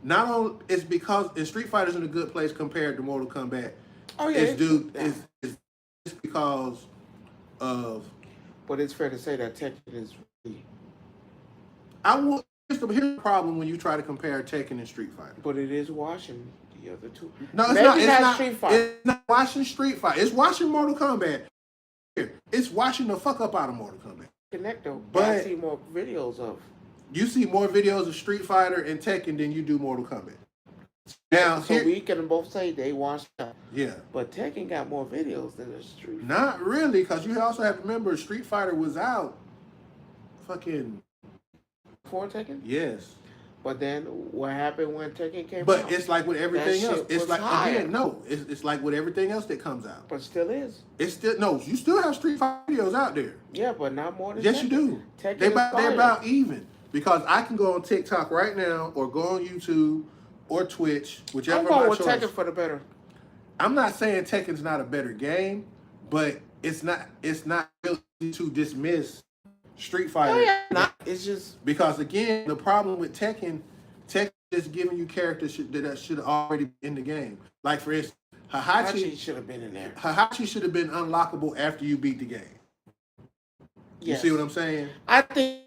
S2: Not only it's because Street Fighter's in a good place compared to Mortal Kombat.
S1: Oh yeah,
S2: it's because of.
S1: But it's fair to say that Tekken is.
S2: Here's the problem when you try to compare Tekken and Street Fighter.
S1: But it is watching the other two.
S2: No, it's not. Street Fighter. It's not watching Street Fighter. It's watching Mortal Kombat. It's watching the fuck up out of Mortal Kombat.
S1: Connect though, but I see more videos of.
S2: You see more videos of Street Fighter and Tekken than you do Mortal Kombat. Now,
S1: so we can both say they watched that.
S2: Yeah.
S1: But Tekken got more videos than the Street Fighter.
S2: Not really, because you also have to remember Street Fighter was out fucking...
S1: Before Tekken?
S2: Yes.
S1: But then what happened when Tekken came out?
S2: But it's like with everything else. It's like,
S1: higher.
S2: again, no. It's like with everything else that comes out.
S1: But still is.
S2: It's still... No, you still have Street Fighter videos out there.
S1: Yeah, but not more than
S2: Yes,
S1: Tekken.
S2: you do.
S1: Tekken
S2: they're about even. Because I can go on TikTok right now or go on YouTube or Twitch, whichever
S1: I'm going
S2: my
S1: with
S2: choice.
S1: Tekken for the better.
S2: I'm not saying Tekken's not a better game, but it's not really to dismiss Street Fighter.
S1: Oh yeah, it's just
S2: because again, the problem with Tekken just just giving you characters that should already be in the game. Like for instance,
S1: Hachi should have been in there.
S2: Hachi should have been unlockable after you beat the game. You
S1: Yes.
S2: see what I'm saying?
S1: I think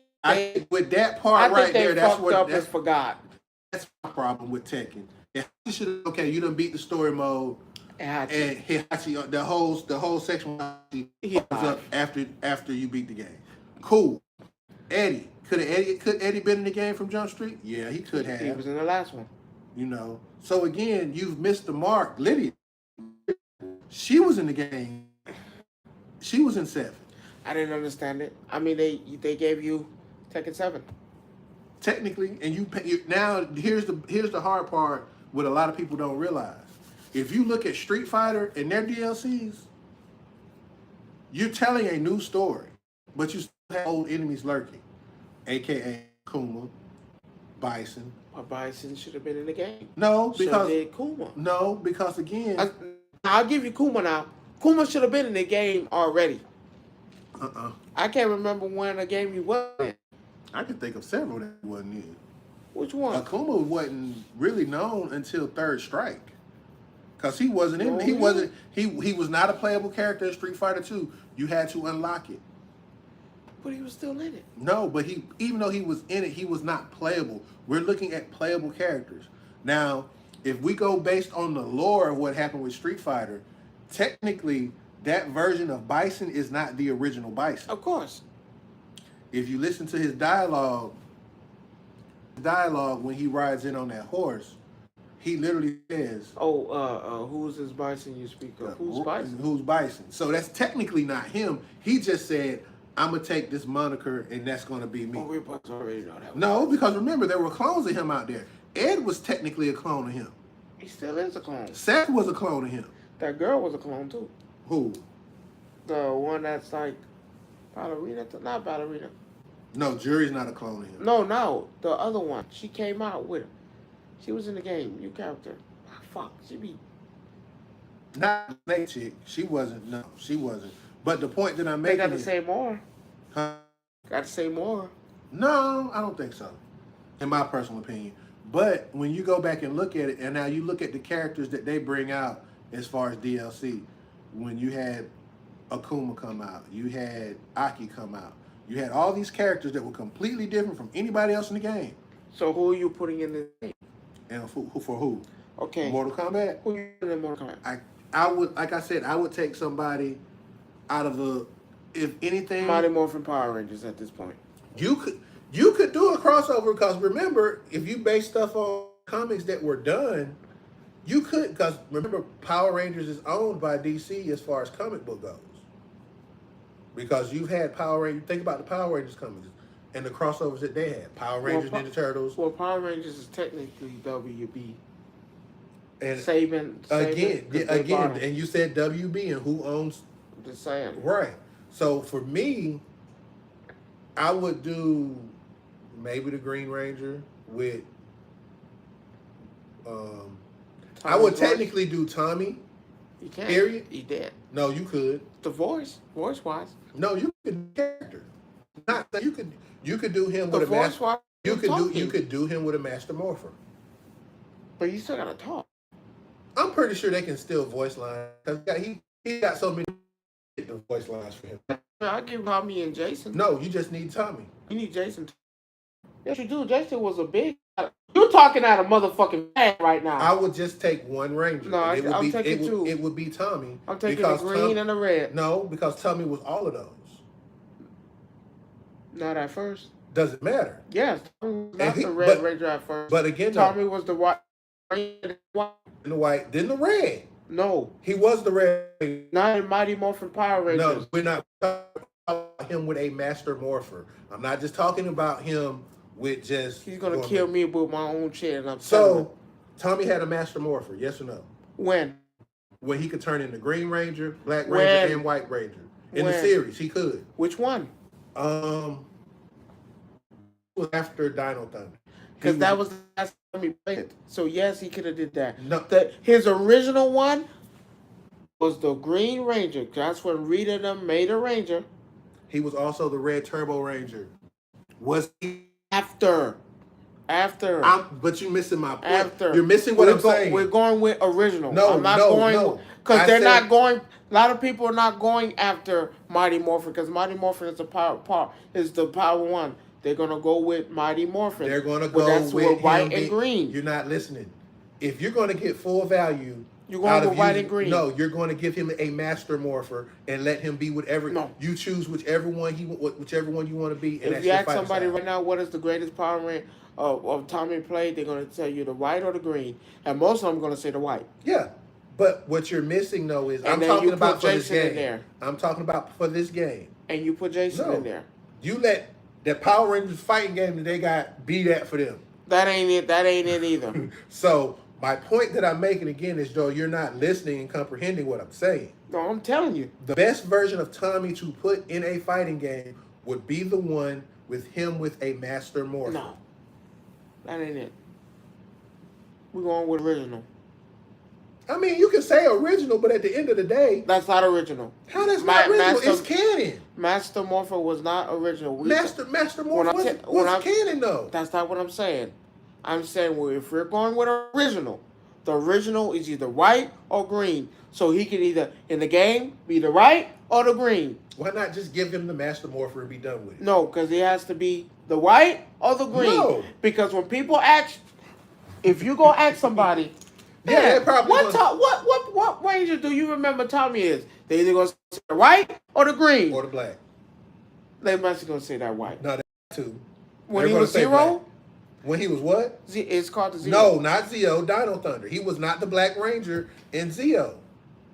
S2: with that part right there, that's what
S1: that's forgot.
S2: That's my problem with Tekken. You should okay. You done beat the story mode, and Hachi, the whole section was up after you beat the game. Cool. Eddie could Eddie been in the game from Jump Street? Yeah, he could have.
S1: He was in the last one.
S2: You know. So again, you've missed the mark. Lydia, she was in the game. She was in 7.
S1: I didn't understand it. I mean, they gave you Tekken 7.
S2: Technically, and you now here's the hard part. What a lot of people don't realize. If you look at Street Fighter and their DLCs, you're telling a new story, but you still have old enemies lurking, aka Kuma, Bison.
S1: But Bison should have been in the game.
S2: No, because
S1: so did Kuma.
S2: No, because again,
S1: I'll give you Kuma now. Kuma should have been in the game already. I can't remember when a game he was in.
S2: I can think of several that he wasn't in.
S1: Which one?
S2: Akuma wasn't really known until Third Strike, because he wasn't in. He was not a playable character in Street Fighter 2. You had to unlock it.
S1: But he was still in it.
S2: No, but even though he was in it, he was not playable. We're looking at playable characters. Now, if we go based on the lore of what happened with Street Fighter, technically that version of Bison is not the original Bison.
S1: Of course.
S2: If you listen to his dialogue when he rides in on that horse, he literally says,
S1: who's this Bison you speak of? Who's Bison?
S2: Who's Bison? So that's technically not him. He just said, I'm going to take this moniker and that's going to be me.
S1: Oh, we already know that.
S2: No, because remember, there were clones of him out there. Ed was technically a clone of him.
S1: He still is a clone.
S2: Seth was a clone of him.
S1: That girl was a clone too.
S2: Who?
S1: The one that's like ballerina, not ballerina.
S2: No, Jury's not a clone of him.
S1: No, the other one. She came out with him. She was in the game. New character. She be.
S2: Not Snake Chick. She wasn't. No, she wasn't. But the point that I'm making.
S1: They got to say more.
S2: Huh?
S1: Got to say more.
S2: No, I don't think so. In my personal opinion. But when you go back and look at it, and now you look at the characters that they bring out as far as DLC, when you had Akuma come out, you had Aki come out, you had all these characters that were completely different from anybody else in the game.
S1: So who are you putting in the game?
S2: And for who?
S1: Okay.
S2: Mortal Kombat?
S1: Who are you putting in Mortal Kombat?
S2: I would, like I said, I would take somebody out of the, if anything...
S1: Mighty Morphin Power Rangers at this point.
S2: You could do a crossover, because remember, if you base stuff on comics that were done, you could, because remember, Power Rangers is owned by DC as far as comic book goes. Because you've had Power Rangers, think about the Power Rangers comics and the crossovers that they had. Power Rangers, Ninja Turtles.
S1: Well, Power Rangers is technically WB.
S2: And
S1: Saban
S2: again, and you said WB, and who owns?
S1: Just saying.
S2: Right. So for me, I would do maybe the Green Ranger with. I would technically do Tommy.
S1: You can't.
S2: Period.
S1: He did.
S2: No, you could.
S1: The voice wise.
S2: No, you could character. Not you could do him
S1: the
S2: with a master. You
S1: could
S2: do him with a master morpher.
S1: But you still gotta talk.
S2: I'm pretty sure they can still voice line, because he got so many voice lines for him.
S1: I'll give Tommy and Jason.
S2: No, you just need Tommy.
S1: You need Jason. Yes, you do. Jason was a big. You're talking out of motherfucking bag right now.
S2: I would just take one Ranger.
S1: No, I'm taking two.
S2: It would be Tommy.
S1: I'm taking the green and the red.
S2: No, because Tommy was all of those.
S1: Not at first.
S2: Doesn't matter.
S1: Yes, Tommy was not the red Ranger at first.
S2: But again,
S1: Tommy was the white.
S2: Then the white, then the red.
S1: No.
S2: He was the red.
S1: Not in Mighty Morphin Power Rangers.
S2: No, we're not talking about him with a master morpher. I'm not just talking about him with just...
S1: He's going to kill me with my own chair. And
S2: so, Tommy had a master morpher, yes or no?
S1: When?
S2: When he could turn into Green Ranger, Black Ranger, and White Ranger. In the series, he could.
S1: Which one?
S2: After Dino Thunder.
S1: Because that was the last time he played it. So, yes, he could have did that.
S2: No.
S1: His original one was the Green Ranger. That's when Rita and them made a Ranger.
S2: He was also the Red Turbo Ranger. Was he?
S1: After. After.
S2: But you're missing my point.
S1: After.
S2: You're missing what I'm saying.
S1: We're going with original.
S2: No,
S1: I'm not
S2: no.
S1: Because they're not going. A lot of people are not going after Mighty Morphin because Mighty Morphin is the power one. They're gonna go with Mighty Morphin.
S2: They're gonna go with
S1: white and green.
S2: You're not listening. If you're gonna get full value,
S1: you're going with white and green.
S2: No, you're going to give him a master morpher and let him be whatever. No. You choose whichever one you want to be. And
S1: if you ask somebody right now what is the greatest Power Ranger of Tommy played, they're going to tell you the white or the green, and most of them are going to say the white.
S2: Yeah, but what you're missing though is I'm talking about for this game. In there. I'm talking about for this game.
S1: And you put Jason in there.
S2: You let that Power Rangers fighting game that they got be that for them.
S1: That ain't it. That ain't it either.
S2: So. My point that I'm making again is, though, you're not listening and comprehending what I'm saying.
S1: No, I'm telling you.
S2: The best version of Tommy to put in a fighting game would be the one with him with a master morpher.
S1: No. That ain't it. We're going with original.
S2: I mean, you can say original, but at the end of the day...
S1: That's not original.
S2: How that's not original? It's canon.
S1: Master Morpher was not original.
S2: Master Morpher was canon, though.
S1: That's not what I'm saying. I'm saying, well, if we're going with original, the original is either white or green. So he can either, in the game, be the white or the green.
S2: Why not just give him the Master Morpher and be done with it?
S1: No, because he has to be the white or the green. No. Because when people ask, if you go ask somebody,
S2: yeah, probably
S1: what Ranger do you remember Tommy is? They either going to say the white or the green.
S2: Or the black.
S1: They must going to say that white.
S2: No, that too.
S1: When he was Zero?
S2: When he was what?
S1: It's called the Zeo.
S2: No, not Zeo. Dino Thunder. He was not the Black Ranger in Zeo.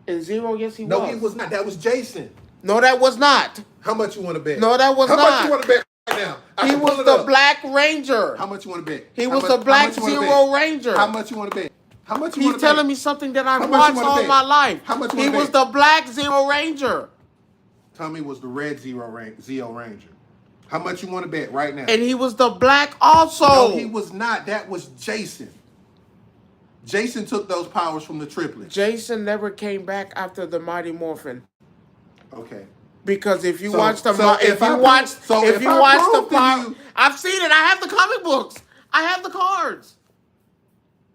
S1: In Zero, yes, he was.
S2: No, he was not. That was Jason.
S1: No, that was not.
S2: How much you want to bet?
S1: No, that was
S2: not.
S1: How
S2: much you want to bet right now?
S1: He was the Black Ranger.
S2: How much you want to bet?
S1: He was the Black Zero Ranger.
S2: How much you want to bet? How much
S1: you want to bet? He's telling me something that I've watched all my life.
S2: How much you want to bet?
S1: He was the Black Zero Ranger.
S2: Tommy was the Red Zeo Ranger. How much you want to bet right now?
S1: And he was the black also.
S2: No, he was not. That was Jason. Jason took those powers from the triplets.
S1: Jason never came back after the Mighty Morphin.
S2: Okay.
S1: Because if you watch the power, I've seen it. I have the comic books. I have the cards.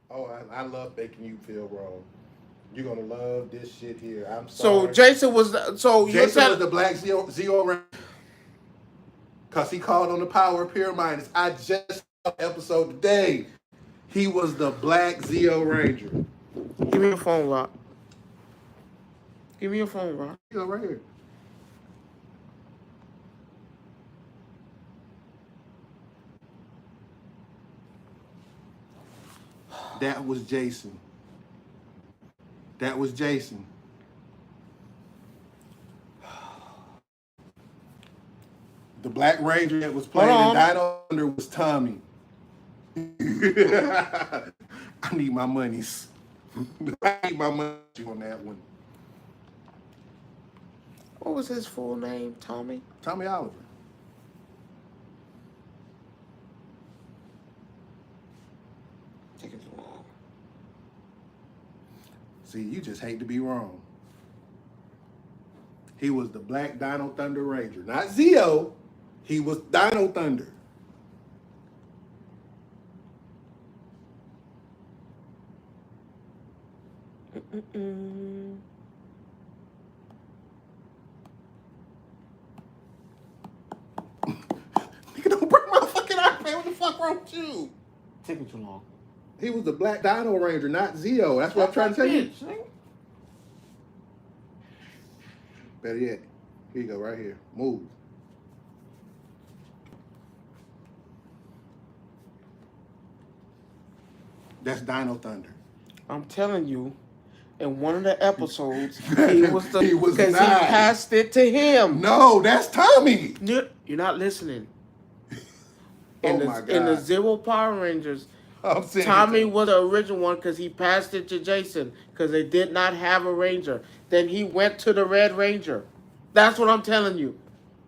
S2: Oh, I love making you feel wrong. You're gonna love this shit here. I'm
S1: sorry. So Jason was was
S2: the Black Zeo Ranger. Because he called on the power of Pyramids. I just saw the episode today. He was the Black Zeo Ranger.
S1: Give me your phone, Rock. Give me your phone, Rock.
S2: Go right here. That was Jason. That was Jason. The Black Ranger that was playing in Dino Thunder was Tommy. I need my monies. I need my money on that one.
S1: What was his full name, Tommy?
S2: Tommy Oliver.
S1: Taking too long.
S2: See, you just hate to be wrong. He was the Black Dino Thunder Ranger. Not Zeo. He was Dino Thunder.
S1: Mm-mm.
S2: Nigga, don't break my fucking iPad. What the fuck wrong with you?
S1: Taking too long.
S2: He was the Black Dino Ranger, not Zeo. That's what I'm trying to tell you. Better yet, here you go, right here. Move. That's Dino Thunder.
S1: I'm telling you, in one of the episodes, he was not. He passed it to him.
S2: No, that's Tommy.
S1: You're not listening.
S2: Oh my God.
S1: In the Zero Power Rangers, Tommy was the original one because he passed it to Jason because they did not have a Ranger. Then he went to the Red Ranger. That's what I'm telling you.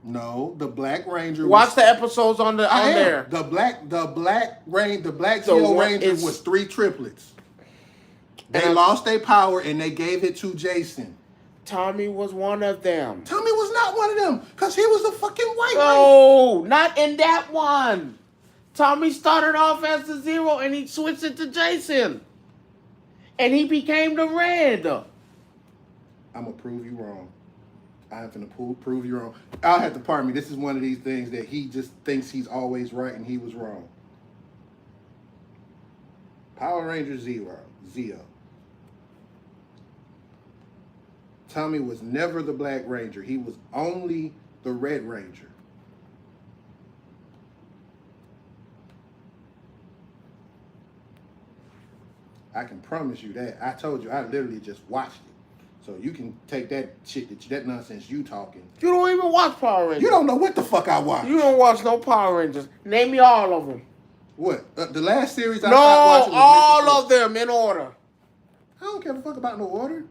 S2: No, the Black Ranger.
S1: Watch the episodes on there.
S2: The Black Zeo Ranger was 3 triplets. They lost their power and they gave it to Jason.
S1: Tommy was one of them.
S2: Tommy was not one of them because he was a fucking white Ranger.
S1: No, not in that one. Tommy started off as the Zero and he switched it to Jason. And he became the Red.
S2: I'm going to prove you wrong. I have to prove you wrong. I'll have to pardon me. This is one of these things that he just thinks he's always right and he was wrong. Power Ranger Zeo. Tommy was never the Black Ranger. He was only the Red Ranger. I can promise you that. I told you, I literally just watched it. So you can take that shit, that nonsense you talking.
S1: You don't even watch Power Rangers.
S2: You don't know what the fuck I watch.
S1: You don't watch no Power Rangers. Name me all of them.
S2: What? The last series I
S1: stopped
S2: watching was
S1: all of them in order.
S2: I don't give a fuck about no order.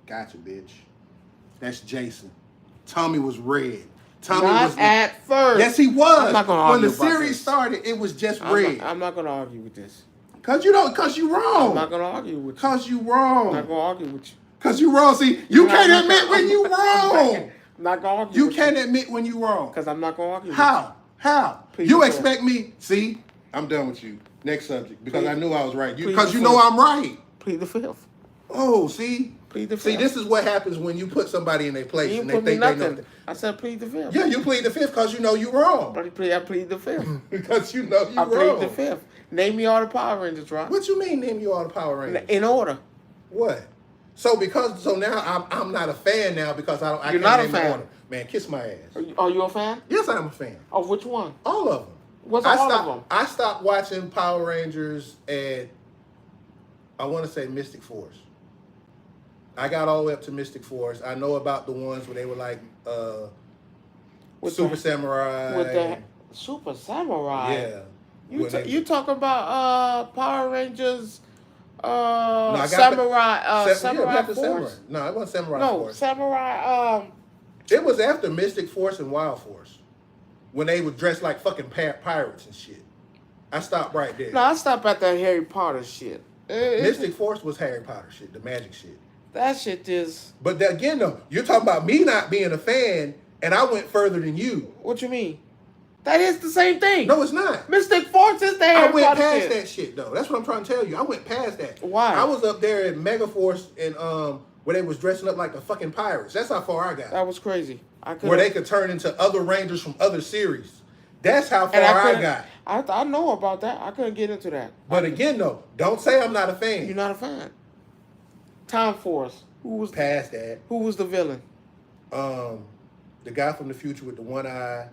S2: Gotcha, bitch. That's Jason. Tommy was red. Tommy
S1: not
S2: was
S1: at first.
S2: Yes, he was.
S1: I'm not gonna argue
S2: when the
S1: about
S2: series
S1: this.
S2: started, it was just red.
S1: I'm not gonna argue with this.
S2: Cause you wrong.
S1: I'm not gonna argue with you.
S2: Cause you wrong.
S1: I'm not gonna argue with you.
S2: Cause you wrong. See, you can't admit when you wrong.
S1: I'm not gonna argue.
S2: You can't admit when you wrong.
S1: Cause I'm not gonna argue.
S2: How? How?
S1: Please
S2: You
S1: don't.
S2: expect me? See, I'm done with you. Next subject, because
S1: Please.
S2: I knew I was right.
S1: Please
S2: Because you
S1: don't.
S2: know I'm right.
S1: Plead the fifth.
S2: Oh, see.
S1: Plead the fifth.
S2: See, this is what happens when you put somebody in their place
S1: You
S2: and
S1: put
S2: they
S1: me
S2: think they know.
S1: nothing. I said plead the fifth.
S2: Yeah, you plead the fifth because you know you wrong.
S1: I plead the fifth.
S2: Because you know you
S1: I
S2: wrong.
S1: plead the fifth. Name me all the Power Rangers, right?
S2: What you mean? Name you all the Power Rangers
S1: In order.
S2: What? So now I'm not a fan now because I
S1: You're
S2: can't
S1: not a
S2: name the
S1: fan.
S2: order. Man, kiss my ass.
S1: Are you a fan?
S2: Yes, I'm a fan.
S1: Of which one?
S2: All of them.
S1: What's all of them?
S2: I stopped watching Power Rangers at, I want to say, Mystic Force. I got all the way up to Mystic Force. I know about the ones where they were like Super Samurai.
S1: With the Super Samurai?
S2: Yeah.
S1: You talk about Power Rangers
S2: I got
S1: Samurai Samurai
S2: Force.
S1: Force?
S2: No, it wasn't Samurai
S1: No,
S2: Force.
S1: Samurai
S2: It was after Mystic Force and Wild Force. When they were dressed like fucking pirates and shit. I stopped right there.
S1: No, I stopped at that Harry Potter shit.
S2: Mystic Force was Harry Potter shit, the magic shit.
S1: That shit is...
S2: But again, though, you're talking about me not being a fan, and I went further than you.
S1: What you mean? That is the same thing.
S2: No, it's not.
S1: Mystic Force is the Harry
S2: I went
S1: Potter
S2: past
S1: shit.
S2: that shit, though. That's what I'm trying to tell you. I went past that.
S1: Why?
S2: I was up there at Megaforce and where they was dressing up like the fucking pirates. That's how far I got.
S1: That was crazy.
S2: Where they could turn into other Rangers from other series. That's how far I got.
S1: I know about that. I couldn't get into that.
S2: But again, though, don't say I'm not a fan.
S1: You're not a fan. Time Force. Who was
S2: past that?
S1: Who was the villain?
S2: The guy from the future with the one eye.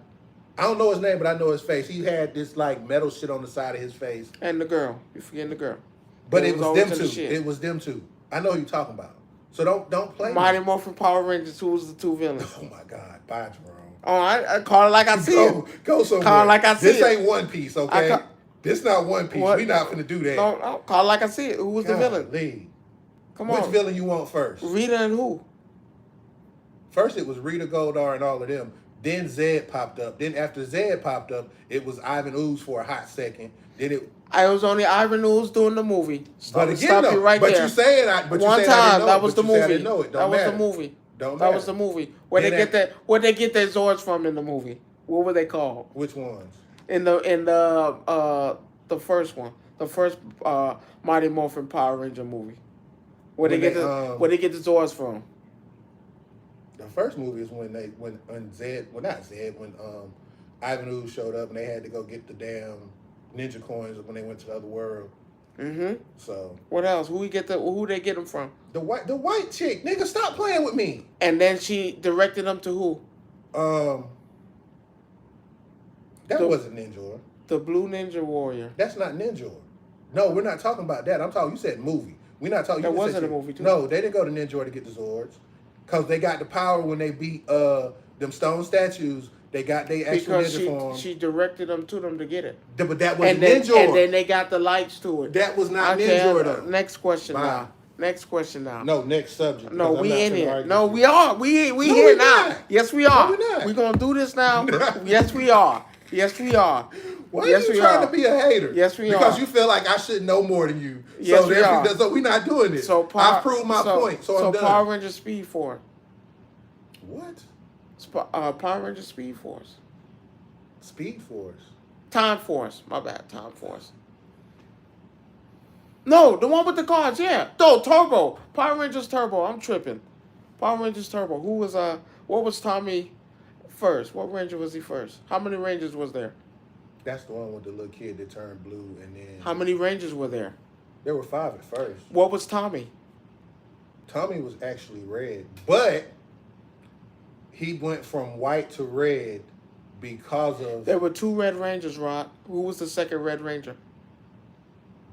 S2: I don't know his name, but I know his face. He had this like metal shit on the side of his face.
S1: And the girl. You're forgetting the girl.
S2: But it was them two. It was them two. I know who you're talking about. So don't play.
S1: Mighty Morphin Power Rangers. Who was the two villains?
S2: Oh my God, bye, Jerome.
S1: Oh, I call it like I see it.
S2: Go somewhere.
S1: Call it like I see it.
S2: This ain't One Piece, okay? This not One Piece.
S1: What?
S2: We not finna do that.
S1: No, call it like I see it. Who was the villain?
S2: Lee.
S1: Come on.
S2: Which villain you want first?
S1: Rita and who?
S2: First it was Rita Goldar and all of them. Then Zed popped up. Then after Zed popped up, it was Ivan Ooze for a hot second. Then it.
S1: I was only Ivan Ooze doing the movie.
S2: But again, though,
S1: right
S2: but
S1: there.
S2: you saying I. But
S1: one
S2: you
S1: time
S2: I
S1: that was the movie.
S2: I didn't know it.
S1: That was the movie.
S2: Don't
S1: that
S2: matter.
S1: was the movie. Where they get their Zords from in the movie? What were they called?
S2: Which ones?
S1: In the first one, the first Mighty Morphin Power Ranger movie. Where they get the Zords from?
S2: The first movie is when Ivan Ooze showed up and they had to go get the damn ninja coins when they went to the other world.
S1: Mm-hmm.
S2: So
S1: what else? Who they get them from?
S2: The white chick. Nigga, stop playing with me.
S1: And then she directed them to who?
S2: That wasn't Ninja.
S1: The Blue Ninja Warrior.
S2: That's not Ninja. No, we're not talking about that. I'm talking. You said movie. We're not talking.
S1: That wasn't a movie too.
S2: No, they didn't go to Ninja to get the Zords, cause they got the power when they beat them stone statues. They got their actual ninja form.
S1: She directed them to get it.
S2: But that was
S1: Ninja. And then they got the lights to it.
S2: That was not Ninja though.
S1: Next question now. Next question now.
S2: No, next subject.
S1: No, we in here. No, we are. We here now.
S2: Not.
S1: Yes, we are.
S2: No, we're not.
S1: We're gonna do this now. Yes, we are. Yes, we are.
S2: Why are you trying to be a hater?
S1: Yes, we
S2: because
S1: are.
S2: you feel like I should know more than you.
S1: Yes, we are.
S2: So we're not doing this. I proved my point. So I'm done.
S1: Power Ranger Speed Force.
S2: What?
S1: Power Ranger Speed Force.
S2: Speed Force.
S1: Time Force. My bad. Time Force. No, the one with the cards. Yeah. No, Turbo. Power Rangers Turbo. I'm tripping. Power Rangers Turbo. Who was What was Tommy first? What Ranger was he first? How many Rangers was there?
S2: That's the one with the little kid that turned blue, and then
S1: How many Rangers were there?
S2: there were 5 at first.
S1: What was Tommy?
S2: Tommy was actually red, but he went from white to red because of
S1: There were 2 Red Rangers, Rod. Who was the second Red Ranger?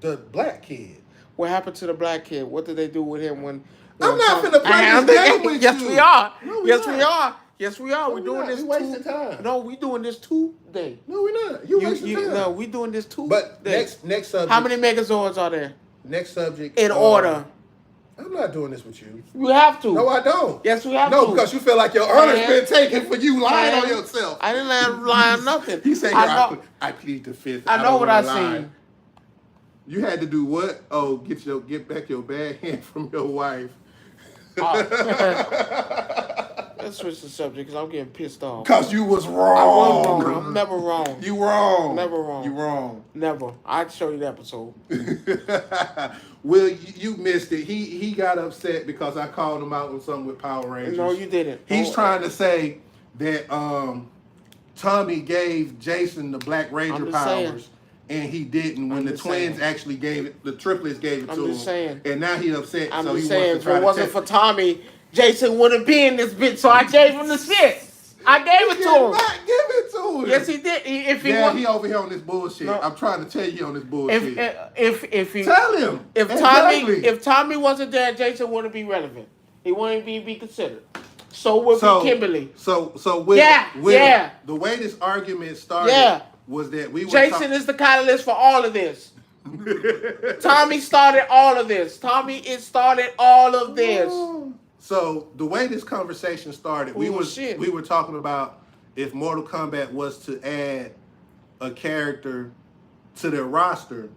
S2: the black kid.
S1: What happened to the black kid? What did they do with him when
S2: I'm not finna play
S1: I'm
S2: this game with
S1: Yes,
S2: you.
S1: we are.
S2: No,
S1: Yes,
S2: not.
S1: we are. Yes, we are.
S2: No,
S1: We're
S2: we
S1: doing
S2: not.
S1: this.
S2: We wasting time.
S1: No, we doing this today.
S2: No, we're not. You wasting time.
S1: No, we doing this today.
S2: But next subject.
S1: How many Megazords are there?
S2: Next subject.
S1: In order.
S2: I'm not doing this with you.
S1: You have to.
S2: No, I don't.
S1: Yes, we have
S2: No,
S1: to.
S2: because you feel like your honor's
S1: Man.
S2: been taken for you lying
S1: Man.
S2: on yourself.
S1: I didn't lie on nothing.
S2: He said, I plead the fifth.
S1: I know
S2: don't
S1: what I
S2: wanna lie.
S1: seen.
S2: You had to do what? Oh, get back your bad hand from your wife.
S1: Let's switch the subject because I'm getting pissed off.
S2: Because you was
S1: I
S2: wrong.
S1: was wrong. I'm never wrong.
S2: You wrong.
S1: Never wrong.
S2: You wrong.
S1: Never. I'd show you the episode.
S2: Well, you missed it. He got upset because I called him out on something with Power Rangers.
S1: No, you didn't.
S2: He's trying to say that Tommy gave Jason the Black Ranger powers, and he didn't when the twins actually gave it, the triplets gave it to him.
S1: I'm just saying.
S2: And now he upset,
S1: I'm
S2: so
S1: just
S2: he
S1: saying,
S2: wants to
S1: if
S2: try
S1: it wasn't for Tommy, Jason wouldn't be in this bitch, so I gave him the shit. I gave it to him.
S2: Not give it to him.
S1: Yes, he did.
S2: He over here on this bullshit. No. I'm trying to tell you on this bullshit.
S1: If he
S2: tell him
S1: if Tommy wasn't there, Jason wouldn't be relevant. He wouldn't be considered. So would be Kimberly.
S2: So the way this argument started was that we were
S1: Jason is the catalyst for all of this. Tommy started all of this. Started all of this.
S2: So the way this conversation started, we were talking about if Mortal Kombat was to add a character to their roster.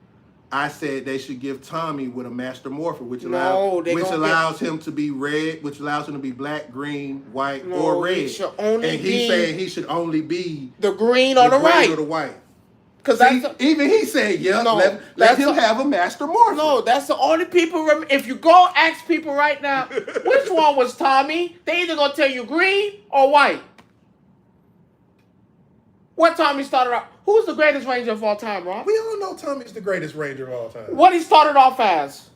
S2: I said they should give Tommy with a Master Morpher, which allows him to be red, which allows him to be black, green, white, or red. He said he should only be
S1: the green or the white.
S2: Or the white.
S1: Because
S2: even he said, let him have a Master Morpher.
S1: No, that's the only people. If you go ask people right now, which one was Tommy? They either gonna tell you green or white. What Tommy started off? Who's the greatest Ranger of all time, Rob?
S2: We all know Tommy's the greatest Ranger of all time.
S1: What he started off as?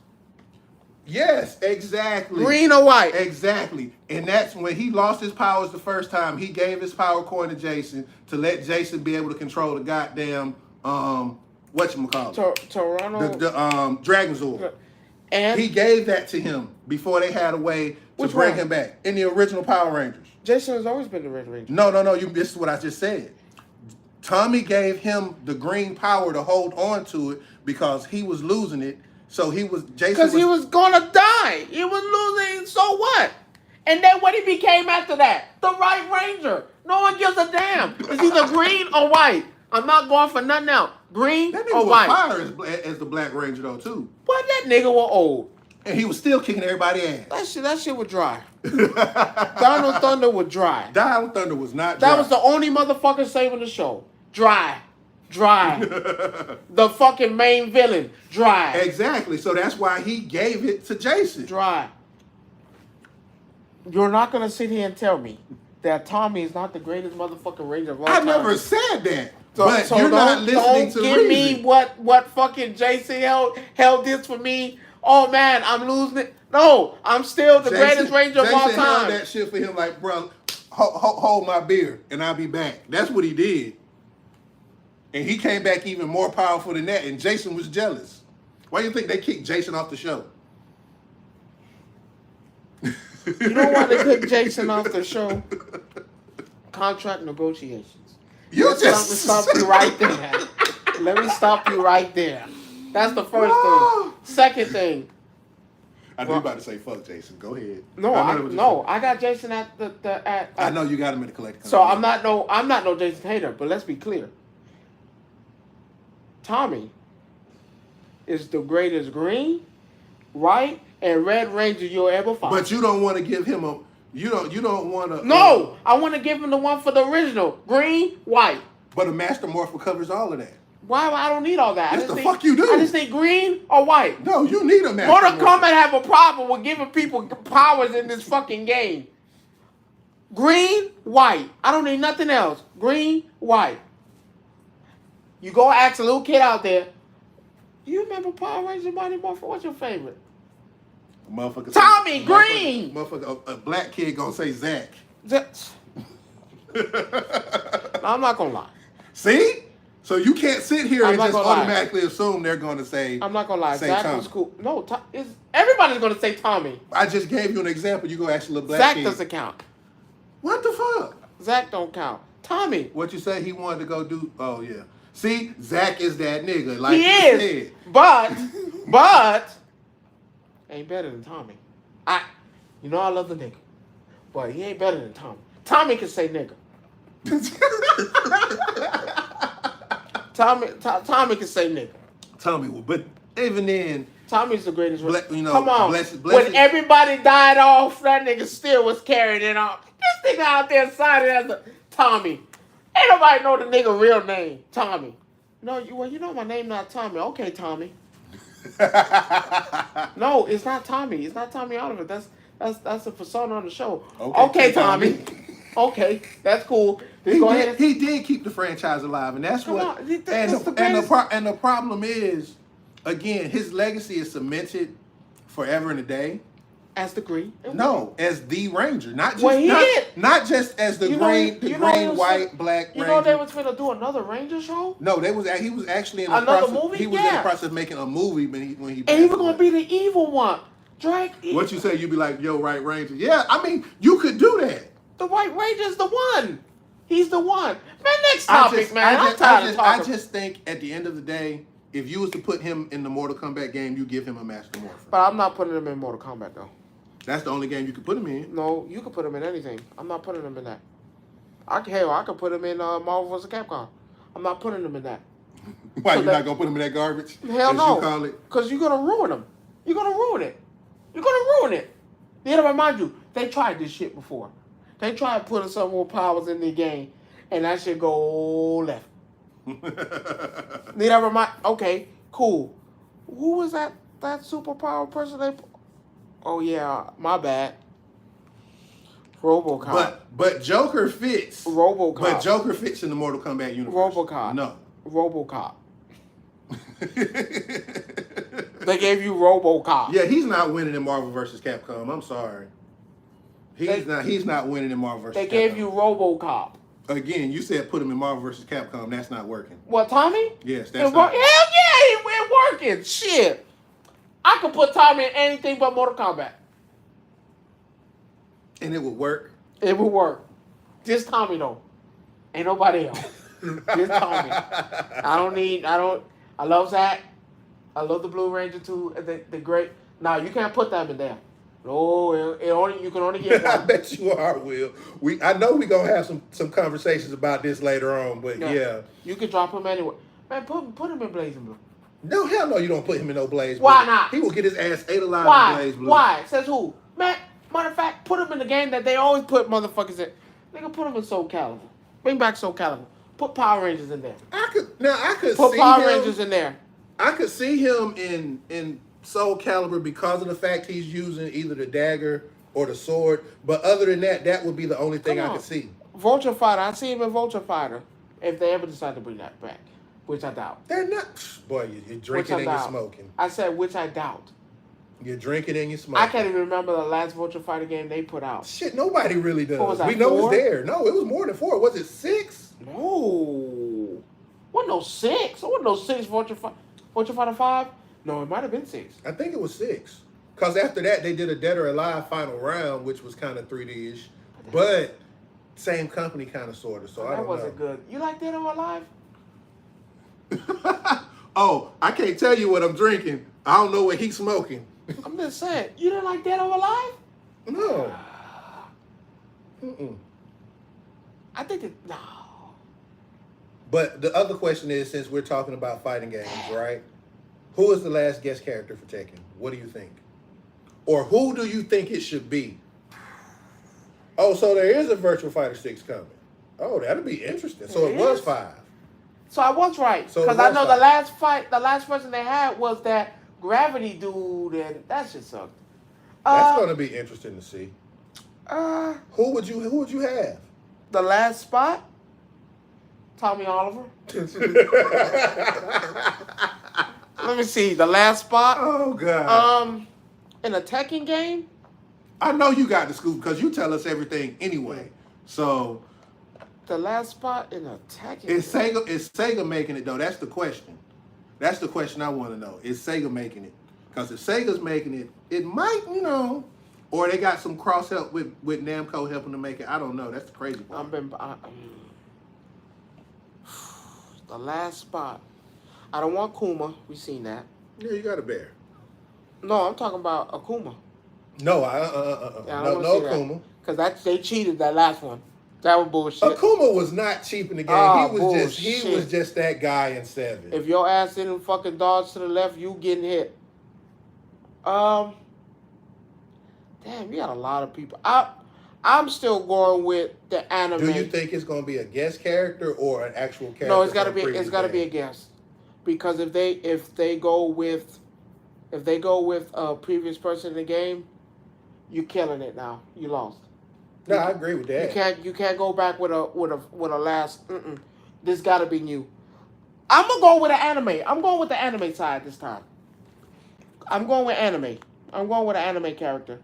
S2: Yes, exactly.
S1: Green or white?
S2: Exactly. And that's when he lost his powers the first time. He gave his power coin to Jason to let Jason be able to control the goddamn whatchamacallit?
S1: Toronto.
S2: The Dragonzord.
S1: And
S2: he gave that to him before they had a way to bring him back in the original Power Rangers.
S1: Jason has always been the Red Ranger.
S2: No. This is what I just said. Tommy gave him the green power to hold on to it because he was losing it. So he was Jason.
S1: Because he was gonna die. He was losing. So what? And then what he became after that? The Right Ranger. No one gives a damn. It's either green or white. I'm not going for nothing else. Green
S2: that
S1: or
S2: nigga
S1: white.
S2: was fire as the Black Ranger though too.
S1: But that nigga was old.
S2: And he was still kicking everybody's ass.
S1: That shit was dry. Donald Thunder was dry.
S2: Donald Thunder was not dry.
S1: That was the only motherfucker saving the show. Dry. The fucking main villain. Dry.
S2: Exactly. So that's why he gave it to Jason.
S1: Dry. You're not going to sit here and tell me that Tommy is not the greatest motherfucking Ranger of all time.
S2: I never said that.
S1: So
S2: you're not listening to
S1: Don't give me what fucking Jason held this for me. Oh, man, I'm losing it. No, I'm still the greatest Ranger of all time.
S2: Jason held that shit for him like, bro, hold my beer and I'll be back. That's what he did. And he came back even more powerful than that. And Jason was jealous. Why do you think they kicked Jason off the show?
S1: You know why they kicked Jason off the show? Contract negotiations.
S2: Let
S1: me stop you right there. Let me stop you right there. That's the first thing. Second thing.
S2: I knew you about to say fuck Jason. Go ahead.
S1: I got Jason at
S2: I know you got him in the collective.
S1: So I'm not no Jason hater, but let's be clear. Tommy is the greatest green, white, and red Ranger you'll ever find.
S2: But you don't want to give him You don't want to.
S1: No, I want to give him the one for the original, green, white.
S2: But a Master Morpher covers all of that.
S1: Why? I don't need all that.
S2: Yes, the fuck you do.
S1: I just need green or white.
S2: No, you need a Master
S1: Mortal
S2: Morpher.
S1: Kombat have a problem with giving people powers in this fucking game. Green, white. I don't need nothing else. Green, white. You go ask a little kid out there. Do you remember Power Rangers Mighty Morphin? What's your favorite?
S2: Motherfucker.
S1: Tommy Green.
S2: Motherfucker, a black kid gonna say Zach.
S1: No, I'm not gonna lie.
S2: See? So you can't sit here
S1: I'm
S2: and
S1: not
S2: just
S1: gonna lie.
S2: automatically assume they're gonna say.
S1: I'm not gonna lie.
S2: Say
S1: Zach
S2: Tommy.
S1: was cool. No, everybody's gonna say Tommy.
S2: I just gave you an example. You go ask a little black
S1: Zach
S2: kid.
S1: doesn't count.
S2: What the fuck?
S1: Zach don't count. Tommy.
S2: What you say he wanted to go do? Oh yeah. See, Zach is that nigga. Like
S1: He
S2: you
S1: is.
S2: said.
S1: But ain't better than Tommy. You know I love the nigga, but he ain't better than Tommy. Tommy can say nigga. Tommy can say nigga.
S2: Tommy, but even then,
S1: Tommy's the greatest.
S2: Come
S1: on.
S2: bless
S1: When everybody died off, that nigga still was carrying it on. This nigga out there signing as a Tommy. Ain't nobody know the nigga real name, Tommy. No, you know my name not Tommy. Okay, Tommy. No, it's not Tommy. It's not Tommy Oliver. That's a persona on the show. Okay, Tommy. Okay, that's cool.
S2: He did keep the franchise alive, and that's what. And the problem is, again, his legacy is cemented forever and a day.
S1: As the Green?
S2: No, as the Ranger, not just as the green, white, black Ranger.
S1: You know they was finna do another Ranger show?
S2: No, he was actually in the
S1: another
S2: process.
S1: Movie.
S2: He was in the process of making a movie when he.
S1: And he was gonna be the evil one.
S2: What you say? You be like, yo, White Ranger. Yeah, I mean, you could do that.
S1: The White Ranger's the one. He's the one. Man, next topic, I'm tired of talking.
S2: I just think at the end of the day, if you was to put him in the Mortal Kombat game, you give him a Master Morphin.
S1: But I'm not putting him in Mortal Kombat though.
S2: That's the only game you could put him in.
S1: No, you could put him in anything. I'm not putting him in that. I could put him in Marvel vs. Capcom. I'm not putting him in that.
S2: Why, you're not going to put him in that garbage?
S1: Hell no.
S2: You call it?
S1: Because you're going to ruin him. You're going to ruin it. You're going to ruin it. Need to remind you, they tried this shit before. They tried putting some more powers in the game, and that shit go left. Need to remind... Okay, cool. Who was that superpower person Oh, yeah, my bad. RoboCop.
S2: But Joker fits.
S1: RoboCop.
S2: But Joker fits in the Mortal Kombat universe.
S1: RoboCop.
S2: No.
S1: RoboCop. They gave you RoboCop.
S2: Yeah, he's not winning in Marvel vs. Capcom. I'm sorry. He's not winning in Marvel vs. Capcom.
S1: They gave you RoboCop.
S2: Again, you said put him in Marvel vs. Capcom. That's not working.
S1: What, Tommy?
S2: Yes, that's
S1: not. Hell yeah, it's working. Shit. I could put Tommy in anything but Mortal Kombat.
S2: And it would work?
S1: It would work. Just Tommy, though. Ain't nobody else. Just Tommy. I love Zach. I love the Blue Ranger, too. The great. Now, you can't put them in there. No, you can only get one.
S2: I bet you are, Will. I know we're going to have some conversations about this later on, but yeah.
S1: You can drop him anywhere. Man, put him in Blazing Blue.
S2: No, hell no, you don't put him in no Blaze Blue.
S1: Why not?
S2: He will get his ass ate alive in Blaze Blue.
S1: Why? Says who? Man, matter of fact, put him in the game that they always put motherfuckers in. Nigga, put him in Soul Calibur. Bring back Soul Calibur. Put Power Rangers in there.
S2: I could
S1: put
S2: see
S1: Power
S2: him,
S1: Rangers in there.
S2: I could see him in Soul Calibur because of the fact he's using either the dagger or the sword. But other than that would be the only thing I could see.
S1: Vulture Fighter. I see him in Vulture Fighter if they ever decide to bring that back. Which I doubt.
S2: They're not. Boy, you're drinking and you're smoking.
S1: I said, which I doubt.
S2: You're drinking and you're smoking.
S1: I can't even remember the last Vulture Fighter game they put out.
S2: Shit, nobody really does.
S1: What was that,
S2: we know
S1: 4?
S2: it's there. No, it was more than 4. Was it 6?
S1: No. What, no 6? What, no 6 Vulture Fighter 5? No, it might have been 6.
S2: I think it was 6. Because after that, they did a Dead or Alive final round, which was kind of 3D-ish. But same company kind of, sort of. So I don't know. That
S1: wasn't good. You like Dead or Alive?
S2: Oh, I can't tell you what I'm drinking. I don't know what he's smoking.
S1: I'm just saying. You didn't like Dead or Alive?
S2: No. Mm-mm.
S1: I think it... No.
S2: But the other question is, since we're talking about fighting games, right? Who is the last guest character for Tekken? What do you think? Or who do you think it should be? Oh, so there is a Virtual Fighter 6 coming. Oh, that'll be interesting. So it was 5.
S1: So I was right.
S2: So
S1: Because I know the last person they had was that Gravity dude, and that shit sucked.
S2: That's going to be interesting to see.
S1: Uh,
S2: Who would you have?
S1: The last spot? Tommy Oliver. Let me see. The last spot?
S2: Oh, God.
S1: In a Tekken game?
S2: I know you got the scoop because you tell us everything anyway. So
S1: the last spot in a Tekken
S2: game. Is Sega making it, though? That's the question. That's the question I want to know. Is Sega making it? Because if Sega's making it, it might, or they got some cross help with Namco helping to make it. I don't know. That's the crazy part.
S1: The last spot. I don't want Kuma. We seen that.
S2: Yeah, you got a bear.
S1: No, I'm talking about Akuma.
S2: No, no Akuma.
S1: Because they cheated that last one. That was bullshit.
S2: Akuma was not cheap in the game. He was just that guy in 7.
S1: If your ass didn't fucking dodge to the left, you getting hit. Damn, you got a lot of people. I'm still going with the anime.
S2: Do you think it's going to be a guest character or an actual character?
S1: No, it's got to be a guest. Because if they go with a previous person in the game, you're killing it now. You lost.
S2: No, I agree with that.
S1: You can't go back with a last. This got to be new. I'm gonna go with the anime. I'm going with the anime side this time. I'm going with anime. I'm going with an anime character.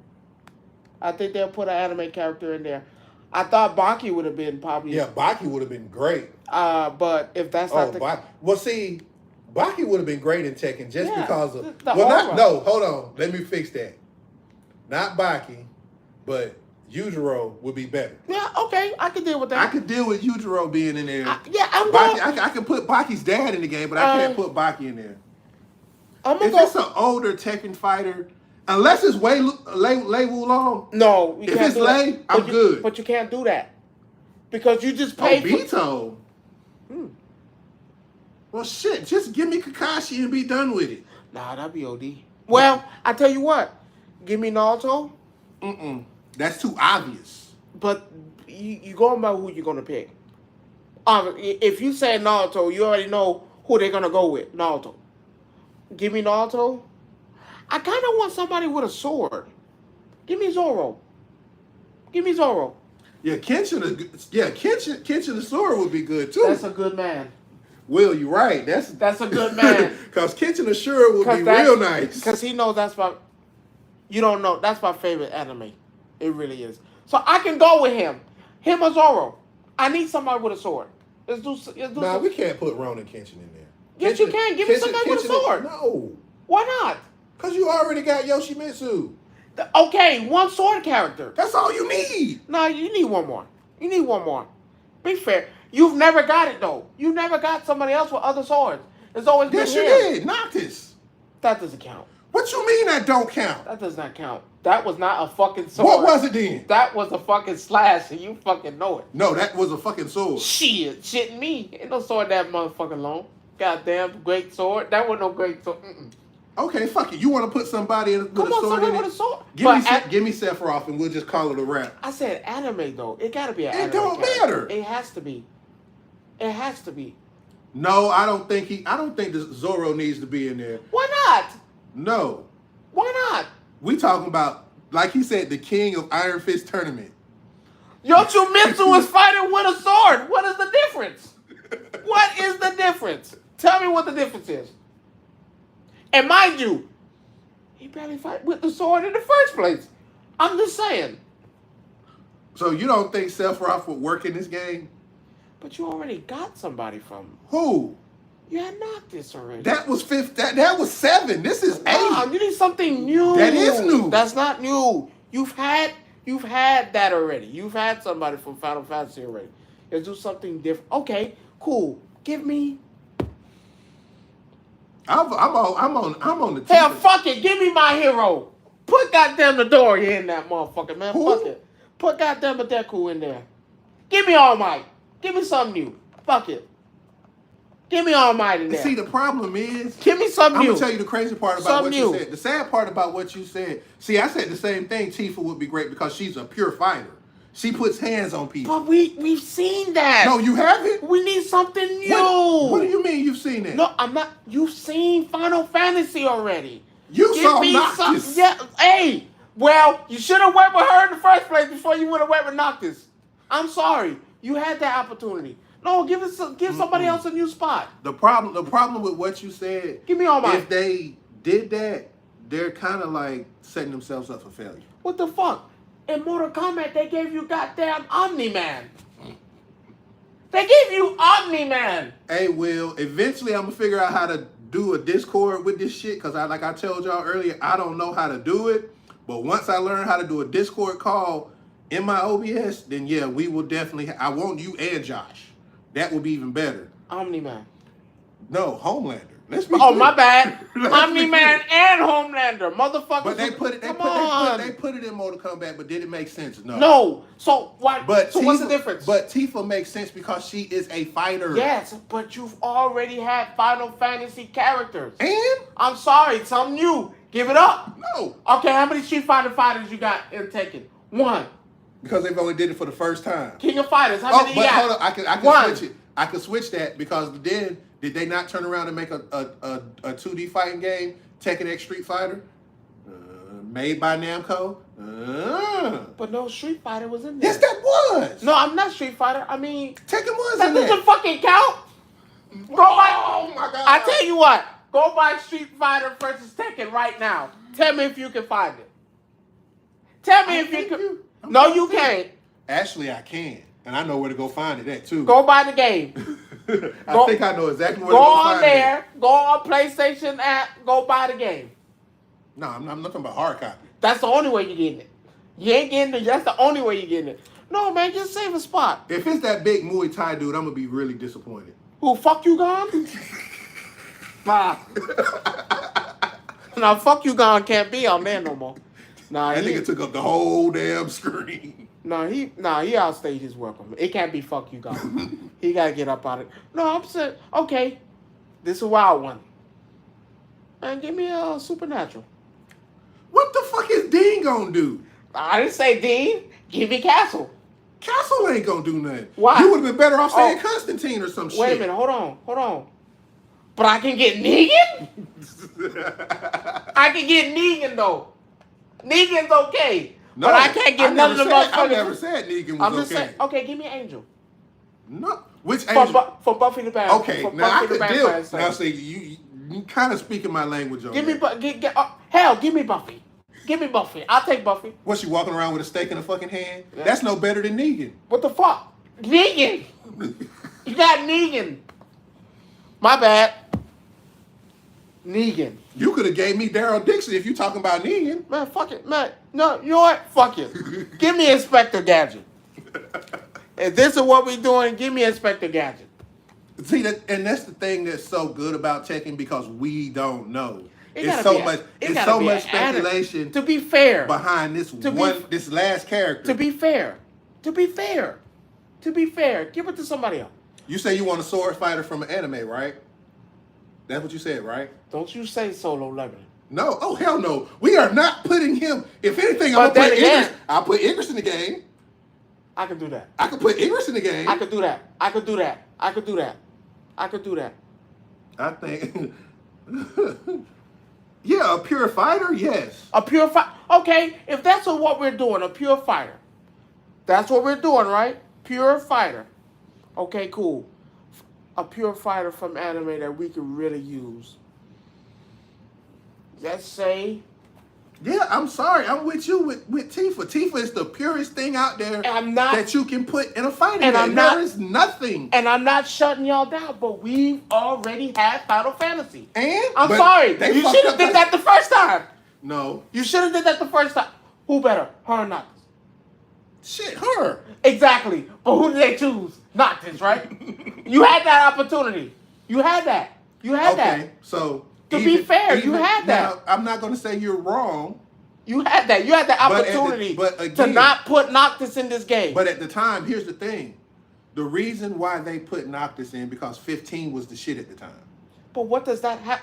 S1: I think they'll put an anime character in there. I thought Baki would have been probably.
S2: Yeah, Baki would have been great.
S1: But if that's not the
S2: Baki. Well, see, Baki would have been great in Tekken just because of. Hold on. Let me fix that. Not Baki, but Yujiro would be better.
S1: Yeah, okay, I can deal with that.
S2: I could deal with Yujiro being in there.
S1: I
S2: can put Baki's dad in the game, but I can't put Baki in there. It's an older Tekken fighter, unless it's Lei Wulong.
S1: No,
S2: if it's Lei, I'm good.
S1: But you can't do that because you just paid.
S2: Obito. Well, shit, just give me Kakashi and be done with it.
S1: Nah, that'd be OD. Well, I tell you what, give me Naruto.
S2: That's too obvious.
S1: But you going by who you're gonna pick. If you say Naruto, you already know who they're gonna go with. Naruto. Give me Naruto. I kind of want somebody with a sword. Give me Zoro.
S2: Yeah, Kenshin the sword would be good too.
S1: That's a good man.
S2: Will, you're right. That's
S1: a good man.
S2: Because Kenshin the sword would be real nice.
S1: Because he knows that's my. You don't know. That's my favorite anime. It really is. So I can go with him. Him or Zoro. I need somebody with a sword. Let's do
S2: Nah, we can't put Ronin Kenshin in there.
S1: Yes, you can. Give me somebody with a sword.
S2: No.
S1: Why not?
S2: Because you already got Yoshimitsu.
S1: Okay, one sword character.
S2: That's all you need.
S1: No, you need one more. Be fair. You've never got it, though. You never got somebody else with other swords. It's always been him.
S2: Yes, you did. Noctis.
S1: That doesn't count.
S2: What you mean that don't count?
S1: That does not count. That was not a fucking sword.
S2: What was it then?
S1: That was a fucking slash, and you fucking know it.
S2: No, that was a fucking sword.
S1: Shitting me. Ain't no sword that motherfucking long. Goddamn great sword. That wasn't no great sword.
S2: Okay, fuck it. You want to put somebody with a sword in it?
S1: Somebody with a sword.
S2: Give me Sephiroth, and we'll just call it a wrap.
S1: I said anime, though. It got to be an anime.
S2: It don't matter.
S1: It has to be. It has to be.
S2: No, I don't think the Zoro needs to be in there.
S1: Why not?
S2: No.
S1: Why not?
S2: We talking about, like he said, the king of Iron Fist tournament.
S1: Yoshimitsu is fighting with a sword. What is the difference? What is the difference? Tell me what the difference is. And mind you, he barely fight with the sword in the first place. I'm just saying.
S2: So you don't think Sephiroth would work in this game?
S1: But you already got somebody from
S2: who?
S1: You had Noctis already.
S2: That was fifth. That was 7. This is 8.
S1: You need something new.
S2: That is new.
S1: That's not new. You've had that already. You've had somebody from Final Fantasy already. Let's do something different. Okay, cool. Give me.
S2: I'm on the.
S1: Hell, fuck it. Give me my hero. Put goddamn Midoriya in that motherfucker, man.
S2: Who?
S1: Fuck it. Put goddamn Deku in there. Give me All Might. Give me something new. Fuck it. Give me All Might in there.
S2: See, the problem is...
S1: Give me something new.
S2: I'm going to tell you the crazy part about what you said. The sad part about what you said... See, I said the same thing. Tifa would be great because she's a pure fighter. She puts hands on people.
S1: But we've seen that.
S2: No, you haven't?
S1: We need something new.
S2: What do you mean you've seen that?
S1: No, I'm not. You've seen Final Fantasy already.
S2: You
S1: Give
S2: saw
S1: me
S2: Noctis.
S1: Yeah, hey. Well, you should have went with her in the first place before you would have went with Noctis. I'm sorry. You had that opportunity. No, give somebody else a new spot.
S2: The problem with what you said,
S1: Give me all mine.
S2: If they did that, they're kind of like setting themselves up for failure.
S1: What the fuck? In Mortal Kombat, they gave you goddamn Omni-Man. They gave you Omni-Man.
S2: Hey, Will, eventually I'm going to figure out how to do a Discord with this shit, because like I told y'all earlier, I don't know how to do it. But once I learn how to do a Discord call in my OBS, then yeah, we will definitely... I want you and Josh. That would be even better.
S1: Omni-Man.
S2: No, Homelander. Let's be
S1: Oh,
S2: clear.
S1: my bad. Omni-Man and Homelander. Motherfuckers.
S2: But they put it in Mortal Kombat, but did it make sense? No.
S1: No. So why?
S2: But
S1: so
S2: Tifa,
S1: what's the difference?
S2: But Tifa makes sense because she is a fighter.
S1: Yes, but you've already had Final Fantasy characters.
S2: And?
S1: I'm sorry, something new. Give it up.
S2: No.
S1: Okay, how many Street Fighter fighters you got in Tekken? One.
S2: Because they've only did it for the first time.
S1: King of Fighters, how many you got?
S2: Hold on, I can switch it. I can switch that because then did they not turn around and make a 2D fighting game, Tekken X Street Fighter, made by Namco?
S1: But no Street Fighter was in there.
S2: Yes, that was.
S1: No, I'm not Street Fighter. I mean,
S2: Tekken was
S1: that
S2: in there.
S1: doesn't fucking count. Go by.
S2: Oh my god!
S1: I tell you what. Go buy Street Fighter versus Tekken right now. Tell me if you can find it. Tell me if you can. No, you can't.
S2: Actually, I can. And I know where to go find it at, too.
S1: Go buy the game.
S2: I think I know exactly where to
S1: go
S2: go
S1: on
S2: find
S1: there.
S2: it.
S1: Go on PlayStation app. Go buy the game.
S2: No, I'm not talking about hard copy.
S1: That's the only way you're getting it. You ain't getting it. That's the only way you're getting it. No, man, just save a spot.
S2: If it's that big Muay Thai dude, I'm going to be really disappointed.
S1: Who, fuck you gone? Nah. Now, fuck you gone can't be on there no more. Nah,
S2: that nigga took up the whole damn screen.
S1: He outstayed his welcome. It can't be fuck you gone. He gotta get up out of it. No, I'm saying, okay, this is a wild one. And give me a Supernatural.
S2: What the fuck is Dean gonna do?
S1: I didn't say Dean. Give me Castle.
S2: Castle ain't gonna do nothing.
S1: Why?
S2: You would have been better off saying Constantine or some shit.
S1: Wait a minute, hold on. But I can get Negan? I can get Negan though. Negan's okay. No, but I can't get none of the motherfuckers.
S2: I never said Negan was
S1: I'm just
S2: okay.
S1: saying, okay, give me Angel.
S2: No. Which Angel?
S1: For Buffy the Vampire.
S2: Okay, now I could deal. Now see, you kind of speaking my language on
S1: give
S2: that.
S1: Me, hell, give me Buffy. Give me Buffy. I'll take Buffy.
S2: What, she walking around with a steak in her fucking hand? Yeah. That's no better than Negan.
S1: What the fuck? Negan. You got Negan. My bad. Negan.
S2: You could have gave me Daryl Dixon if you talking about Negan.
S1: Man, fuck it. Man, no, you know what? Fuck it. Give me Inspector Gadget. If this is what we doing, give me Inspector Gadget.
S2: See, and that's the thing that's so good about Tekken because we don't know.
S1: It's
S2: so much speculation.
S1: To be fair,
S2: behind this last character.
S1: To be fair, give it to somebody else.
S2: You say you want a sword fighter from an anime, right? That's what you said, right?
S1: Don't you say Solo Leveling.
S2: No. Oh, hell no. We are not putting him. If anything, I'll put Idris in the game.
S1: I can do that.
S2: I can put Idris in the game.
S1: I could do that. I
S2: think... yeah, a pure fighter, yes.
S1: A pure fighter. Okay, if that's what we're doing, a pure fighter. That's what we're doing, right? Pure fighter. Okay, cool. A pure fighter from anime that we could really use. Let's say...
S2: Yeah, I'm sorry. I'm with you with Tifa. Tifa is the purest thing out there that you can put in a fighting game. There is nothing.
S1: And I'm not shutting y'all down, but we've already had Final Fantasy.
S2: And?
S1: I'm sorry. You should have did that the first time.
S2: No.
S1: You should have did that the first time. Who better? Her or Noctis?
S2: Shit, her.
S1: Exactly. But who did they choose? Noctis, right? You had that opportunity. You had that.
S2: Okay, so...
S1: To be fair, you had that.
S2: Now, I'm not going to say you're wrong.
S1: You had that. You had the opportunity to not put Noctis in this game.
S2: But at the time, here's the thing. The reason why they put Noctis in because 15 was the shit at the time.
S1: But what does that have?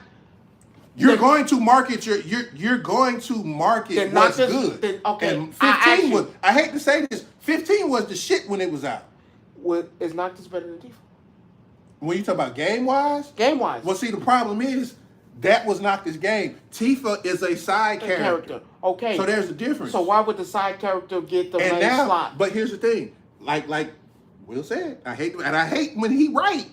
S2: You're going to market you're going to market what's good.
S1: Okay,
S2: and 15 was, I hate to say this, 15 was the shit when it was out.
S1: Is Noctis better than Tifa?
S2: When you talk about game wise?
S1: Game wise.
S2: Well, see, the problem is that was Noctis' game. Tifa is a side character.
S1: Okay.
S2: So there's a difference.
S1: So why would the side character get the main slot?
S2: But here's the thing. Like Will said, I hate when he write.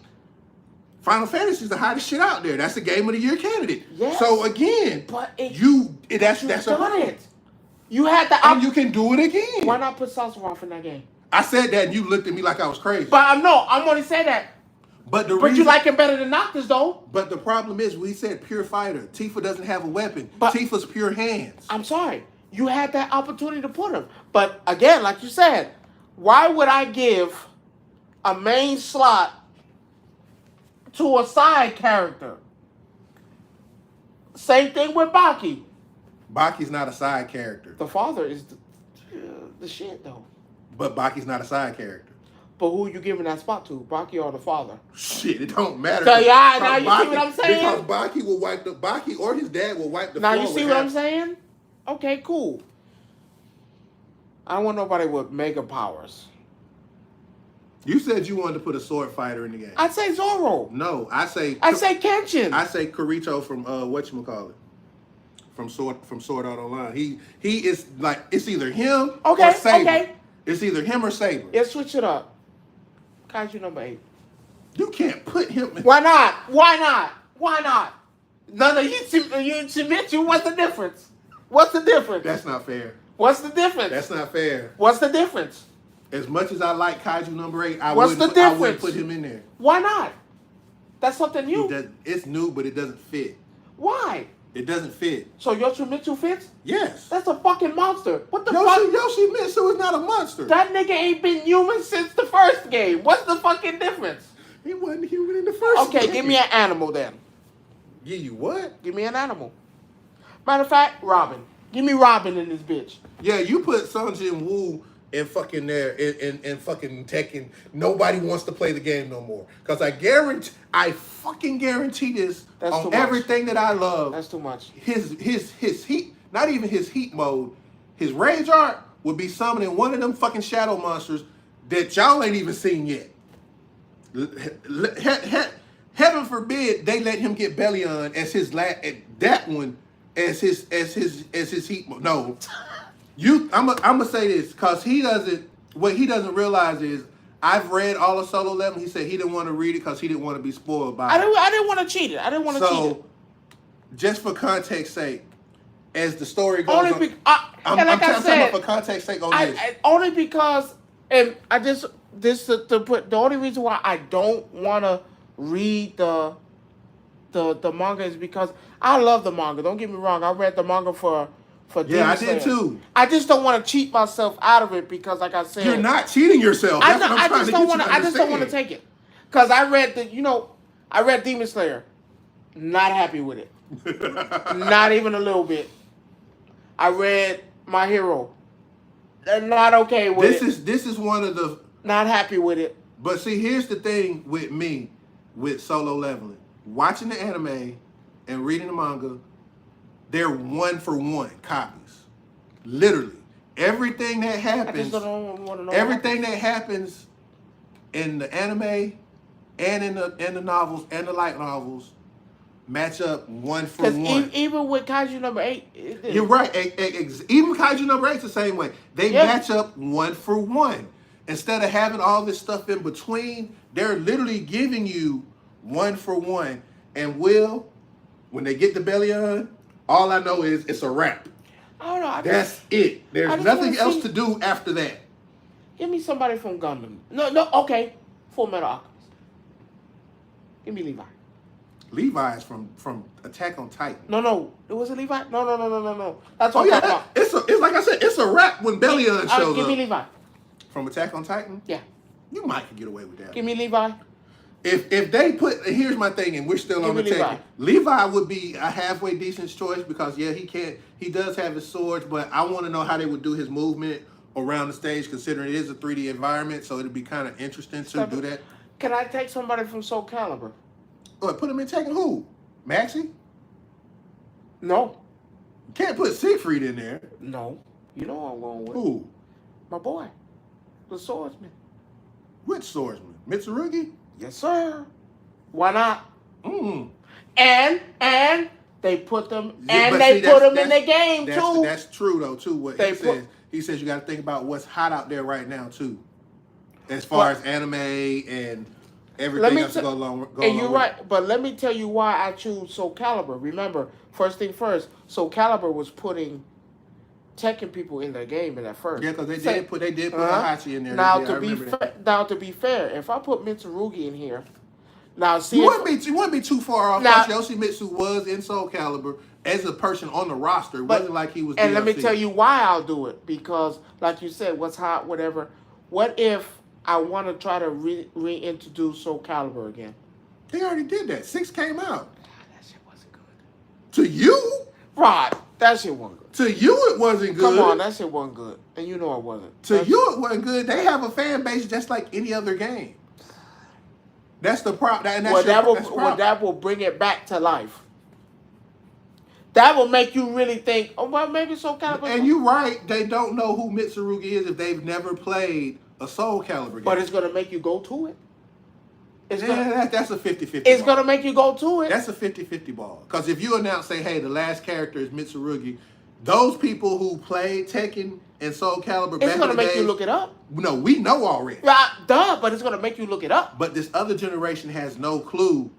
S2: Final Fantasy is the hottest shit out there. That's the Game of the Year candidate.
S1: Yes.
S2: So again, that's a problem.
S1: You had the
S2: and you can do it again.
S1: Why not put Sasoroth in that game?
S2: I said that and you looked at me like I was crazy.
S1: But I'm only saying that. But you like him better than Noctis though.
S2: But the problem is we said pure fighter. Tifa doesn't have a weapon. But Tifa's pure hands.
S1: I'm sorry. You had that opportunity to put him. But again, like you said, why would I give a main slot to a side character? Same thing with Baki.
S2: Baki's not a side character.
S1: The father is the shit though.
S2: But Baki's not a side character.
S1: But who are you giving that spot to? Baki or the father?
S2: Shit, it don't matter.
S1: So now you see what I'm saying?
S2: Because Baki or his dad will wipe the
S1: floor.
S2: Now
S1: you see what I'm saying? Okay, cool. I don't want nobody with mega powers.
S2: You said you wanted to put a sword fighter in the game.
S1: I'd say Zoro.
S2: No, I say
S1: Kenshin.
S2: I say Kirito from whatchamacallit. From Sword Art Online. He is like, it's either him or Saber. Okay. It's either him or Saber.
S1: Yeah, switch it up. Kaiju number 8.
S2: You can't put him in.
S1: Why not? No, you submit you. What's the difference?
S2: That's not fair.
S1: What's the difference?
S2: That's not fair.
S1: What's the difference?
S2: As much as I like Kaiju number 8, I wouldn't put him in there.
S1: Why not? That's something new.
S2: It's new, but it doesn't fit.
S1: Why?
S2: It doesn't fit.
S1: So Yoshimitsu fits?
S2: Yes.
S1: That's a fucking monster. What the fuck?
S2: Yoshimitsu is not a monster.
S1: That nigga ain't been human since the first game. What's the fucking difference?
S2: He wasn't human in the first game.
S1: Okay, give me an animal then.
S2: Give you what?
S1: Give me an animal. Matter of fact, Robin. Give me Robin in this bitch.
S2: Yeah, you put Sung Jin Woo in fucking there in fucking Tekken. Nobody wants to play the game no more. Because I fucking guarantee this. That's on everything that I love.
S1: That's too much.
S2: His heat, not even his heat mode, his rage art would be summoning one of them fucking shadow monsters that y'all ain't even seen yet. Heaven forbid they let him get Bellion as his that one as his heat mode. No. I'm gonna say this because what he doesn't realize is I've read all of Solo Leveling. He said he didn't want to read it because he didn't want to be spoiled by it.
S1: I didn't want to cheat it.
S2: So, just for context sake, as the story goes on, I'm telling you for context sake on this.
S1: Only because, and I just to put the only reason why I don't want to read the manga is because I love the manga. Don't get me wrong. I read the manga for
S2: I did too.
S1: I just don't want to cheat myself out of it because, like I said,
S2: you're not cheating yourself. That's what I'm trying to get you to understand.
S1: I just don't want to take it because I read Demon Slayer, not happy with it, not even a little bit. I read My Hero, not okay with it. This is one of the not happy with it.
S2: But see, here's the thing with me with Solo Leveling, watching the anime and reading the manga. They're 1-for-1 copies. Literally. Everything that happens. Everything that happens in the anime and in the novels and the light novels match up 1-for-1.
S1: Because even with Kaiju number 8,
S2: you're right. Even Kaiju number 8's the same way. They match up 1-for-1. Instead of having all this stuff in between, they're literally giving you 1-for-1. And when they get the Bellion, all I know is it's a wrap.
S1: I don't know.
S2: That's it. There's nothing else to do after that.
S1: Give me somebody from Gundam. No, okay. Full Metal Alchemist. Give me Levi.
S2: Levi is from Attack on Titan.
S1: No. Was it Levi? No. That's what I'm talking about.
S2: It's like I said, it's a wrap when Bellion shows up.
S1: Give me Levi.
S2: From Attack on Titan?
S1: Yeah.
S2: You might could get away with that.
S1: Give me Levi.
S2: If they here's my thing, and we're still on the table. Levi would be a halfway decent choice because he does have his swords, but I want to know how they would do his movement around the stage, considering it is a 3D environment, so it'd be kind of interesting to do that.
S1: Can I take somebody from Soul Calibur?
S2: What, put him in Tekken who? Maxie?
S1: No.
S2: You can't put Siegfried in there.
S1: No. You know what I'm going with?
S2: Who?
S1: My boy. The swordsman.
S2: Which swordsman? Mitsurugi?
S1: Yes, sir. Why not?
S2: Mm.
S1: And they put them
S2: Yeah,
S1: and they put them in the game too.
S2: That's true though too. What
S1: They
S2: he
S1: put-
S2: says, he says you got to think about what's hot out there right now too, as far as anime and everything else to go along.
S1: And you're right, but let me tell you why I choose Soul Calibur. Remember, first thing first, Soul Calibur was putting Tekken people in the game in that first.
S2: Yeah, because they did put Hachi in there.
S1: Now
S2: Yeah,
S1: to be fair, if I put Mitsurugi in here, now see
S2: you wouldn't be too far off.
S1: Now-
S2: Yoshimitsu was in Soul Calibur as a person on the roster. It wasn't like he was.
S1: And
S2: DLC.
S1: let me tell you why I'll do it, because like you said, what's hot, whatever. What if I want to try to reintroduce Soul Calibur again?
S2: They already did that. 6 came out.
S1: That shit wasn't good.
S2: To you?
S1: Right, that shit wasn't good.
S2: To you, it wasn't good.
S1: Come on, that shit wasn't good, and you know it wasn't.
S2: To you, it wasn't good. They have a fan base just like any other game. That's the problem.
S1: That will bring it back to life. That will make you really think, oh, well, maybe Soul Calibur.
S2: And you're right. They don't know who Mitsurugi is if they've never played a Soul Calibur game.
S1: But it's going to make you go to it.
S2: That's a 50-50
S1: It's going to make you go to it.
S2: That's a 50-50 ball. Because if you announce, say, hey, the last character is Mitsurugi, those people who played Tekken and Soul Calibur
S1: it's going to make you look it up.
S2: No, we know already.
S1: But it's going to make you look it up.
S2: But this other generation has no clue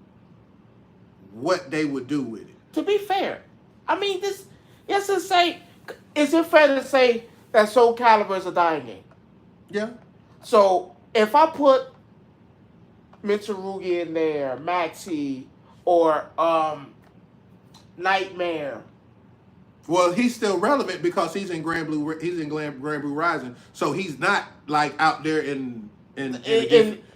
S2: what they would do with it.
S1: To be fair, I mean, is it fair to say that Soul Calibur is a dying game?
S2: Yeah.
S1: So if I put Mitsurugi in there, Maxi, or Nightmare.
S2: Well, he's still relevant because he's in Grand Blue. He's in Grand Blue Rising, so he's not like out there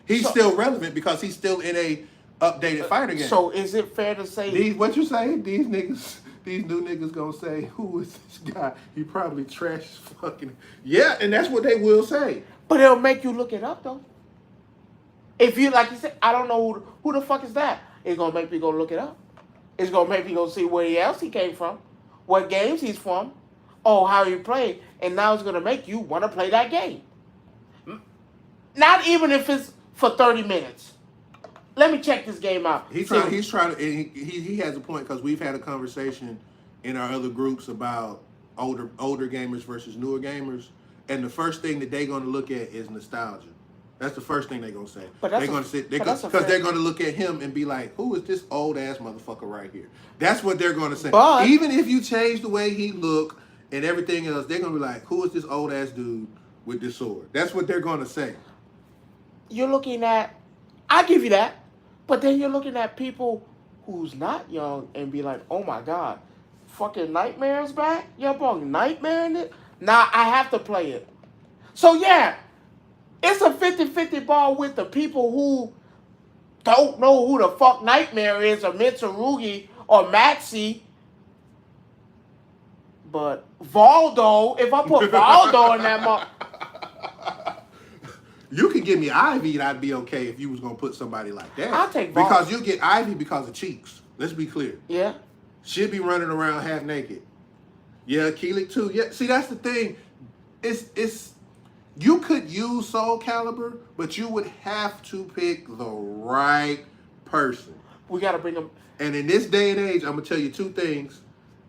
S2: he's still relevant because he's still in a updated fighter game.
S1: So is it fair to say
S2: what you say? These new niggas gonna say, who is this guy? He probably trash fucking. Yeah, and that's what they will say.
S1: But it'll make you look it up though. If you like you said, I don't know who the fuck is that. It's gonna make me go look it up. It's gonna make me go see where else he came from, what games he's from, how he played, and now it's gonna make you want to play that game. Not even if it's for 30 minutes. Let me check this game out.
S2: He's trying to. He has a point because we've had a conversation in our other groups about older gamers versus newer gamers, and the first thing that they're gonna look at is nostalgia. That's the first thing they're gonna say. They're gonna sit because they're gonna look at him and be like, "Who is this old ass motherfucker right here?" That's what they're gonna say.
S1: But
S2: even if you change the way he look and everything else, they're gonna be like, "Who is this old ass dude with this sword?" That's what they're gonna say.
S1: You're looking at, I give you that, but then you're looking at people who's not young and be like, "Oh my god, fucking Nightmare's back? You're playing Nightmare in it? Nah, I have to play it." So yeah. It's a 50-50 ball with the people who don't know who the fuck Nightmare is or Mitsurugi or Maxi. But Valdo, if I put Valdo in that
S2: you could give me Ivy and I'd be okay if you was going to put somebody like that.
S1: I'll take Valdo.
S2: Because you get Ivy because of cheeks. Let's be clear.
S1: Yeah.
S2: She'll be running around half naked. Yeah, Keelik too. Yeah, see, that's the thing. It's you could use Soul Calibur, but you would have to pick the right person.
S1: We got to bring them.
S2: And in this day and age, I'm going to tell you two things.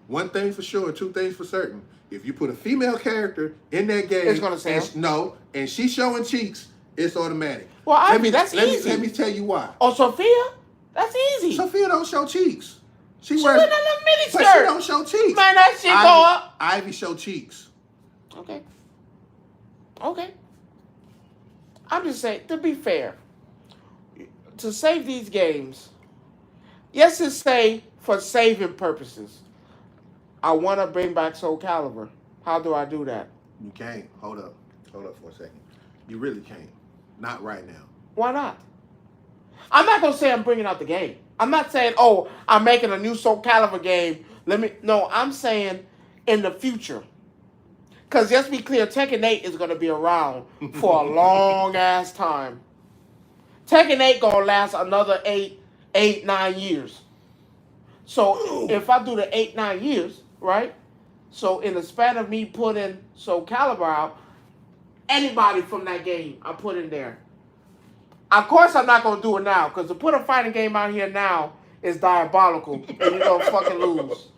S2: One thing for sure, two things for certain. If you put a female character in that game,
S1: it's going to say
S2: and she's showing cheeks, it's automatic.
S1: Well, that's easy.
S2: Let me tell you why.
S1: Oh, Sophia? That's easy.
S2: Sophia don't show cheeks. She wears
S1: wearing a little mini skirt.
S2: But she don't show cheeks.
S1: Man, that shit go up.
S2: Ivy show cheeks.
S1: Okay. I'm just saying, to be fair, to save these games, yes, to say for saving purposes, I want to bring back Soul Calibur. How do I do that?
S2: You can't. Hold up for a second. You really can't. Not right now.
S1: Why not? I'm not going to say I'm bringing out the game. I'm not saying, I'm making a new Soul Calibur game. No, I'm saying in the future. Because just be clear, Tekken 8 is going to be around for a long-ass time. Tekken 8 going to last another 8, 9 years. So if I do the 8-9 years, right? So in the span of me putting Soul Calibur out, anybody from that game I put in there. Of course, I'm not gonna do it now because to put a fighting game out here now is diabolical, and you're gonna fucking lose.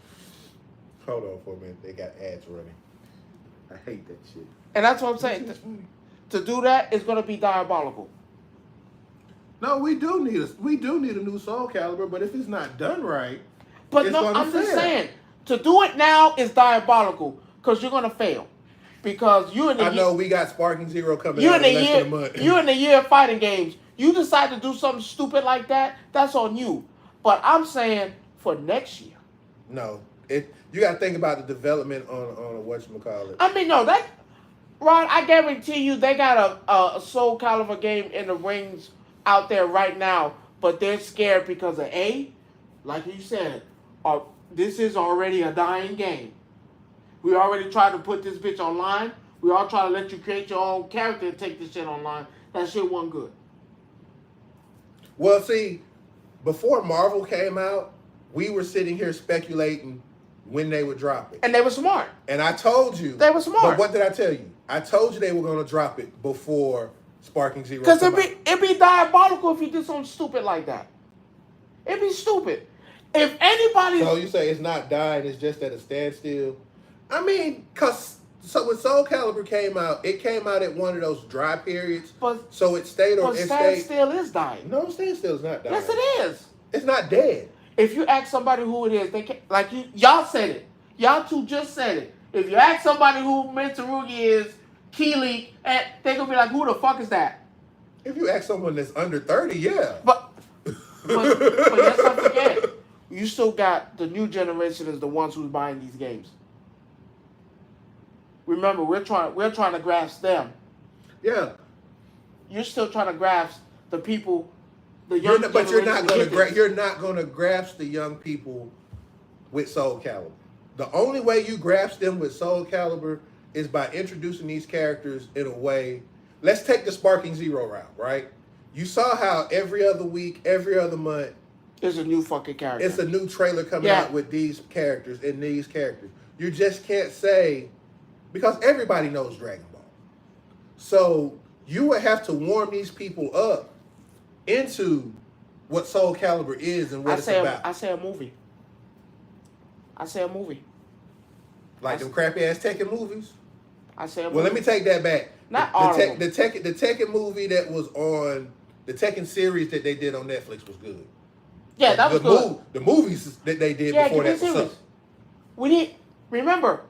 S3: Hold on for a minute. They got ads running.
S2: I hate that shit.
S1: And that's what I'm saying. To do that is gonna be diabolical.
S2: No, we do need a new Soul Calibur, but if it's not done right,
S1: But
S2: it's
S1: no,
S2: gonna
S1: I'm just
S2: fail.
S1: saying to do it now is diabolical because you're gonna fail. Because you in the
S3: I know we got Sparking Zero coming
S1: you
S3: out
S1: in the
S3: in less
S1: year
S3: than a month.
S1: you in the year of fighting games. You decide to do something stupid like that. That's on you. But I'm saying for next year.
S3: No, you got to think about the development on whatchamacallit.
S1: I mean, no, that Ron, I guarantee you they got a Soul Calibur game in the rings out there right now, but they're scared because of like you said, this is already a dying game. We already tried to put this bitch online. We all try to let you create your own character and take this shit online. That shit wasn't good.
S3: Well, see, before Marvel came out, we were sitting here speculating when they would drop it.
S1: And they were smart.
S3: And I told you.
S1: They were smart.
S3: But what did I tell you? I told you they were going to drop it before Sparking Zero.
S1: Because it'd be diabolical if you did something stupid like that. It'd be stupid. If anybody...
S3: So you say it's not dying, it's just at a standstill? I mean, so when Soul Calibur came out, it came out at one of those dry periods.
S1: But,
S3: so it stayed on...
S1: But standstill is dying.
S3: No, standstill is not dying.
S1: Yes, it is.
S3: It's not dead.
S1: If you ask somebody who it is, they can't... Like, y'all said it. Y'all two just said it. If you ask somebody who Mitsurugi is, Keely, and they're going to be like, who the fuck is that?
S3: If you ask someone that's under 30, yeah.
S1: But let's not forget, you still got the new generation is the ones who's buying these games. Remember, we're trying to grasp them.
S3: Yeah.
S1: You're still trying to grasp the people, the young generation.
S3: But you're not going to grasp the young people with Soul Calibur. The only way you grasp them with Soul Calibur is by introducing these characters in a way. Let's take the Sparking Zero route, right? You saw how every other week, every other month,
S1: there's a new fucking character.
S3: It's a new trailer coming out with these characters and these characters. You just can't say, because everybody knows Dragon Ball. So you would have to warm these people up into what Soul Calibur is and what it's about.
S1: I say a movie.
S3: Like them crappy ass Tekken movies?
S1: I say a movie.
S3: Well, let me take that back.
S1: Not all of them.
S3: The Tekken movie that was on, the Tekken series that they did on Netflix was good.
S1: Yeah, that was good.
S3: The movies that they did before that sucked.
S1: We need, remember,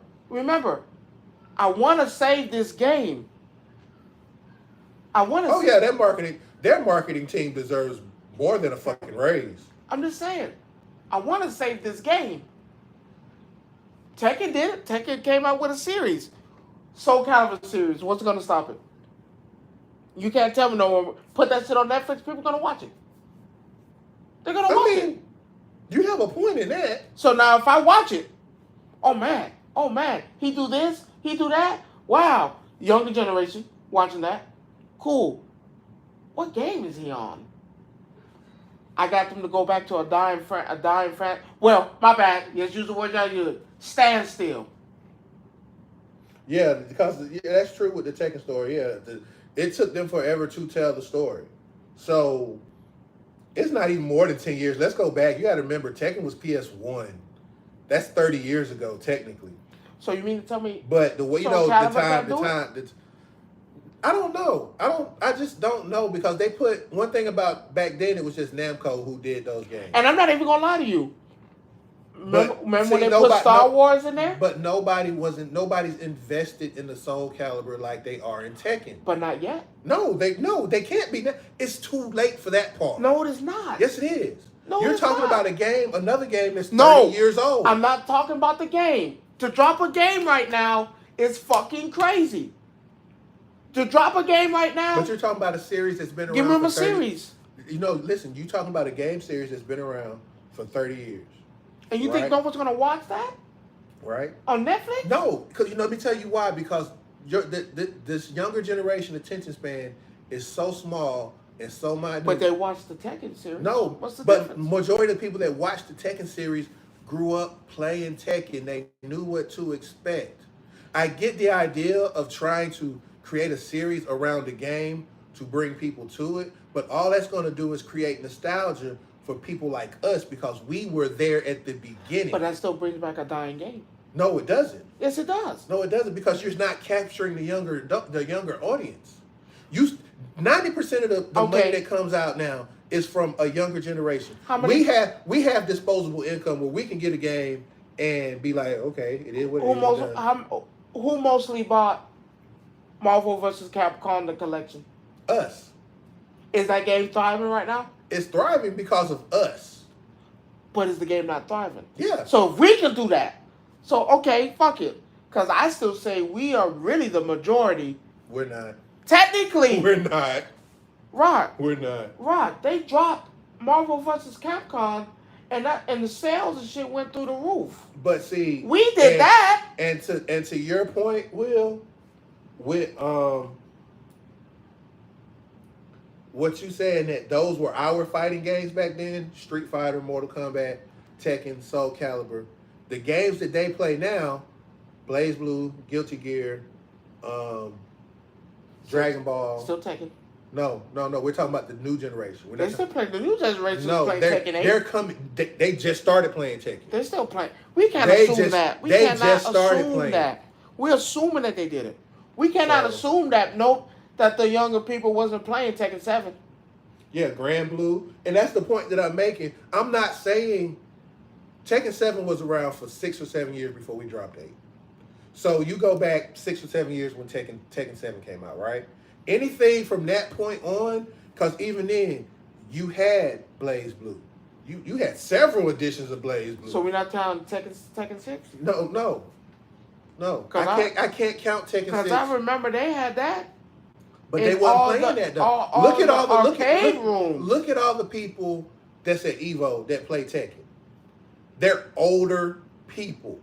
S1: I want to save this game.
S3: Their marketing team deserves more than a fucking raise.
S1: I'm just saying, I want to save this game. Tekken did it. Tekken came out with a series. Soul Calibur series. What's going to stop it? You can't tell me no one. Put that shit on Netflix, people are going to watch it. They're going to watch it.
S3: You have a point in that.
S1: So now if I watch it, oh man, he do this, he do that. Wow. Younger generation watching that. Cool. What game is he on? I got them to go back to a dying friend. Well, my bad. Let's use the word I used. Standstill.
S3: Yeah, because that's true with the Tekken story. Yeah, it took them forever to tell the story. So it's not even more than 10 years. Let's go back. You got to remember, Tekken was PS1. That's 30 years ago, technically.
S1: So you mean to tell me?
S3: But the way the time. I don't know. I just don't know because they put one thing about back then. It was just Namco who did those games.
S1: And I'm not even gonna lie to you. Remember when they put Star Wars in there?
S3: But nobody's invested in the Soul Calibur like they are in Tekken.
S1: But not yet.
S3: No, they can't be. It's too late for that part.
S1: No, it is not.
S3: Yes, it is.
S1: No,
S3: you're talking
S1: not.
S3: about another game that's 30 years old.
S1: I'm not talking about the game. To drop a game right now is fucking crazy. To drop a game right now.
S3: But you're talking about a series that's been around.
S1: Give them a
S3: 30,
S1: series.
S3: Listen, you're talking about a game series that's been around for 30 years.
S1: And you think no one's gonna watch that?
S3: Right.
S1: On Netflix?
S3: No, because let me tell you why. Because this younger generation attention span is so small and so might.
S1: But they watched the Tekken series.
S3: No,
S1: What's the
S3: but
S1: difference?
S3: majority of the people that watched the Tekken series grew up playing Tekken. They knew what to expect. I get the idea of trying to create a series around the game to bring people to it, but all that's going to do is create nostalgia for people like us because we were there at the beginning.
S1: But that still brings back a dying game.
S3: No, it doesn't.
S1: Yes, it does.
S3: No, it doesn't because you're not capturing the younger audience. 90% of the money that comes out now is from a younger generation. We have disposable income where we can get a game and be like, okay, it is what it is.
S1: Who mostly bought Marvel vs. Capcom the collection?
S3: Us.
S1: Is that game thriving right now?
S3: It's thriving because of us.
S1: But is the game not thriving?
S3: Yeah.
S1: So if we can do that, so okay, fuck it. Because I still say we are really the majority.
S3: We're not.
S1: Technically.
S3: We're not.
S1: Right.
S3: We're not.
S1: Right. They dropped Marvel vs. Capcom and the sales and shit went through the roof.
S3: But see,
S1: we did that.
S3: And to your point, Will, with what you saying that those were our fighting games back then, Street Fighter, Mortal Kombat, Tekken, Soul Calibur. The games that they play now, Blaze Blue, Guilty Gear, Dragon Ball.
S1: Still Tekken.
S3: No. We're talking about the new generation.
S1: They still play the new generation.
S3: No,
S1: playing Tekken 8.
S3: They're coming. They just started playing Tekken.
S1: They're still playing. We can't assume that. We cannot assume that. We're assuming that they did it. We cannot assume that the younger people wasn't playing Tekken 7.
S3: Yeah, Grand Blue. And that's the point that I'm making. I'm not saying Tekken 7 was around for 6 or 7 years before we dropped 8. So you go back 6 or 7 years when Tekken 7 came out, right? Anything from that point on, because even then, you had Blaze Blue. You had several editions of Blaze Blue.
S1: So we're not counting Tekken 6?
S3: No. I can't count Tekken 6.
S1: Because I remember they had that.
S3: But they weren't playing that though. Look at all the
S1: arcade rooms.
S3: Look at all the people that's at Evo that play Tekken. They're older people.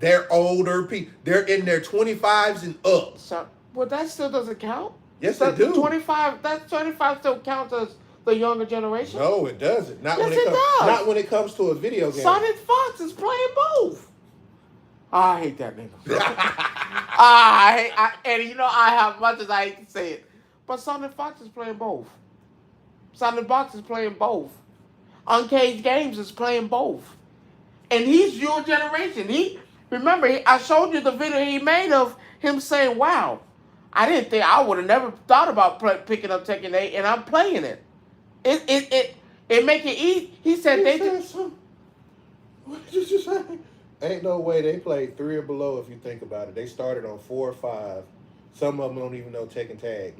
S3: They're older people. They're in their 25s and up.
S1: So, well, that still doesn't count.
S3: Yes, they do.
S1: 25 still counts as the younger generation.
S3: No, it doesn't. Not
S1: yes,
S3: when it
S1: does.
S3: Not when it comes to a video game.
S1: Sonic Fox is playing both. I hate that nigga. And you know I have much as I hate to say it, but Sonic Fox is playing both. Sonic Fox is playing both. Uncaged Games is playing both, and he's your generation. I showed you the video he made of him saying, "Wow, I would have never thought about picking up Tekken 8, and I'm playing it. It make it easy." He said
S3: What did you just say? Ain't no way they played 3 or below if you think about it. They started on 4 or 5. Some of them don't even know Tekken Tag.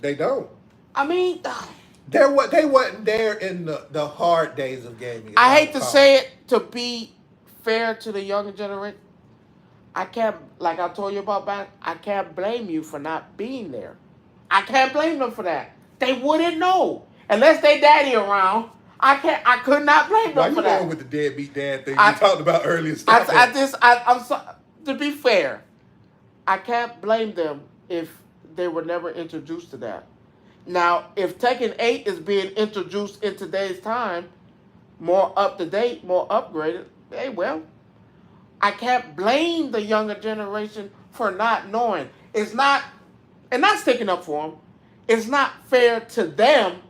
S3: They don't.
S1: I mean,
S3: they wasn't there in the hard days of gaming.
S1: I hate to say it, to be fair to the younger generation, I can't, like I told you about back, I can't blame you for not being there. I can't blame them for that. They wouldn't know unless they daddy around. I could not blame them for that.
S3: Why you going with the deadbeat dad thing we talked about earlier?
S1: I'm sorry. To be fair, I can't blame them if they were never introduced to that. Now, if Tekken 8 is being introduced in today's time, more up to date, more upgraded, hey, well, I can't blame the younger generation for not knowing. It's not, and not sticking up for them, it's not fair to them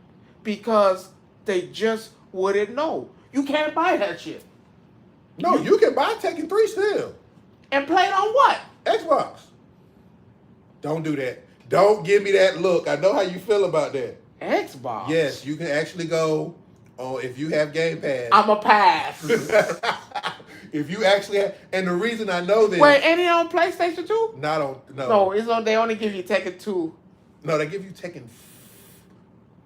S1: because they just wouldn't know. You can't buy that shit.
S3: No, you can buy Tekken 3 still.
S1: And play it on what?
S3: Xbox. Don't do that. Don't give me that look. I know how you feel about that.
S1: Xbox?
S3: Yes, you can actually go on, if you have Game Pass.
S1: I'm a pass.
S3: If you actually have, and the reason I know this.
S1: Wait, any on PlayStation 2?
S3: No.
S1: No, they only give you Tekken 2.
S3: No, they give you Tekken.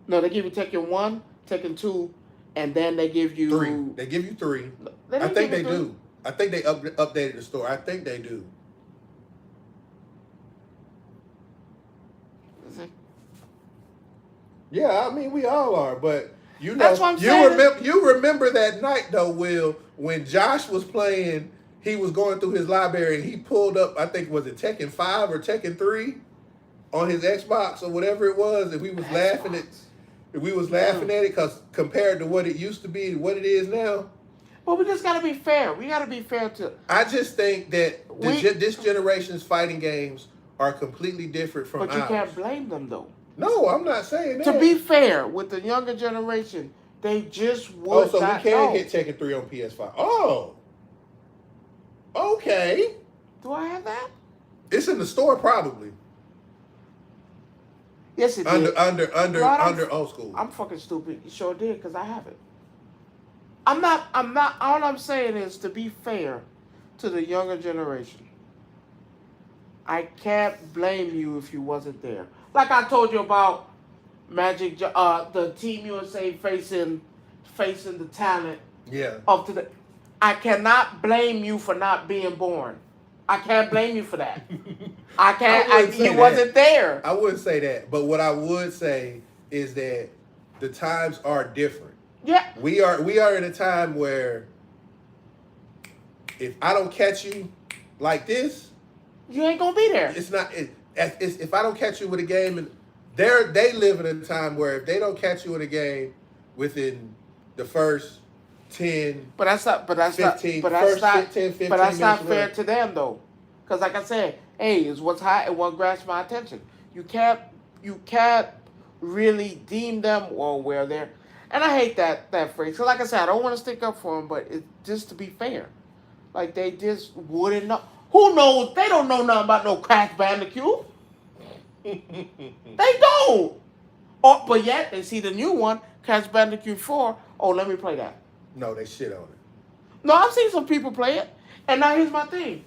S1: No, they give you Tekken 1, Tekken 2, and then they give you
S3: 3. They give you 3. I think they do. I think they updated the store. I think they do. Yeah, I mean we all are, but you know,
S1: that's what I'm saying.
S3: You remember that night though, Will, when Josh was playing. He was going through his library and he pulled up. I think was it Tekken 5 or Tekken 3. on his Xbox or whatever it was, and we was laughing at it because compared to what it used to be, what it is now.
S1: But we just gotta be fair. We gotta be fair to.
S3: I just think that this generation's fighting games are completely different from ours.
S1: But you can't blame them though.
S3: No, I'm not saying that.
S1: To be fair, with the younger generation, they just would
S3: so
S1: not
S3: we can
S1: know.
S3: get Tekken 3 on PS5. Oh, okay.
S1: Do I have that?
S3: It's in the store probably.
S1: Yes, it
S3: Under
S1: did.
S3: under old school.
S1: I'm fucking stupid. You sure did, because I have it. I'm not. All I'm saying is to be fair to the younger generation. I can't blame you if you wasn't there. Like I told you about Magic, the Team USA facing the talent
S3: Yeah.
S1: of today. I cannot blame you for not being born. I can't blame you for that. I can't. You wasn't there.
S3: I wouldn't say that, but what I would say is that the times are different.
S1: Yeah.
S3: We are in a time where if I don't catch you like this,
S1: You ain't gonna be there.
S3: it's not. If I don't catch you with a game, and they live in a time where if they don't catch you in a game within the first 10,
S1: But that's not. But that's
S3: 15,
S1: not. But that's
S3: first
S1: not.
S3: 15
S1: But that's not
S3: minutes
S1: fair
S3: left.
S1: to them though, because like I said, hey, it's what's hot and what grabs my attention. You can't really deem them or where they're. And I hate that phrase. Cause like I said, I don't want to stick up for them, but it's just to be fair. Like they just wouldn't know. Who knows? They don't know nothing about no Crash Bandicoot. They don't. Or, but yet they see the new one, Crash Bandicoot 4. Oh, let me play that.
S3: No, they shit on it.
S1: No, I've seen some people play it. And now here's my thing.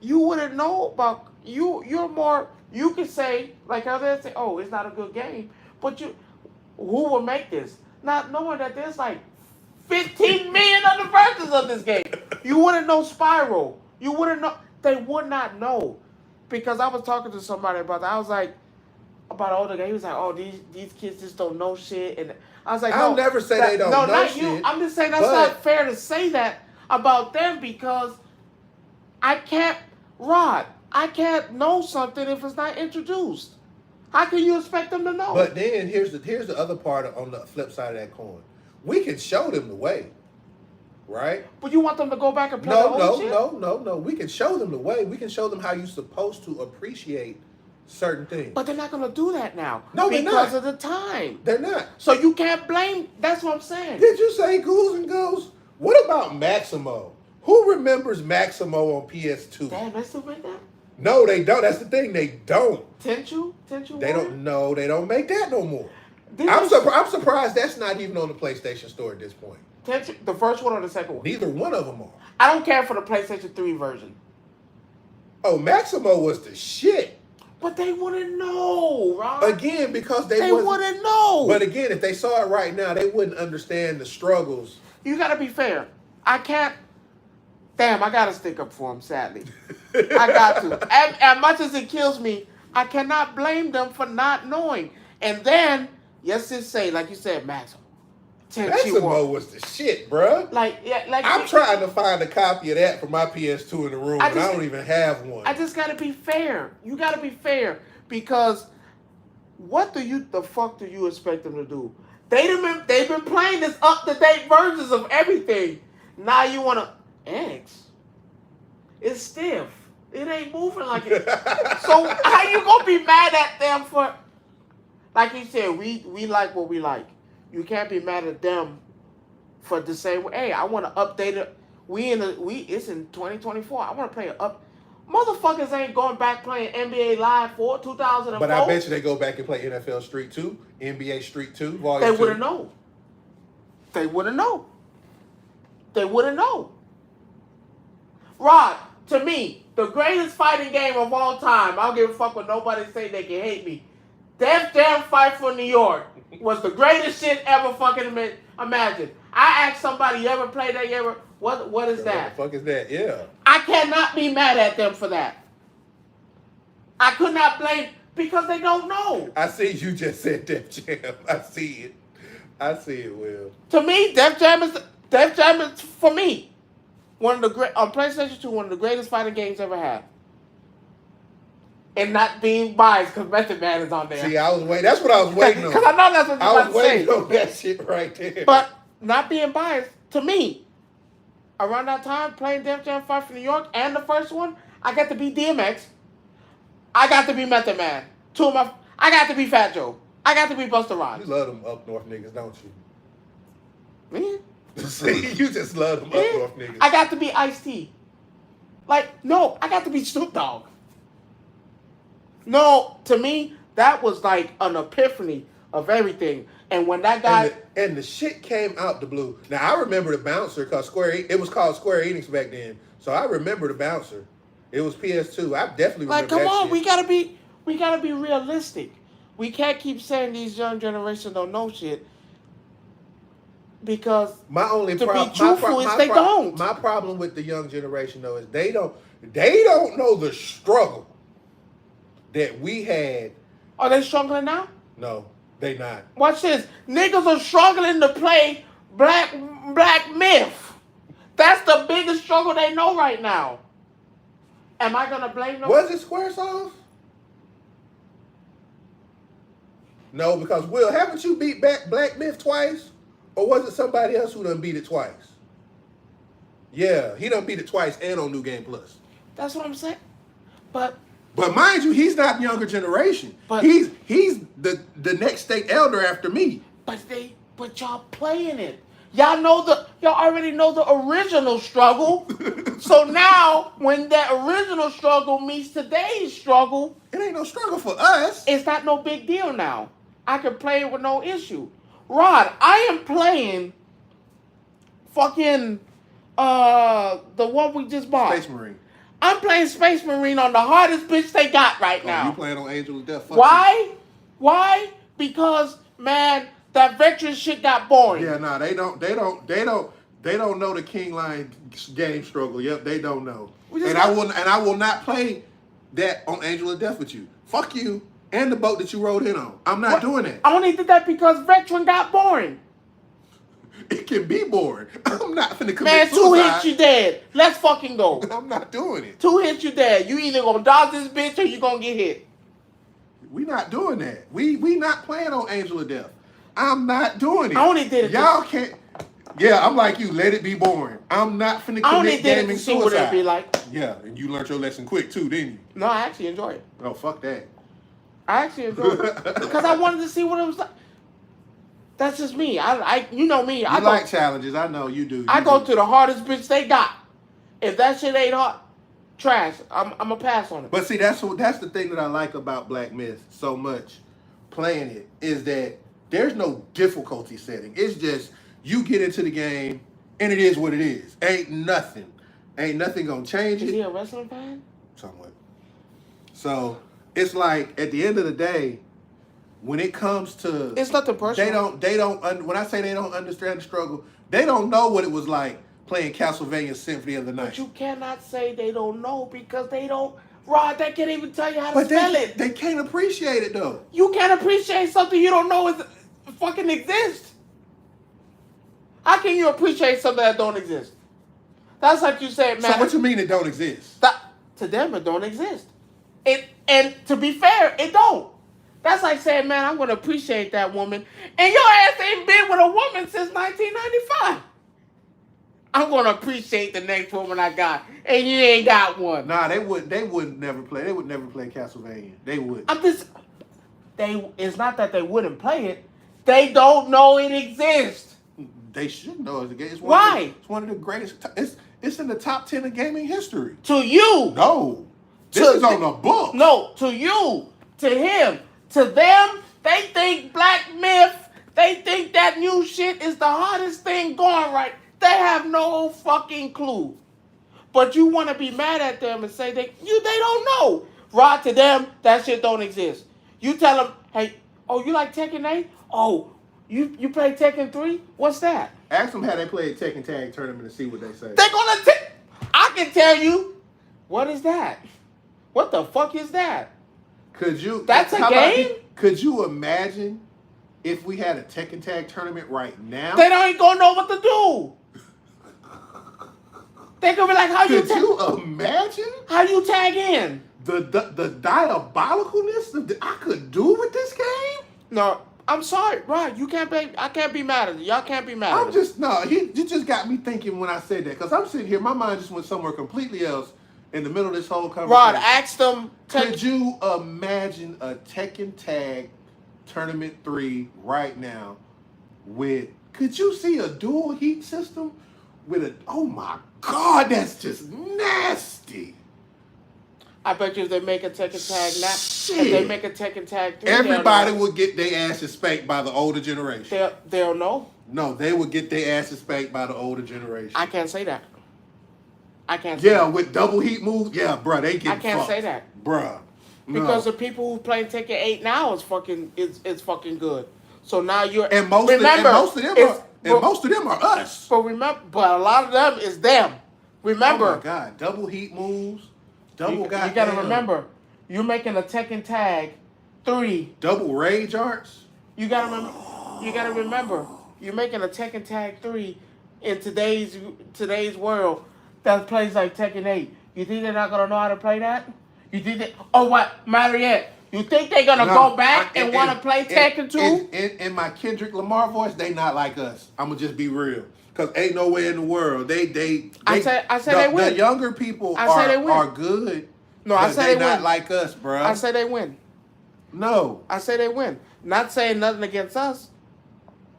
S1: You wouldn't know about you're more you could say, like others say, oh, it's not a good game. But who would make this? Not knowing that there's like 15 million other versions of this game. You wouldn't know Spyro. You wouldn't know. They would not know. Because I was talking to somebody about that. I was like, about older guy. He was like, oh, these kids just don't know shit. And I was like,
S3: I'll
S1: no,
S3: never say they don't know
S1: not
S3: shit.
S1: you. I'm just saying that's
S3: but
S1: not fair to say that about them because I can't know something if it's not introduced. How can you expect them to know?
S3: But then here's the other part on the flip side of that coin. We can show them the way, right?
S1: But you want them to go back and play the old shit?
S3: No. We can show them the way. We can show them how you're supposed to appreciate certain things.
S1: But they're not going to do that now.
S3: No, they're
S1: because
S3: not.
S1: of the time.
S3: They're not.
S1: So you can't blame. That's what I'm saying.
S3: Did you say Ghouls and Ghosts? What about Maximo? Who remembers Maximo on PS2?
S1: Damn, they still make that?
S3: No, they don't. That's the thing. They don't.
S1: Tenchu
S3: They
S1: Warrior?
S3: don't. No, they don't make that no more.
S1: Did
S3: I'm
S1: they-
S3: I'm surprised that's not even on the PlayStation Store at this point.
S1: Tenchu, the first one or the second one?
S3: Neither one of them are.
S1: I don't care for the PlayStation 3 version.
S3: Oh, Maximo was the shit.
S1: But they wouldn't know, Ron.
S3: Again, because
S1: They wouldn't know.
S3: But again, if they saw it right now, they wouldn't understand the struggles.
S1: You got to be fair. I can't. Damn, I got to stick up for them, sadly. I got to. As much as it kills me, I cannot blame them for not knowing. And then, yes, just say, like you said, Maximo.
S3: Maximo was the shit, bruh. I'm trying to find a copy of that for my PS2 in the room, and I don't even have one.
S1: I just got to be fair. You got to be fair because what the fuck do you expect them to do? They've been playing this up-to-date versions of everything. Now you want to eggs? It's stiff. It ain't moving like it. So how you gonna be mad at them for? Like you said, we like what we like. You can't be mad at them for the same way. Hey, I want to update it. It's in 2024. I want to play it up. Motherfuckers ain't going back playing NBA Live for 2004.
S3: But I bet you they go back and play NFL Street 2, NBA Street 2, Volume 2.
S1: They wouldn't know. They wouldn't know. They wouldn't know. Rod, to me, the greatest fighting game of all time, I don't give a fuck what nobody say, they can hate me. Def Jam Fight for New York was the greatest shit ever fucking imagine. I asked somebody, you ever played that? What is that?
S3: What the fuck is that? Yeah.
S1: I cannot be mad at them for that. I could not blame, because they don't know.
S3: I see you just said Def Jam. I see it, Will.
S1: To me, Def Jam is for me one of the great on PlayStation 2, one of the greatest fighting games ever had. and not being biased because Method Man is on there.
S3: See, I was waiting. That's what I was waiting on.
S1: Because I know that's what you're
S3: I
S1: about
S3: was
S1: to say.
S3: waiting on that shit right there.
S1: But not being biased, to me, around that time, playing Def Jam 5 for New York and the first one, I got to be DMX. I got to be Method Man. I got to be Fat Joe. I got to be Busta Rhymes.
S3: You love them up north niggas, don't you?
S1: Me?
S3: See, you just love them up north niggas.
S1: I got to be Ice-T. Like, no, I got to be Snoop Dogg. No, to me, that was like an epiphany of everything. And when that guy...
S3: And the shit came out the blue. Now, I remember the Bouncer because it was called Square Enix back then. So I remember the Bouncer. It was PS2. I definitely remember
S1: like, come
S3: that
S1: on,
S3: shit.
S1: we gotta be realistic. We can't keep saying these young generations don't know shit because
S3: My only
S1: to
S3: problem,
S1: be truthful is they don't.
S3: My problem with the young generation though is they don't know the struggle that we had.
S1: Are they struggling now?
S3: No, they not.
S1: Watch this. Niggas are struggling to play Black Myth. That's the biggest struggle they know right now. Am I gonna blame them?
S3: Was it Squaresoft? No, because Will, haven't you beat back Black Myth twice? Or was it somebody else who done beat it twice? Yeah, he done beat it twice and on New Game Plus.
S1: That's what I'm saying. But
S3: mind you, he's not younger generation.
S1: But
S3: he's the next state elder after me.
S1: But y'all playing it. Y'all already know the original struggle. So now, when that original struggle meets today's struggle,
S3: it ain't no struggle for us.
S1: It's not no big deal now. I can play it with no issue. Rod, I am playing fucking the one we just bought.
S3: Space Marine.
S1: I'm playing Space Marine on the hardest bitch they got right now.
S3: You playing on Angel of Death?
S1: Why? Why? Because, man, that veteran shit got boring.
S3: Yeah, nah, they don't know the King Lion game struggle. Yep, they don't know. I will not play that on Angel of Death with you. Fuck you and the boat that you rode in on. I'm not doing it.
S1: I only did that because veteran got boring.
S3: It can be boring. I'm not finna commit
S1: Man,
S3: suicide.
S1: 2 hits you dead. Let's fucking go.
S3: I'm not doing it.
S1: 2 hits you dead. You either gonna dodge this bitch or you gonna get hit.
S3: We not doing that. We not playing on Angel of Death. I'm not doing it.
S1: I only did it.
S3: Y'all can't. Yeah, I'm like you. Let it be boring. I'm not finna commit
S1: I only did it
S3: gaming
S1: to see
S3: suicide.
S1: what it'd be like.
S3: Yeah, and you learned your lesson quick too, didn't you?
S1: No, I actually enjoy it.
S3: Oh, fuck that.
S1: I actually enjoy it because I wanted to see what it was like. That's just me. You know me.
S3: I like challenges. I know you do.
S1: I go to the hardest bitch they got. If that shit ain't hard, trash. I'm a pass on it.
S3: But see, that's the thing that I like about Black Myth so much. Playing it is that there's no difficulty setting. It's just you get into the game and it is what it is. Ain't nothing gonna change it.
S1: Is he a wrestling fan?
S3: Somewhat. So it's like at the end of the day, when it comes to
S1: it's nothing personal.
S3: When I say they don't understand the struggle, they don't know what it was like playing Castlevania Symphony of the Night.
S1: But you cannot say they don't know because they don't. Rod, they can't even tell you how to spell it.
S3: They can't appreciate it though.
S1: You can't appreciate something you don't know fucking exists. How can you appreciate something that don't exist? That's like you said, man.
S3: So what you mean it don't exist?
S1: To them, it don't exist. And to be fair, it don't. That's like saying, man, I'm going to appreciate that woman. And your ass ain't been with a woman since 1995. I'm going to appreciate the next woman I got. And you ain't got one.
S3: Nah, they would never play. They would never play Castlevania. They would.
S1: It's not that they wouldn't play it. They don't know it exists.
S3: They should know it's a game.
S1: Why?
S3: It's one of the greatest. It's in the top 10 of gaming history.
S1: To you.
S3: No. This is on the book.
S1: No, to you. To him. To them, they think Black Myth, they think that new shit is the hottest thing going right. They have no fucking clue. But you want to be mad at them and say they don't know. Rod, to them, that shit don't exist. You tell them, hey, oh, you like Tekken 8? Oh, you play Tekken 3? What's that?
S3: Ask them how they play a Tekken Tag tournament and see what they say.
S1: They're going to I can tell you, what is that? What the fuck is that? That's a game?
S3: Could you imagine if we had a Tekken Tag tournament right now?
S1: They don't even gonna know what to do. They gonna be like,
S3: Could you imagine?
S1: How you tag in?
S2: the diabolicalness that I could do with this game.
S1: No, I'm sorry, Rod. You can't be. I can't be mad at it. Y'all can't be mad at
S2: I'm
S1: it.
S2: just no. You just got me thinking when I said that because I'm sitting here. My mind just went somewhere completely else in the middle of this whole conversation.
S1: Rod, ask them.
S2: Could you imagine a Tekken Tag Tournament 3 right now with? Could you see a dual heat system with a? Oh my God, that's just nasty.
S1: I bet you if they make a Tekken Tag now,
S2: Shit.
S1: if they make a Tekken Tag 3,
S2: Everybody would get their asses spanked by the older generation.
S1: They'll know.
S2: No, they would get their asses spanked by the older generation.
S1: I can't say that. I can't say that.
S2: With double heat moves, bruh, they get
S1: I can't
S2: fucked.
S1: say that.
S2: Bruh. No.
S1: Because the people who play Tekken 8 now is fucking good. So now you're
S2: and most of them are us.
S1: But a lot of them is them. Remember.
S2: Oh my God, double heat moves,
S1: You gotta remember, you're making a Tekken Tag 3.
S2: Double rage arts.
S1: You gotta remember, you're making a Tekken Tag 3 in today's world that plays like Tekken 8. You think they're not gonna know how to play that? You think that? Oh, what, Mariette? You think they're gonna go back and want to play Tekken 2?
S2: In my Kendrick Lamar voice, they not like us. I'm gonna just be real, cause ain't no way in the world they
S1: I say they win.
S2: The younger people
S1: they win.
S2: are good.
S1: No, I say they
S2: not
S1: win.
S2: like us, bro.
S1: I say they win.
S2: No,
S1: I say they win. Not saying nothing against us.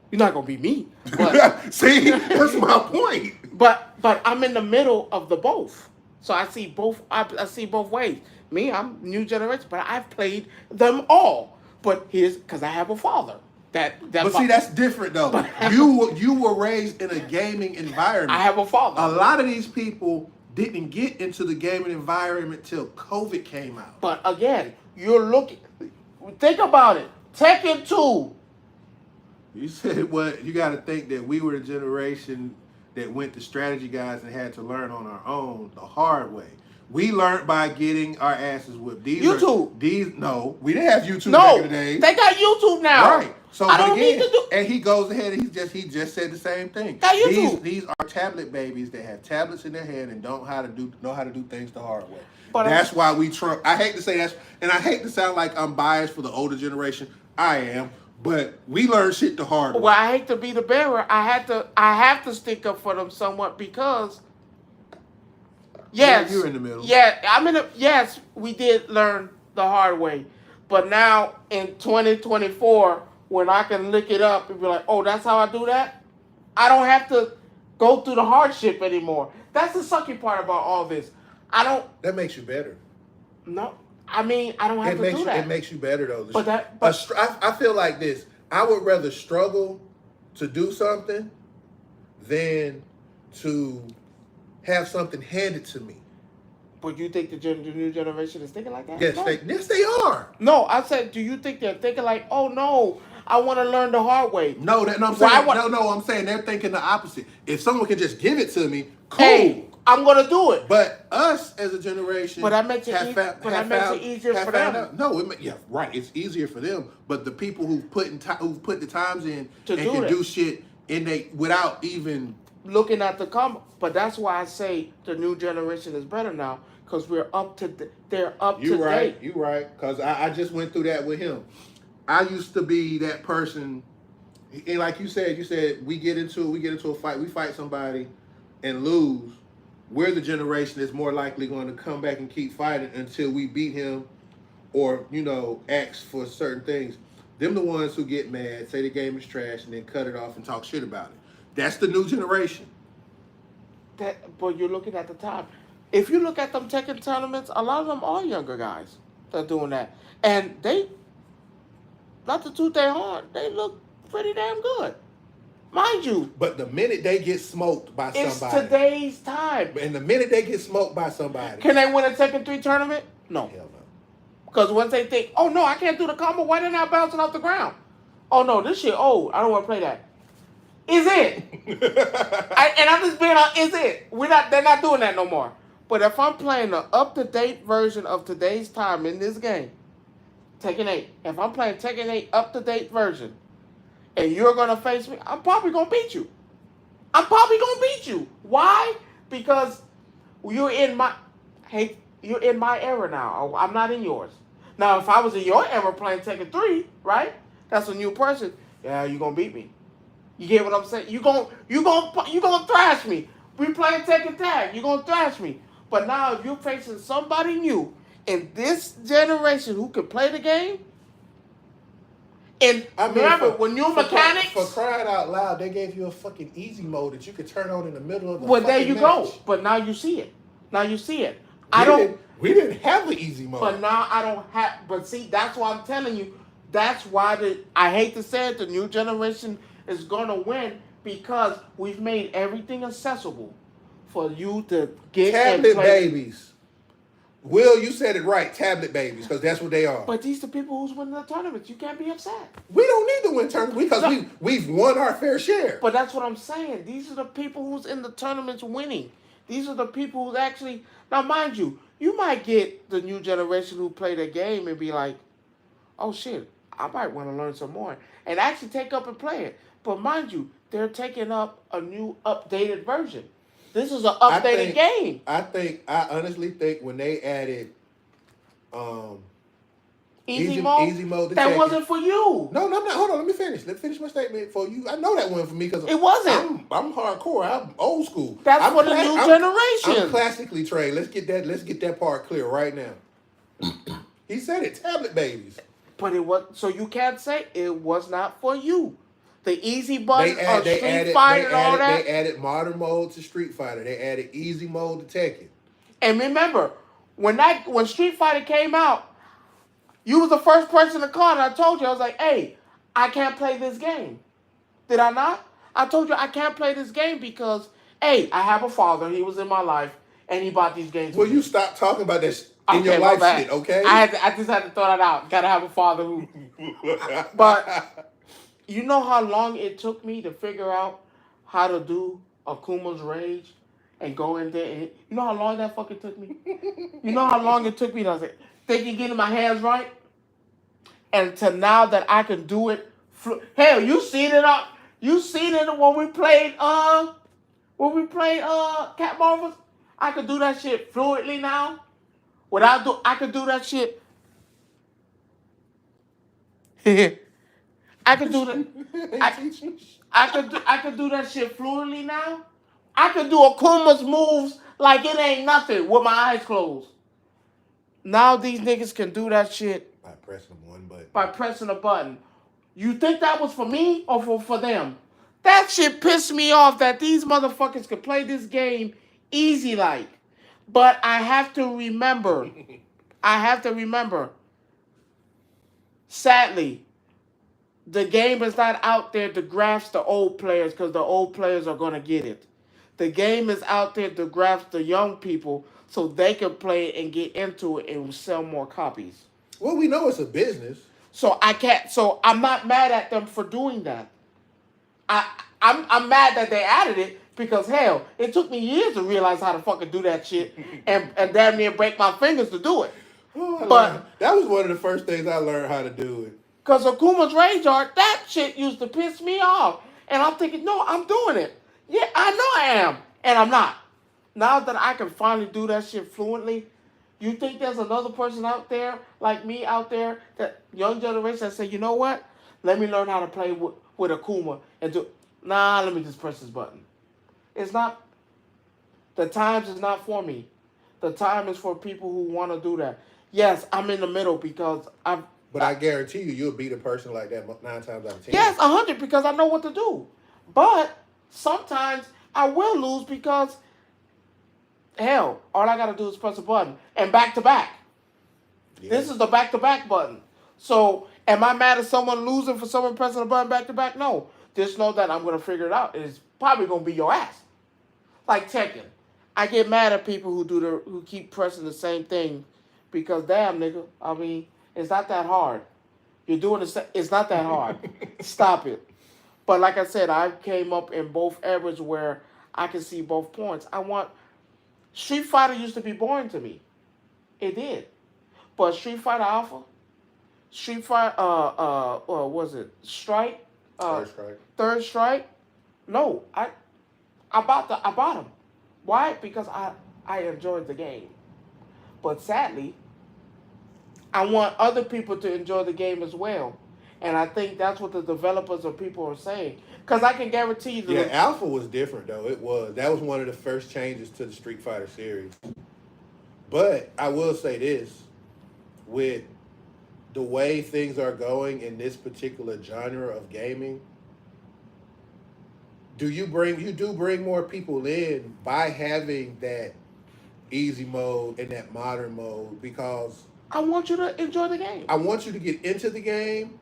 S1: You're not gonna be me. But
S2: see, that's my point.
S1: But I'm in the middle of the both, so I see both. I see both ways. Me, I'm new generation, but I've played them all. But here's because I have a father.
S2: See, that's different though. You were raised in a gaming environment.
S1: I have a father.
S2: A lot of these people didn't get into the gaming environment till COVID came out.
S1: But again, think about it. Tekken 2.
S2: You said what? You got to think that we were the generation that went to strategy guys and had to learn on our own the hard way. We learned by getting our asses whipped.
S1: YouTube.
S2: No, we didn't have YouTube back in the day.
S1: They got YouTube now.
S2: Right. So
S1: I don't need to do.
S2: And he goes ahead and he just said the same thing.
S1: Got YouTube.
S2: These are tablet babies that have tablets in their hand and know how to do things the hard way.
S1: But
S2: that's why we trump. I hate to say that, and I hate to sound like I'm biased for the older generation. I am. But we learn shit the hard way.
S1: Well, I hate to be the bearer. I have to stick up for them somewhat because. Yes,
S2: you're in the middle.
S1: Yeah, yes, we did learn the hard way, but now in 2024, when I can look it up and be like, "Oh, that's how I do that," I don't have to go through the hardship anymore. That's the sucky part about all this.
S3: That makes you better.
S1: No, I don't have to do that.
S2: It makes you better though.
S3: I feel like this. I would rather struggle to do something than to have something handed to me.
S1: But you think the new generation is thinking like that?
S3: Yes,
S1: No.
S3: yes, they are.
S1: No, I said, do you think they're thinking like, oh no, I want to learn the hard way?
S2: I'm saying they're thinking the opposite. If someone can just give it to me, cool.
S1: Hey, I'm gonna do it.
S2: But us as a generation,
S1: but I makes it easier for them.
S2: Right. It's easier for them. But the people who've put the times in
S1: to
S2: and do shit without even
S1: looking at the comment. But that's why I say the new generation is better now because they're up to date.
S2: You're right. Because I just went through that with him. I used to be that person, and like you said, we get into a fight, we fight somebody and lose. We're the generation that's more likely going to come back and keep fighting until we beat him or, ask for certain things. Them the ones who get mad, say the game is trash, and then cut it off and talk shit about it. That's the new generation.
S1: But you're looking at the time. If you look at them Tekken tournaments, a lot of them are younger guys that are doing that. And they, not to toot their horn, they look pretty damn good. Mind you.
S2: But the minute they get smoked by somebody.
S1: It's today's time.
S2: And the minute they get smoked by somebody.
S1: Can they win a Tekken 3 tournament? No.
S2: Hell no.
S1: Because once they think, oh no, I can't do the combo, why didn't I bounce it off the ground? Oh no, this shit old. I don't want to play that. Is it? And I'm just being is it? They're not doing that no more. But if I'm playing the up-to-date version of today's time in this game, Tekken 8. If I'm playing Tekken 8 up-to-date version, and you're gonna face me, I'm probably gonna beat you. Why? Because you're in my you're in my era now. I'm not in yours. Now, if I was in your era playing Tekken 3, right? That's a new person. Yeah, you gonna beat me. You get what I'm saying? You gonna thrash me. We playing Tekken Tag. You gonna thrash me. But now, if you're facing somebody new in this generation who can play the game, and
S3: I mean,
S1: remember, when new mechanics.
S3: For crying out loud, they gave you a fucking easy mode that you could turn on in the middle of the
S1: Well, there
S3: fucking
S1: you
S3: match.
S1: go. But now you see it. Now you see it. I don't.
S3: We didn't have the easy mode.
S1: But now I don't have. But see, that's why I'm telling you. That's why I hate to say it. The new generation is gonna win because we've made everything accessible for you to get
S3: tablet
S1: and play.
S3: babies. Will, you said it right. Tablet babies, because that's what they are.
S1: But these are the people who's winning the tournaments. You can't be upset.
S3: We don't need to win tournaments because we've won our fair share.
S1: But that's what I'm saying. These are the people who's in the tournaments winning. These are the people who's actually. Now, mind you, you might get the new generation who play the game and be like, oh shit, I might want to learn some more. And actually take up and play it. But mind you, they're taking up a new updated version. This is an updated game.
S3: I honestly think when they added
S1: easy mode
S3: to
S1: that
S3: Tekken,
S1: wasn't for you.
S3: No, I'm not. Hold on, let me finish. Let me finish my statement for you. I know that wasn't for me because
S1: it wasn't.
S3: I'm hardcore. I'm old school.
S1: That's for the new generation.
S3: I'm classically trained. Let's get that part clear right now. He said it. Tablet babies.
S1: But it was so you can't say it was not for you. The easy button of Street Fighter and all that.
S3: They added modern mode to Street Fighter. They added easy mode to Tekken.
S1: And remember, when Street Fighter came out, you was the first person to call, and I told you, I was like, hey, I can't play this game. Did I not? I told you I can't play this game because, hey, I have a father. He was in my life, and he bought these games.
S3: Well, you stop talking about this in your life shit, okay?
S1: I just had to throw that out. Gotta have a father who... But... You know how long it took me to figure out how to do Akuma's Rage and go in there? And you know how long that fucking took me? You know how long it took me to thinking, getting my hands right? And to now that I can do it. Hell, you seen it when we played Cat Marvels? I could do that shit fluently now. I could do that shit. I could do that. I could do that shit fluently now. I could do Akuma's moves like it ain't nothing with my eyes closed. Now these niggas can do that shit
S3: by pressing one button.
S1: By pressing a button. You think that was for me or for them? That shit pissed me off that these motherfuckers could play this game easy like. But I have to remember. Sadly, the game is not out there to grasp the old players because the old players are going to get it. The game is out there to grasp the young people so they can play it and get into it and sell more copies.
S3: Well, we know it's a business.
S1: So I'm not mad at them for doing that. I'm mad that they added it because, hell, it took me years to realize how to fucking do that shit and damn near break my fingers to do it. But
S3: that was one of the first things I learned how to do it.
S1: Because Akuma's Rage Art, that shit used to piss me off. And I'm thinking, no, I'm doing it. Yeah, I know I am. And I'm not. Now that I can finally do that shit fluently, you think there's another person out there, like me out there, that young generation that say, you know what? Let me learn how to play with Akuma and do... Nah, let me just press this button. It's not... The times is not for me. The time is for people who want to do that. Yes, I'm in the middle because
S3: But I guarantee you'll beat a person like that 9 times out of 10.
S1: Yes, 100 because I know what to do. But sometimes I will lose because, hell, all I got to do is press a button. And back to back. Yeah. This is the back to back button. So, am I mad at someone losing for someone pressing a button back to back? No. Just know that I'm going to figure it out. It's probably going to be your ass. Like Tekken. I get mad at people who keep pressing the same thing because, damn, nigga, I mean... It's not that hard. You're doing it's not that hard. Stop it. But like I said, I came up in both eras where I can see both points. Street Fighter used to be boring to me. It did. But Street Fighter Alpha, Street Fighter, what was it? Strike? Third Strike? No, I bought them. Why? Because I enjoyed the game. But sadly, I want other people to enjoy the game as well. And I think that's what the developers or people are saying. Because I can guarantee you
S3: Yeah,
S1: that
S3: Alpha was different though. That was one of the first changes to the Street Fighter series. But I will say this, with the way things are going in this particular genre of gaming, you do bring more people in by having that easy mode and that modern mode, because
S1: I want you to enjoy the game.
S3: I want you to get into the game.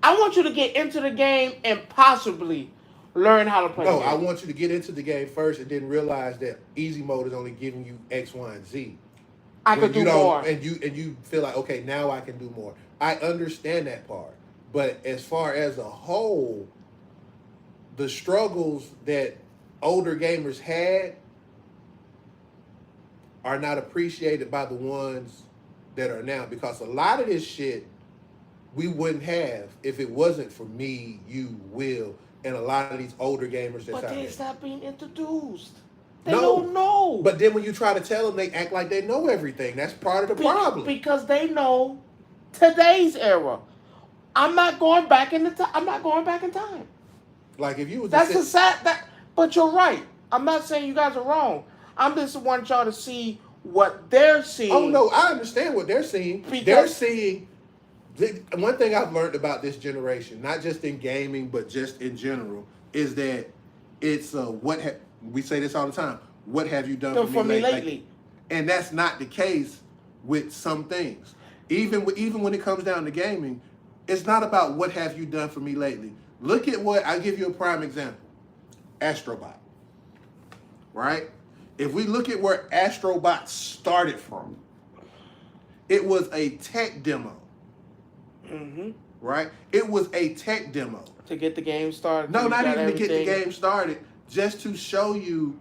S1: I want you to get into the game and possibly learn how to play the
S3: No,
S1: game.
S3: I want you to get into the game first and then realize that easy mode is only giving you X, Y, and Z.
S1: I could do more.
S3: And you feel like, okay, now I can do more. I understand that part. But as far as a whole, the struggles that older gamers had are not appreciated by the ones that are now, because a lot of this shit we wouldn't have if it wasn't for me, you, Will, and a lot of these older gamers that's
S1: But
S3: out
S1: they
S3: there.
S1: stop being introduced. They
S3: No.
S1: don't know.
S3: But then when you try to tell them, they act like they know everything. That's part of the problem.
S1: Because they know today's era. I'm not going back in I'm not going back in time.
S3: Like if you was
S1: That's the sad that. But you're right. I'm not saying you guys are wrong. I'm just want y'all to see what they're seeing.
S3: Oh no, I understand what they're seeing. They're seeing. One thing I've learned about this generation, not just in gaming but just in general, is that it's we say this all the time. What have you done for me lately? And that's not the case with some things. Even when it comes down to gaming, it's not about what have you done for me lately. Look at what I'll give you a prime example. Astrobot. Right? If we look at where Astrobot started from, it was a tech demo.
S1: Mm-hmm.
S3: Right? It was a tech demo.
S1: To get the game started.
S3: No, not even to get the game started. Just to show you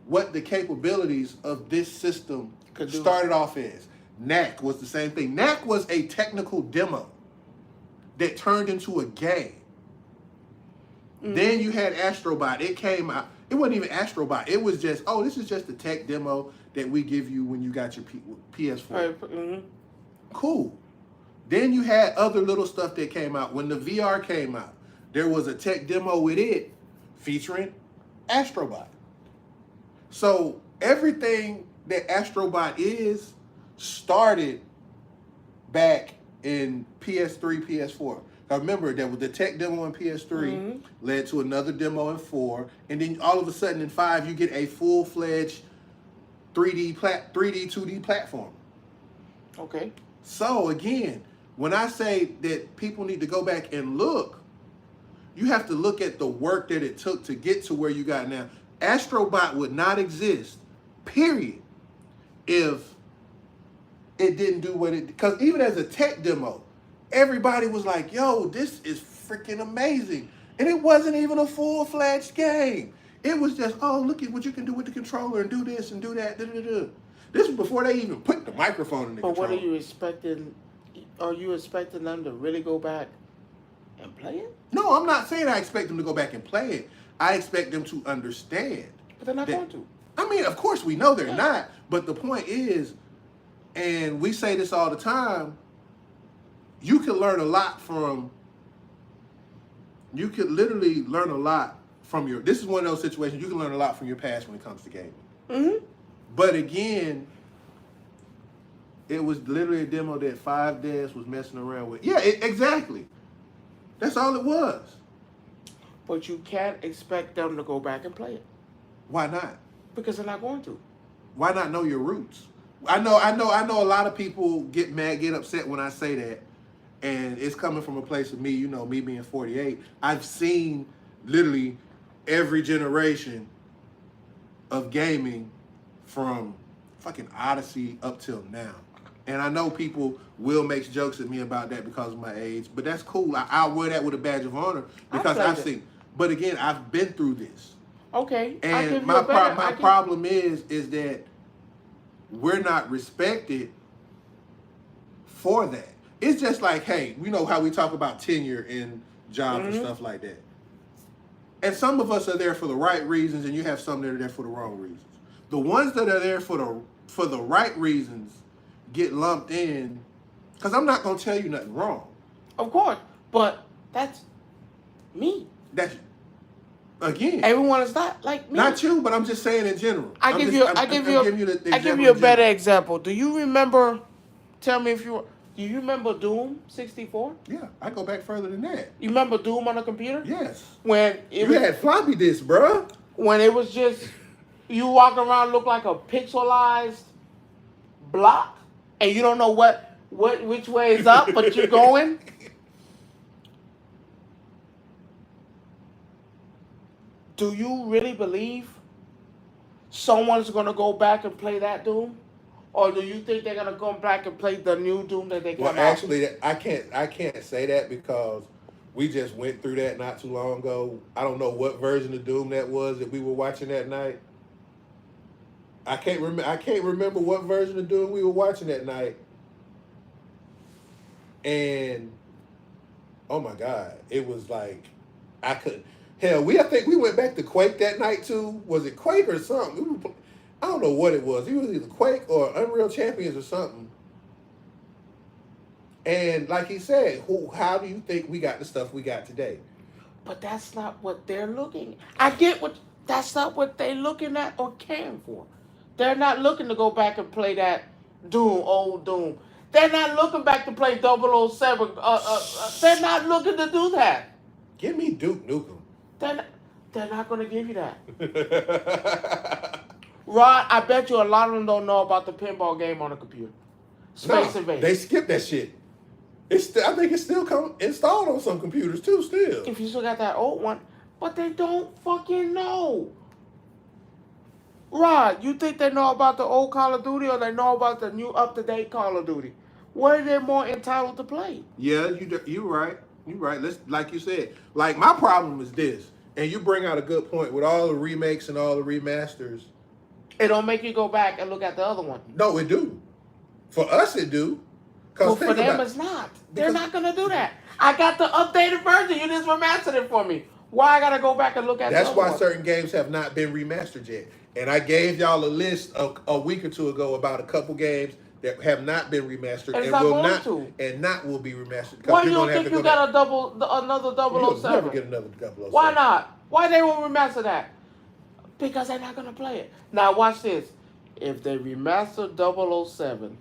S3: what the capabilities of this system started off as. Knack was the same thing. Knack was a technical demo that turned into a game. Mm-hmm. Then you had Astrobot. It came out. It wasn't even Astrobot. It was just, this is just a tech demo that we give you when you got your PS4.
S1: Right. Mm-hmm.
S3: Cool. Then you had other little stuff that came out. When the VR came out, there was a tech demo with it featuring Astrobot. So everything that Astrobot is started back in PS3, PS4. I remember that with the tech demo in PS3 led to another demo in 4, and then all of a sudden in 5 you get a full-fledged 3D 2D platform.
S1: Okay.
S3: So again, when I say that people need to go back and look, you have to look at the work that it took to get to where you got now. Astrobot would not exist, period, if it didn't do what it, because even as a tech demo, everybody was like, yo, this is freaking amazing. And it wasn't even a full-fledged game. It was just, look at what you can do with the controller and do this and do that. This was before they even put the microphone in the controller.
S1: But what are you expecting? Are you expecting them to really go back and play it?
S3: No, I'm not saying I expect them to go back and play it. I expect them to understand.
S1: But they're not going to.
S3: I mean, of course we know they're not. But the point is, and we say this all the time, you could learn a lot from, you could literally learn a lot from your, this is one of those situations, you can learn a lot from your past when it comes to gaming.
S1: Mm-hmm.
S3: But again, it was literally a demo that 5 Devs was messing around with. Yeah, exactly. That's all it was.
S1: But you can't expect them to go back and play it.
S3: Why not?
S1: Because they're not going to.
S3: Why not know your roots? I know a lot of people get mad, get upset when I say that. And it's coming from a place of me, me being 48. I've seen literally every generation of gaming from fucking Odyssey up till now. And I know people will make jokes at me about that because of my age, but that's cool. I'll wear that with a badge of honor because I've seen. But again, I've been through this.
S1: Okay.
S3: And my problem is that we're not respected for that. It's just like, hey, we know how we talk about tenure in jobs and stuff like that. And some of us are there for the right reasons, and you have some that are there for the wrong reasons. The ones that are there for the for the right reasons, get lumped in. Because I'm not going to tell you nothing wrong.
S1: Of course. But that's me.
S3: That's, again.
S1: Everyone is not like me.
S3: Not you, but I'm just saying in general.
S1: I give you a better example. Do you remember? Tell me if you. Do you remember Doom 64?
S3: Yeah, I go back further than that.
S1: You remember Doom on the computer?
S3: Yes.
S1: When
S3: you had floppy disks, bruh.
S1: When it was just you walk around look like a pixelized block, and you don't know which way is up, but you're going. Do you really believe someone's gonna go back and play that Doom? Or do you think they're gonna go back and play the new Doom that they got?
S3: Well, actually, I can't say that because we just went through that not too long ago. I don't know what version of Doom that was that we were watching that night. I can't remember what version of Doom we were watching that night. And oh my God, it was like I couldn't. Hell, I think we went back to Quake that night too. Was it Quake or something? I don't know what it was. It was either Quake or Unreal Champions or something. And like he said, how do you think we got the stuff we got today?
S1: But that's not what they're looking. I get that's not what they're looking at or caring for. They're not looking to go back and play that Doom, old Doom. They're not looking back to play 007. They're not looking to do that.
S3: Give me Duke Nukem.
S1: They're not going to give you that. Rod, I bet you a lot of them don't know about the pinball game on the computer. Space Invaders.
S3: They skipped that shit. I think it's still installed on some computers too. Still,
S1: if you still got that old one, but they don't fucking know. Rod, you think they know about the old Call of Duty or they know about the new up-to-date Call of Duty? What are they more entitled to play?
S3: Yeah, you're right. You're right. Like you said, like my problem is this, and you bring out a good point with all the remakes and all the remasters.
S1: It don't make you go back and look at the other one.
S3: No, it do. For us, it do.
S1: Well, for them, it's not. They're not going to do that. I got the updated version. You just remastered it for me. Why I got to go back and look at
S3: That's
S1: the other
S3: why
S1: one?
S3: certain games have not been remastered yet. And I gave y'all a list a week or two ago about a couple games that have not been remastered and will be remastered.
S1: Why you don't think you got another 007?
S3: You'll never get another 007.
S1: Why not? Why they won't remaster that? Because they're not going to play it. Now watch this. If they remaster 007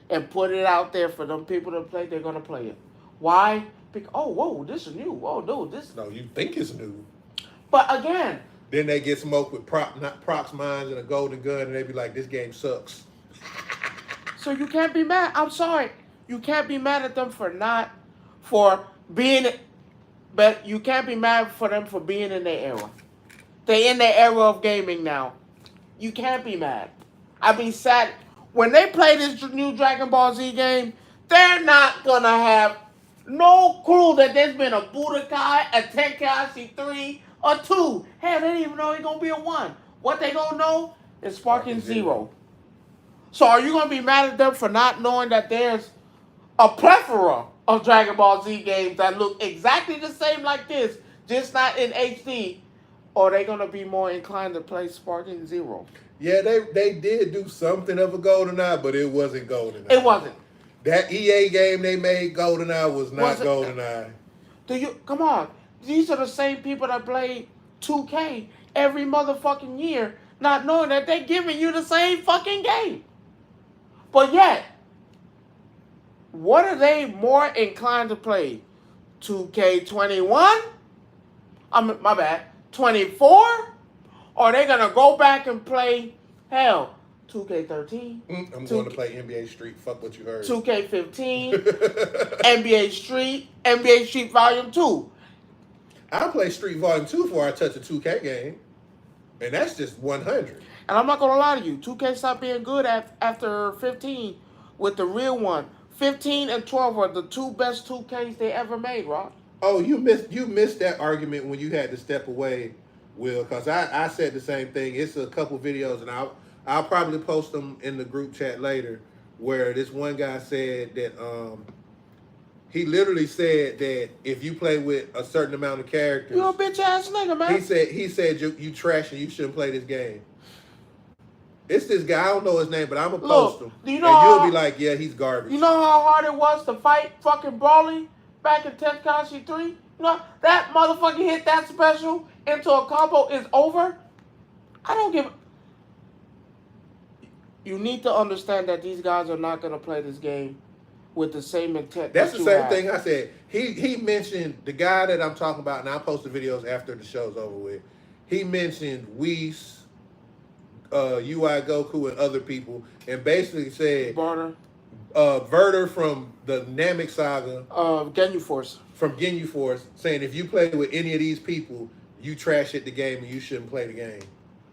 S1: and put it out there for them people to play, they're going to play it. Why? Because, whoa, this is new. Oh, no, this.
S3: No, you think it's new.
S1: But again.
S3: Then they get smoked with prox mines and a golden gun, and they be like, this game sucks.
S1: So you can't be mad. I'm sorry. You can't be mad at them for being, but you can't be mad for them for being in their era. They're in their era of gaming now. You can't be mad. I'd be sad. When they play this new Dragon Ball Z game, they're not going to have no clue that there's been a Budokai, a Tenkaichi 3, or 2. Hell, they didn't even know it's going to be a 1. What they going to know is Sparking Zero. So are you going to be mad at them for not knowing that there's a plethora of Dragon Ball Z games that look exactly the same like this, just not in HD? Or are they going to be more inclined to play Sparking Zero?
S3: Yeah, they did do something of a GoldenEye, but it wasn't GoldenEye.
S1: It wasn't.
S3: That EA game they made, GoldenEye, was not GoldenEye.
S1: Come on. These are the same people that play 2K every motherfucking year, not knowing that they're giving you the same fucking game. But yet, what are they more inclined to play? 2K21? My bad. 24? Or are they going to go back and play, 2K13?
S3: I'm going to play NBA Street. Fuck what you heard.
S1: 2K15? NBA Street Volume 2.
S3: I'll play Street Volume 2 before I touch a 2K game. And that's just 100.
S1: And I'm not going to lie to you. 2K stopped being good after 15 with the real one. 15 and 12 were the two best 2Ks they ever made, Rob.
S3: Oh, you missed that argument when you had to step away, Will, because I said the same thing. It's a couple videos, and I'll probably post them in the group chat later, where this one guy said that he literally said that if you play with a certain amount of characters,
S1: you're a bitch ass nigga, man.
S3: He said you trash and you shouldn't play this game. It's this guy. I don't know his name, but I'm gonna
S1: Look,
S3: post him,
S1: do you know
S3: and you'll
S1: how,
S3: be like, "Yeah, he's garbage."
S1: you know how hard it was to fight fucking Broly back in Tenkaichi 3? You know, that motherfucker hit that special into a combo is over. I don't give. You need to understand that these guys are not going to play this game with the same intent.
S3: That's
S1: that
S3: the
S1: you
S3: same
S1: have.
S3: thing I said. He mentioned the guy that I'm talking about, and I'll post the videos after the show's over with. He mentioned Whis, UI Goku, and other people, and basically said
S1: Barter,
S3: Verter from the Namek Saga,
S1: Ginyu Force.
S3: from Ginyu Force, saying if you play with any of these people, you trash at the game and you shouldn't play the game.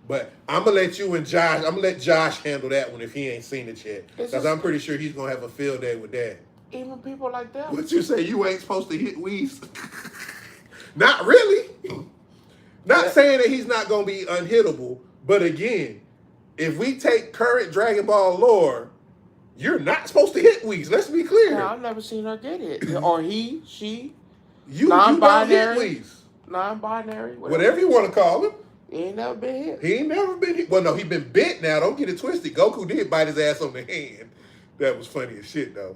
S3: But I'm gonna let you and Josh. I'm gonna let Josh handle that one if he ain't seen it yet, because I'm pretty sure he's gonna have a field day with that.
S1: Even people like them.
S2: What you say? You ain't supposed to hit Whis?
S3: Not really. Not saying that he's not gonna be unhittable, but again, if we take current Dragon Ball lore, you're not supposed to hit Whis. Let's be clear.
S1: Yeah, I've never seen her get it. Or he, she,
S3: You don't hit Whis.
S1: non-binary,
S3: Whatever you want to call him.
S1: He ain't never been hit.
S3: He ain't never been hit. Well, no, he been bit now. Don't get it twisted. Goku did bite his ass on the hand. That was funny as shit, though.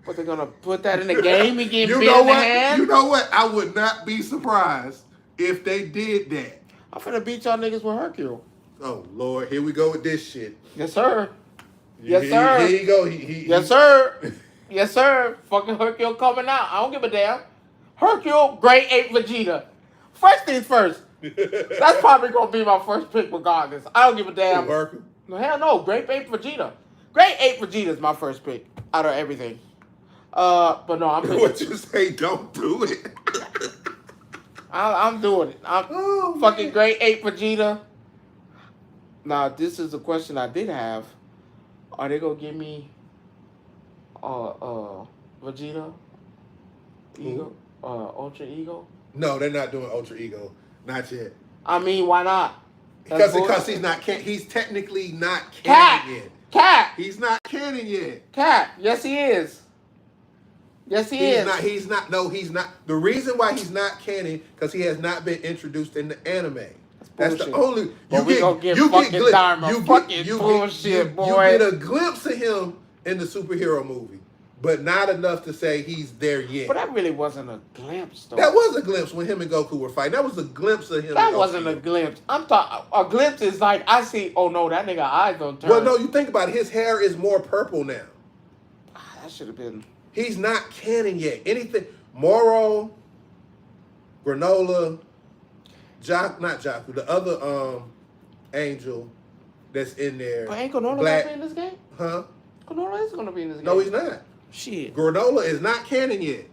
S1: But they're gonna put that in the game and get
S2: You
S1: bit
S2: know
S1: in the
S2: what?
S1: hand.
S2: You know what? I would not be surprised if they did that.
S1: I'm finna beat y'all niggas with Hercule.
S3: Oh Lord, here we go with this shit.
S1: Yes, sir. Yes, sir.
S3: Here you go.
S1: Yes, sir. Yes, sir. Fucking Hercule coming out. I don't give a damn. Hercule, grade 8 Vegeta. First things first. That's probably gonna be my first pick regardless. I don't give a damn.
S3: Hercule.
S1: No, hell no. Grade 8 Vegeta. Grade 8 Vegeta is my first pick out of everything. But no, I'm picking.
S3: What you say? Don't do it.
S1: I'm doing it. I'm fucking grade 8 Vegeta. Now, this is a question I did have. Are they gonna give me Vegeta? Ego? Ultra Ego?
S3: No, they're not doing Ultra Ego. Not yet.
S1: I mean, why not?
S3: Because he's not. He's technically not canon yet.
S1: Cat!
S3: He's not canon yet.
S1: Cat! Yes, he is. Yes, he is.
S3: He's not. No, he's not. The reason why he's not canon because he has not been introduced in the anime. That's the only.
S1: You get bullshit, boy.
S3: You get a glimpse of him in the superhero movie, but not enough to say he's there yet.
S1: But that really wasn't a glimpse, though.
S3: That was a glimpse when him and Goku were fighting. That was a glimpse of him.
S1: That wasn't a glimpse. I'm talking. A glimpse is like I see. Oh no, that nigga eyes don't turn.
S3: Well, no, you think about it. His hair is more purple now.
S1: That should have been.
S3: He's not canon yet. Anything. Moro, Granola, not Jaku, the other angel that's in there.
S1: But ain't Granola gonna be in this game?
S3: Huh?
S1: Granola is gonna be in this game.
S3: No, he's not.
S1: Shit.
S3: Granola is not canon yet.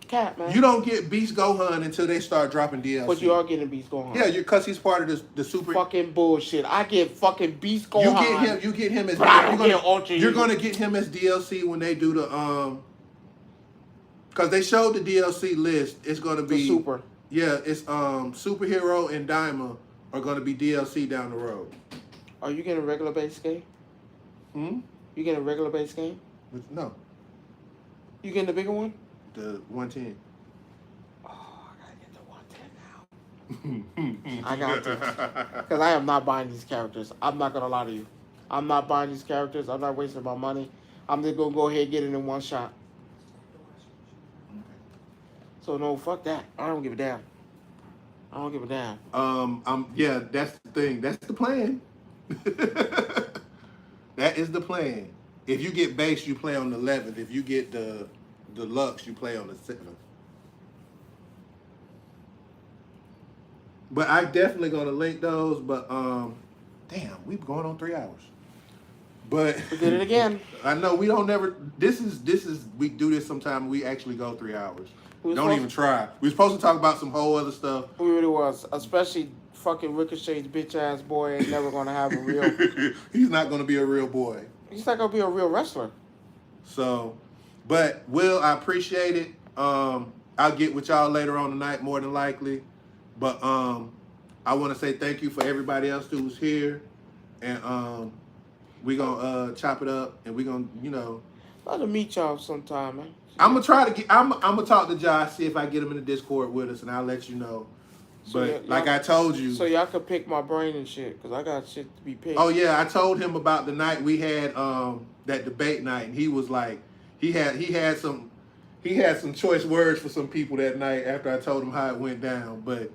S1: Cat, man.
S2: You don't get Beast Gohan until they start dropping DLC.
S1: But you are getting Beast Gohan.
S2: Yeah, because he's part of the super.
S1: Fucking bullshit. I get fucking Beast Gohan.
S2: You get him as.
S1: But I don't get Ultra
S2: You're
S1: Ego.
S2: gonna get him as DLC when they do the Because they showed the DLC list. It's gonna be
S1: The super.
S2: Yeah, it's Superhero and Daima are gonna be DLC down the road.
S1: Are you getting a regular base game?
S2: Hmm.
S1: You getting a regular base game?
S2: No,
S1: You getting the bigger one?
S2: the 110.
S1: Oh, I gotta get the 110 now. I got to. Because I am not buying these characters. I'm not going to lie to you. I'm not buying these characters. I'm not wasting my money. I'm just going to go ahead and get it in one shot. So, no, fuck that. I don't give a damn. I don't give a damn.
S2: Yeah, that's the thing. That's the plan. That is the plan. If you get base, you play on the 11th. If you get the deluxe, you play on the 7th. But I definitely gonna link those. But damn, we've going on 3 hours. But
S1: We did it again.
S2: I know we don't never. This is we do this sometime. We actually go 3 hours. Don't even try. We're supposed to talk about some whole other stuff.
S1: We really was. Especially fucking Ricochet's bitch ass boy ain't never going to have a real.
S2: He's not gonna be a real boy.
S1: He's not going to be a real wrestler.
S2: So, but Will, I appreciate it. I'll get with y'all later on tonight, more than likely. But I want to say thank you for everybody else who was here, and we gonna chop it up, and we gonna
S1: I'd love to meet y'all sometime, man.
S2: I'm gonna try to get. I'm gonna talk to Josh, see if I get him in the Discord with us, and I'll let you know. But like I told you,
S1: So y'all could pick my brain and shit, cause I got shit to be picked.
S2: oh yeah, I told him about the night we had that debate night, and he was like, he had some choice words for some people that night after I told him how it went down. But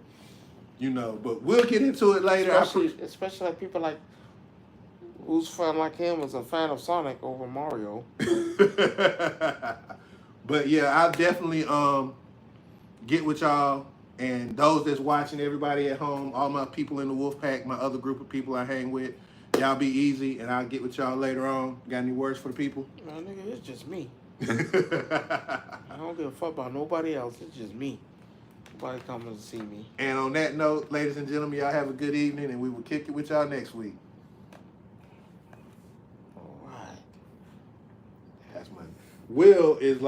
S2: but we'll get into it later.
S1: Especially like people like whose fan like him was a fan of Sonic over Mario.
S2: But yeah, I'll definitely get with y'all and those that's watching, everybody at home, all my people in the Wolf Pack, my other group of people I hang with. Y'all be easy, and I'll get with y'all later on. Got any words for the people?
S1: No, nigga, it's just me. I don't give a fuck about nobody else. It's just me. Nobody coming to see me.
S2: And on that note, ladies and gentlemen, y'all have a good evening, and we will kick it with y'all next week.
S1: All right.
S2: That's my Will is like.